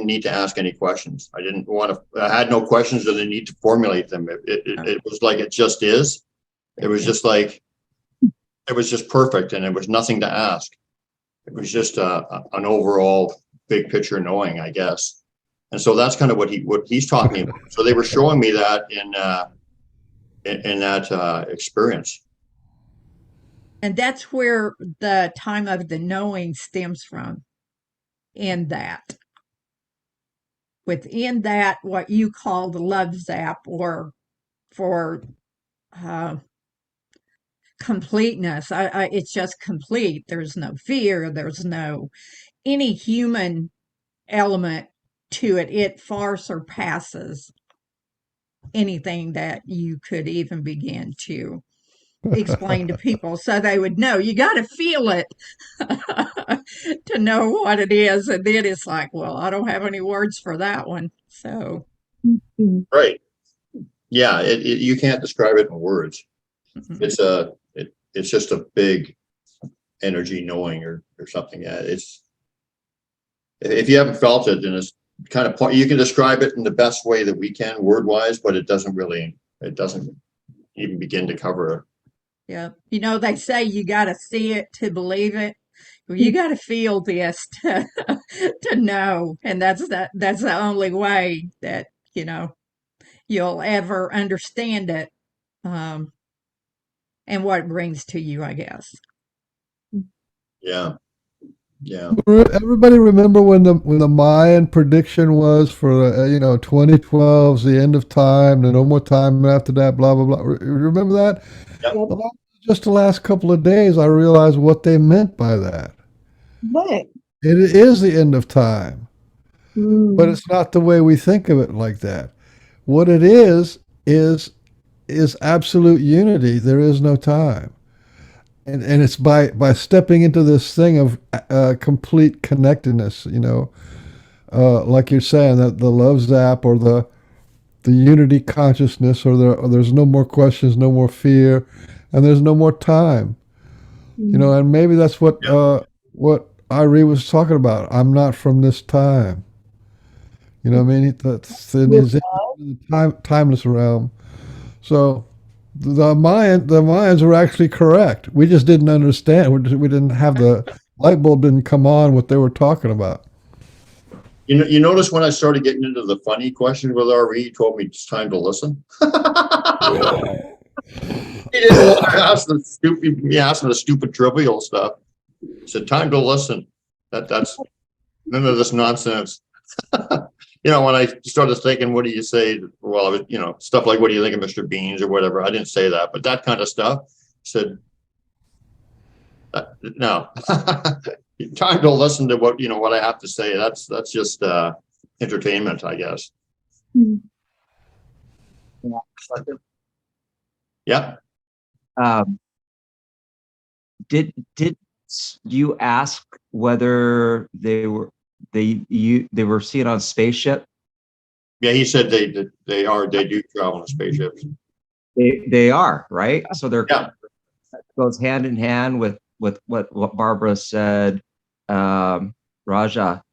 need to ask any questions. I had no questions, or the need to formulate them. It was like, it just is. It was just like, it was just perfect, and it was nothing to ask. It was just an overall big picture knowing, I guess. And so that's kind of what he's talking about. So they were showing me that in that experience. And that's where the time of the knowing stems from. In that, within that, what you call the love zap, or for completeness. It's just complete. There's no fear. There's no any human element to it. It far surpasses anything that you could even begin to explain to people so they would know. You got to feel it to know what it is. And then it's like, well, I don't have any words for that one. So, Right. Yeah, you can't describe it in words. It's it's just a big energy knowing or something. Yeah, it's, if you haven't felt it, then it's kind of, you can describe it in the best way that we can word wise, but it doesn't even begin to cover it. yeah. They say you got to see it to believe it. Well, you got to feel this to know. And that's the only way that, you'll ever understand it. And what it brings to you, I guess. Yeah. Yeah. Everybody remember when the Mayan prediction was for 2012's the end of time, and no more time after that, blah blah blah. Remember that? Yep. Just the last couple of days, I realized what they meant by that. What? It is the end of time, but it's not the way we think of it like that. What it is absolute unity. There is no time. And it's by stepping into this thing of complete connectedness, like you're saying, that the love zap or the unity consciousness, or there's no more questions, no more fear, and there's no more time, and maybe that's what Arrrie was talking about. I'm not from this time. You know what I mean? That's in his timeless realm. So the Mayans were actually correct. We just didn't understand. We didn't have the light bulb didn't come on what they were talking about. You notice when I started getting into the funny question with Arrrie, he told me it's time to listen. He didn't want to ask the stupid trivial stuff. He said, time to listen. That's none of this nonsense. When I started thinking, what do you say? Well, stuff like, what do you think of Mr. Beans or whatever? I didn't say that, but that kind of stuff. Said, no, time to listen to what I have to say. That's just entertainment, I guess. Yeah. Did you ask whether they were seen on spaceship? Yeah, he said they do travel in spaceships. They are, right? So they're Yeah. goes hand in hand with what Barbara said, Raja,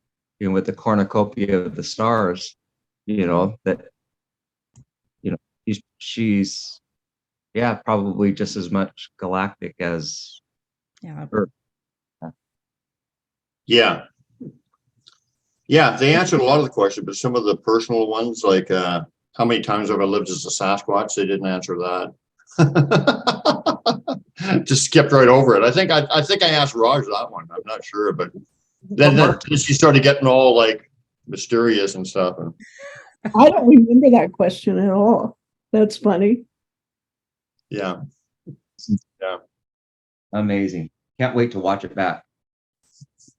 with the cornucopia of the stars, that she's probably just as much galactic as Earth. Yeah. Yeah, they answered a lot of the questions, but some of the personal ones, like how many times have I lived as a Sasquatch? They didn't answer that. Just skipped right over it. I think I asked Raj that one. I'm not sure, but then she started getting all like mysterious and stuff. And I don't remember that question at all. That's funny. Yeah. Amazing. Can't wait to watch it back.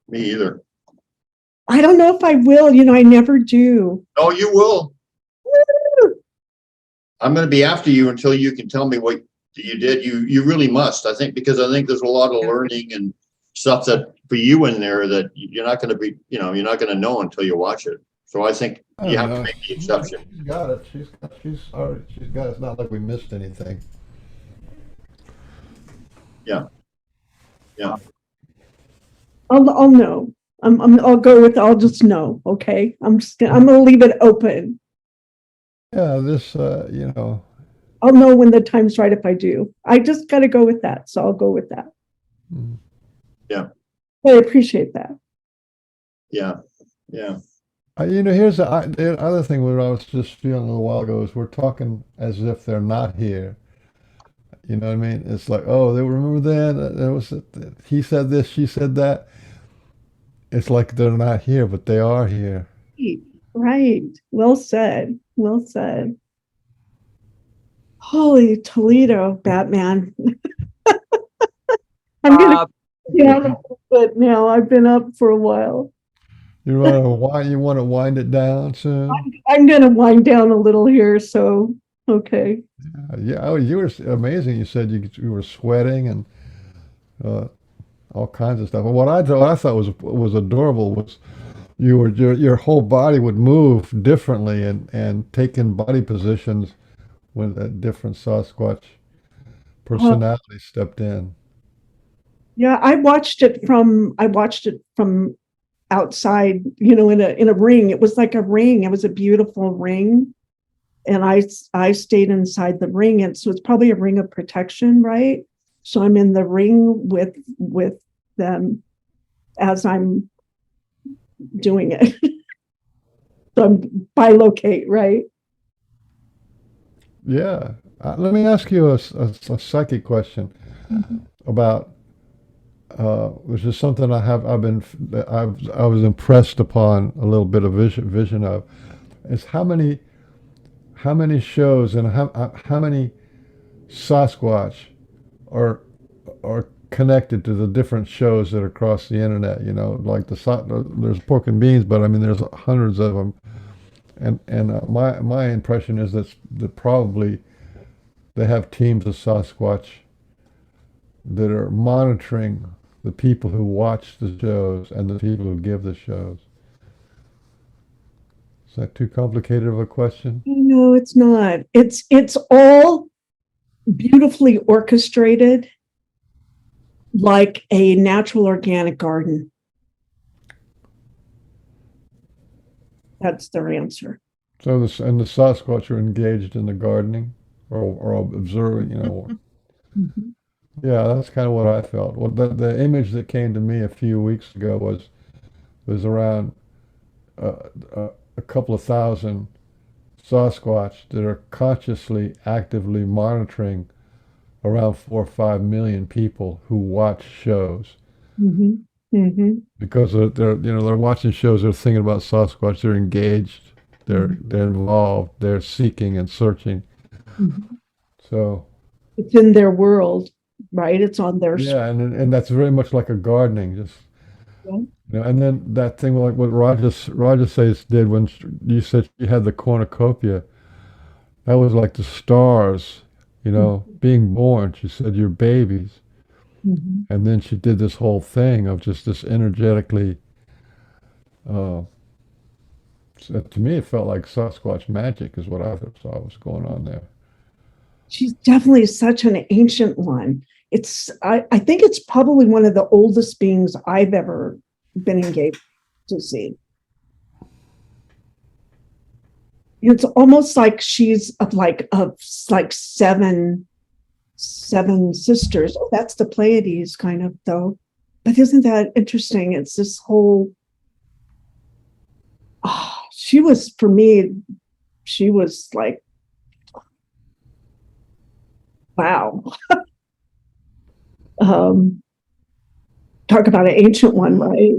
Me either. I don't know if I will. I never do. Oh, you will. I'm going to be after you until you can tell me what you did. You really must, I think, because I think there's a lot of learning and stuff that for you in there that you're not going to be, you're not going to know until you watch it. So I think you have to make the exception. She's got it. She's got it. It's not like we missed anything. Yeah. Yeah. I'll know. I'll go with. I'll just know. Okay. I'm gonna leave it open. Yeah. This. I'll know when the time's right if I do. I just got to go with that. So I'll go with that. Yeah. I appreciate that. Yeah. Yeah. Here's the other thing where I was just feeling a little while ago is we're talking as if they're not here. You know what I mean? It's like, oh, they remember that? There was he said this, she said that. It's like they're not here, but they are here. Right. Well said. Well said. Holy Toledo, Batman. Yeah, but now I've been up for a while. You want to wind, you want to wind it down soon? I'm gonna wind down a little here, so okay. Yeah. Oh, you were amazing. You said you were sweating and uh, all kinds of stuff. And what I thought was adorable was your whole body would move differently and take in body positions when a different Sasquatch Uh, personality stepped in. yeah, I watched it from outside, in a ring. It was like a ring. It was a beautiful ring. And I stayed inside the ring, and so it's probably a ring of protection, right? So I'm in the ring with them as I'm doing it. So I'm bilocate, right? Yeah. Let me ask you a psychic question about which is something I was impressed upon a little bit of vision of is how many shows and how many Sasquatch are are connected to the different shows that are across the internet. You know, like there's Pork and Beans, but I mean there's hundreds of them. And my impression is that probably they have teams of Sasquatch that are monitoring the people who watch the shows and the people who give the shows. Is that too complicated of a question? No, it's not. It's all beautifully orchestrated like a natural organic garden. That's their answer. So the Sasquatch are engaged in the gardening or observing, you know. Mhm. Yeah, that's kind of what I felt. Well, the image that came to me a few weeks ago was around uh, a couple of thousand Sasquatch that are consciously, actively monitoring around 4 or 5 million people who watch shows Mhm. Mhm. because they're watching shows. They're thinking about Sasquatch. They're engaged. They're involved. They're seeking and searching. Mhm. So It's in their world, right? It's on their yeah, and that's very much like a gardening, just screen. and then that thing like what Roger says did when you said you had the cornucopia, that was like the stars, being born. She said you're babies, Mhm. and then she did this whole thing of just this energetically. Uh, so to me, it felt like Sasquatch magic is what I saw was going on there. She's definitely such an ancient one. I think it's probably one of the oldest beings I've ever been engaged to see. It's almost like she's of like seven sisters. Oh, that's the Pleiades kind of though. But isn't that interesting? It's this whole she was for me, she was like, wow. Um, talk about an ancient one, right?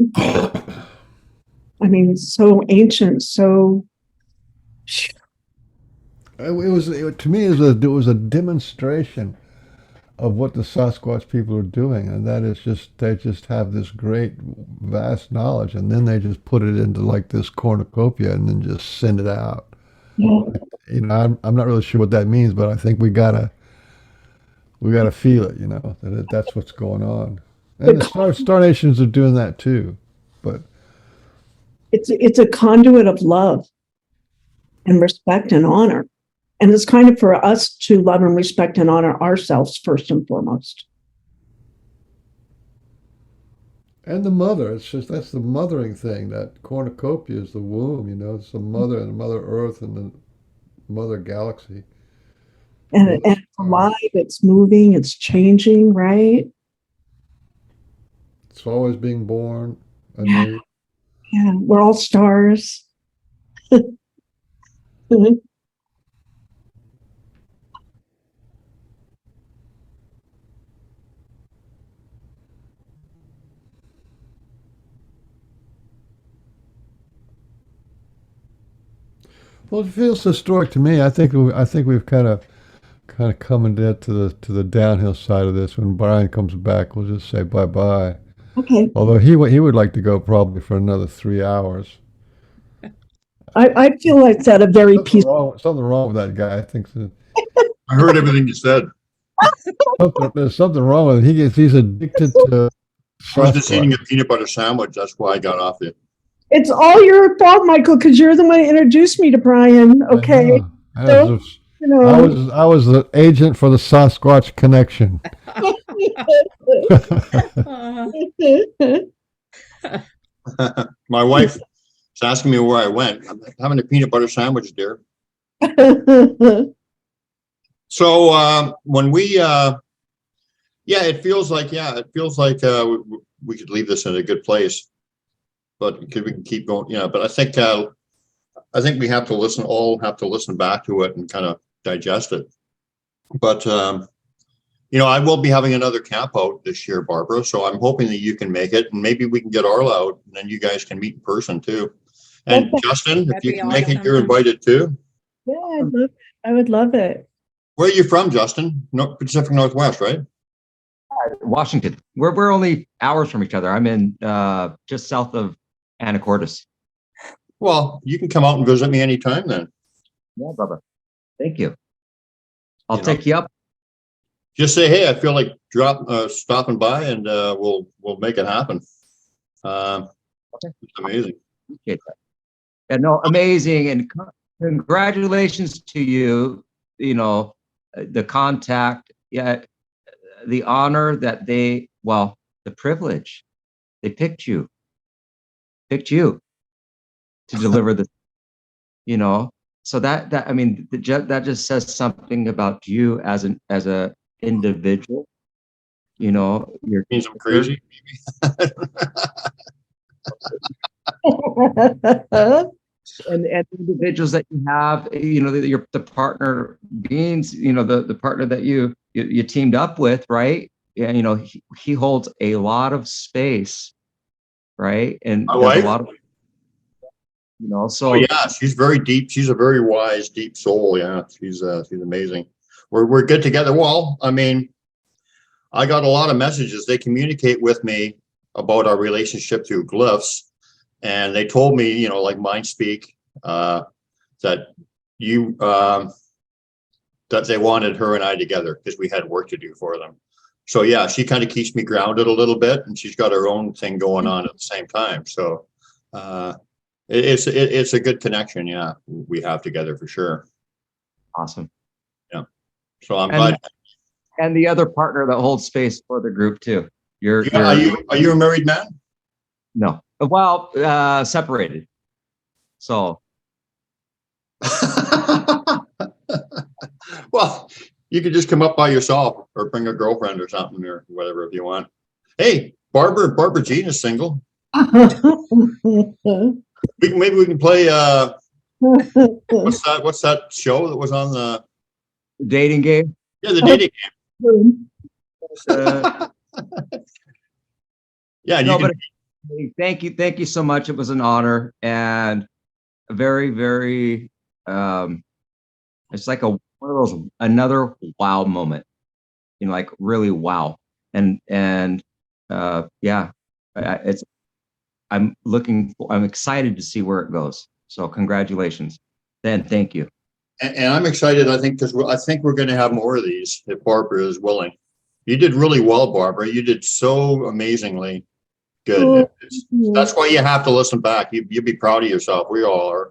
I mean, so ancient, so To me it was a demonstration of what the Sasquatch people are doing, and that is just they just have this great vast knowledge, and then they just put it into like this cornucopia and then just send it out. yeah, I'm not really sure what that means, but I think we gotta feel it, that's what's going on. And the the Star Nations are doing that too, but it's a conduit of love and respect and honor. And it's kind of for us to love and respect and honor ourselves first and foremost. and the mother, it's just that's the mothering thing. That cornucopia is the womb, it's the mother and Mother Earth and the mother galaxy. And, Mother and it's Star. alive, it's moving, it's changing, right? It's always being born Yeah, anew. yeah. We're all stars. Well, it feels historic to me. I think we've kind of coming to the downhill side of this. When Brian comes back, we'll just say bye bye. Okay. Although he would like to go probably for another 3 hours. I feel like that a very peaceful. Something wrong with that guy. I think so. I heard everything you said. There's something wrong with him. He's addicted to I was just eating SASQUATCH. a peanut butter sandwich. That's why I got off it. It's all your fault, Michael, because you're the one who introduced me to Brian. Okay. I So, know. you know. I was the agent for the Sasquatch connection. My wife is asking me where I went. I'm having a peanut butter sandwich, dear. So when we, it feels like we could leave this in a good place, but we can keep going. But I think we have to listen back to it and kind of digest it. But I will be having another camp out this year, Barbara. So I'm hoping that you can make it, and maybe we can get Arla out, and then you guys can meet in person too. And Justin, if you can make it, you're invited too. Yeah, I would love it. Where are you from, Justin? No, Pacific Northwest, right? Washington. We're only hours from each other. I'm in just south of Anacortes. Well, you can come out and visit me anytime then. Yeah, brother. Thank you. I'll take you up. Just say, hey, I feel like stopping by, and we'll make it happen. It's amazing. Appreciate that. Yeah, no, amazing, and congratulations to you. The contact, the honor that the privilege, they picked you to deliver the, so that just says something about you as a individual. You're Means I'm crazy. and individuals that you have, the partner beings, the partner that you teamed up with, right? Yeah, he holds a lot of space, right? And my wife, a lot of, so yeah, she's very deep. She's a very wise, deep soul. Yeah, she's amazing. We're good together. Well, I mean, I got a lot of messages. They communicate with me about our relationship through glyphs. And they told me, like Mind Speak, that they wanted her and I together because we had work to do for them. So yeah, she kind of keeps me grounded a little bit, and she's got her own thing going on at the same time. So it's a good connection. Yeah, we have together for sure. Awesome. Yeah. So I'm glad. And the other partner that holds space for the group too. Are you a married man? No. Well, separated. So. Well, you could just come up by yourself or bring a girlfriend or something or whatever if you want. Hey, Barbara Jean is single. Maybe we can play what's that show that was on the dating game? Yeah, the dating game. Yeah, no, but thank you so much. It was an honor and a very, very it's like one of those another wow moment, like really wow. And I'm excited to see where it goes. So congratulations. Then thank you. And I'm excited, I think, because I think we're going to have more of these if Barbara is willing. You did really well, Barbara. You did so amazingly good. That's why you have to listen back. You'd be proud of yourself. We all are.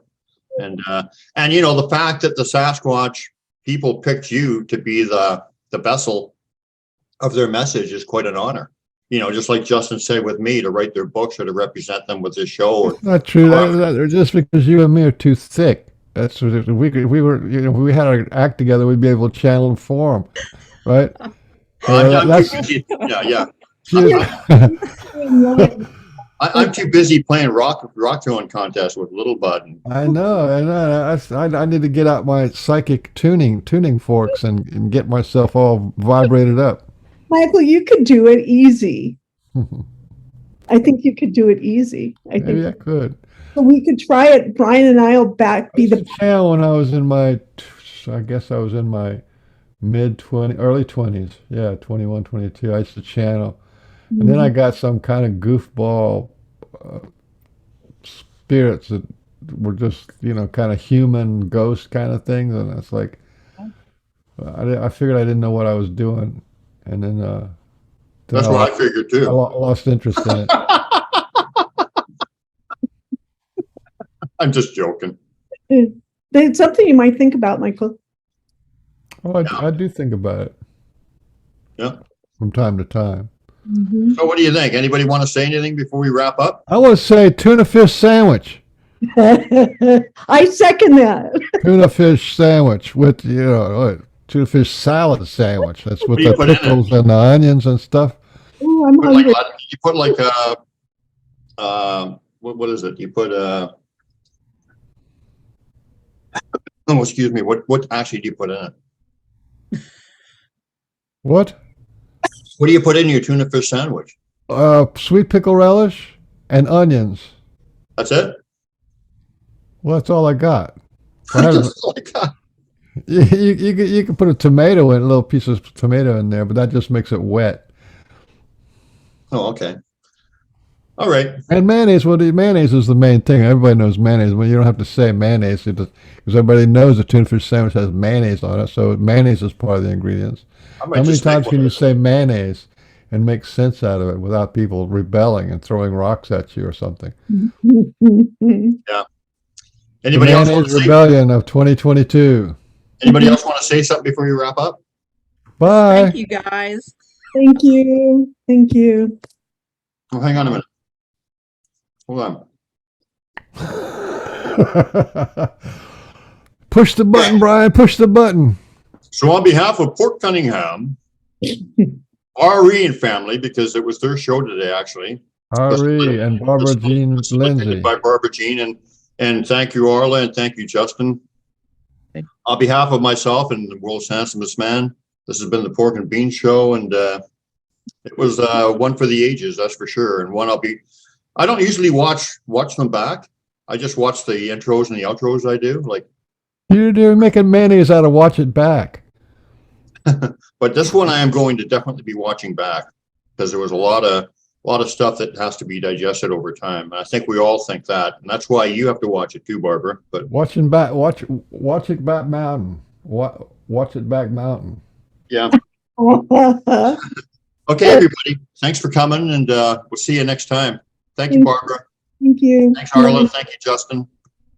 And the fact that the Sasquatch people picked you to be the vessel of their message is quite an honor. Just like Justin said with me, to write their books or to represent them with this show. Not true. That just because you and me are too thick. That's what if we were. If we had our act together, we'd be able to channel and form, right? Yeah. I'm too busy playing rock throwing contests with Little Bud. I know. I need to get out my psychic tuning forks and get myself all vibrated up. Michael, you could do it easy. I think you could do it easy. Maybe I could. So we could try it. Brian and I will be the channel when I was in my, I guess I was in my early 20s. Yeah, 21, 22. I used to channel. And then I got some kind of goofball spirits that were just, kind of human ghost kind of things. And it's like, I figured I didn't know what I was doing. And then That's what I figured too. lost interest in it. I'm just joking. It's something you might think about, Michael. Oh, I do think about it. Yeah. From time to time. So what do you think? Anybody want to say anything before we wrap up? I want to say tuna fish sandwich. I second that. Tuna fish sandwich with, tuna fish salad sandwich. That's with What do you the put in it? pickles and the onions and stuff. Oh, I'm hungry. You put like what is it? You put oh, excuse me. What actually do you put in it? What? What do you put in your tuna fish sandwich? Sweet pickle relish and onions. That's it? Well, that's all I got. That's all I got. You can put a tomato in, a little piece of tomato in there, but that just makes it wet. Oh, okay. All right. And mayonnaise, well, the mayonnaise is the main thing. Everybody knows mayonnaise. Well, you don't have to say mayonnaise because everybody knows the tuna fish sandwich has mayonnaise on it. So mayonnaise is part of the ingredients. How many times can you say mayonnaise and make sense out of it without people rebelling and throwing rocks at you or something? Yeah. Anybody else want to say? Rebellion of 2022. Anybody else want to say something before you wrap up? Bye. Thank you, guys. Thank you. Thank you. Oh, hang on a minute. Hold on. Push the button, Brian. Push the button. So on behalf of Port Cunningham, Arrrie and family, because it was their show today, actually. Arrrie and Barbara Jean Lindsey. By Barbara Jean, and thank you, Arla, and thank you, Justin. On behalf of myself and the world's handsomest man, this has been the Pork and Bean Show, and it was one for the ages, that's for sure. And one I don't usually watch them back. I just watch the intros and the outros. I do like. You're making mayonnaise out of watch it back. But this one I am going to definitely be watching back because there was a lot of stuff that has to be digested over time. And I think we all think that, and that's why you have to watch it too, Barbara. But watch it back mountain. Watch it back mountain. Yeah. Okay, everybody. Thanks for coming, and we'll see you next time. Thank you, Barbara. Thank you. Thanks, Arla. Thank you, Justin.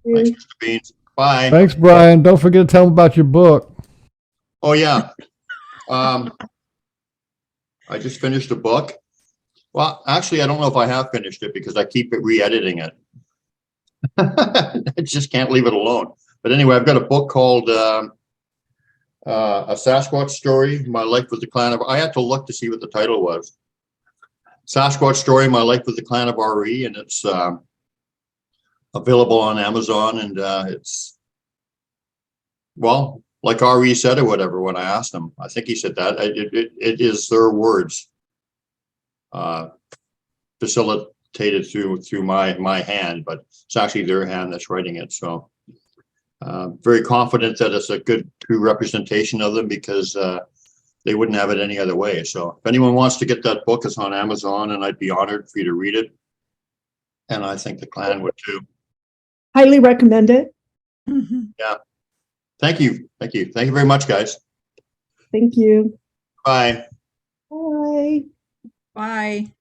Thanks, Mr. Beans. Bye. Thanks, Brian. Don't forget to tell them about your book. Oh yeah. I just finished a book. Well, actually, I don't know if I have finished it because I keep re-editing it. I just can't leave it alone. But anyway, I've got a book called A Sasquatch Story, My Life with the Clan of... I had to look to see what the title was. Sasquatch Story, My Life with the Clan of Arrrie, and it's available on Amazon, and it's, well, like Arrrie said or whatever when I asked him. I think he said that. It is their words facilitated through my hand, but it's actually their hand that's writing it. So very confident that it's a good true representation of them because they wouldn't have it any other way. So if anyone wants to get that book, it's on Amazon, and I'd be honored for you to read it. And I think the clan would too. Highly recommend it. Yeah. Thank you. Thank you. Thank you very much, guys. Thank you. Bye. Bye. Bye.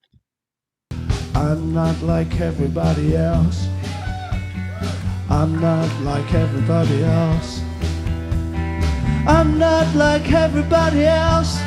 I'm not like everybody else. I'm not like everybody else. I'm not like everybody else.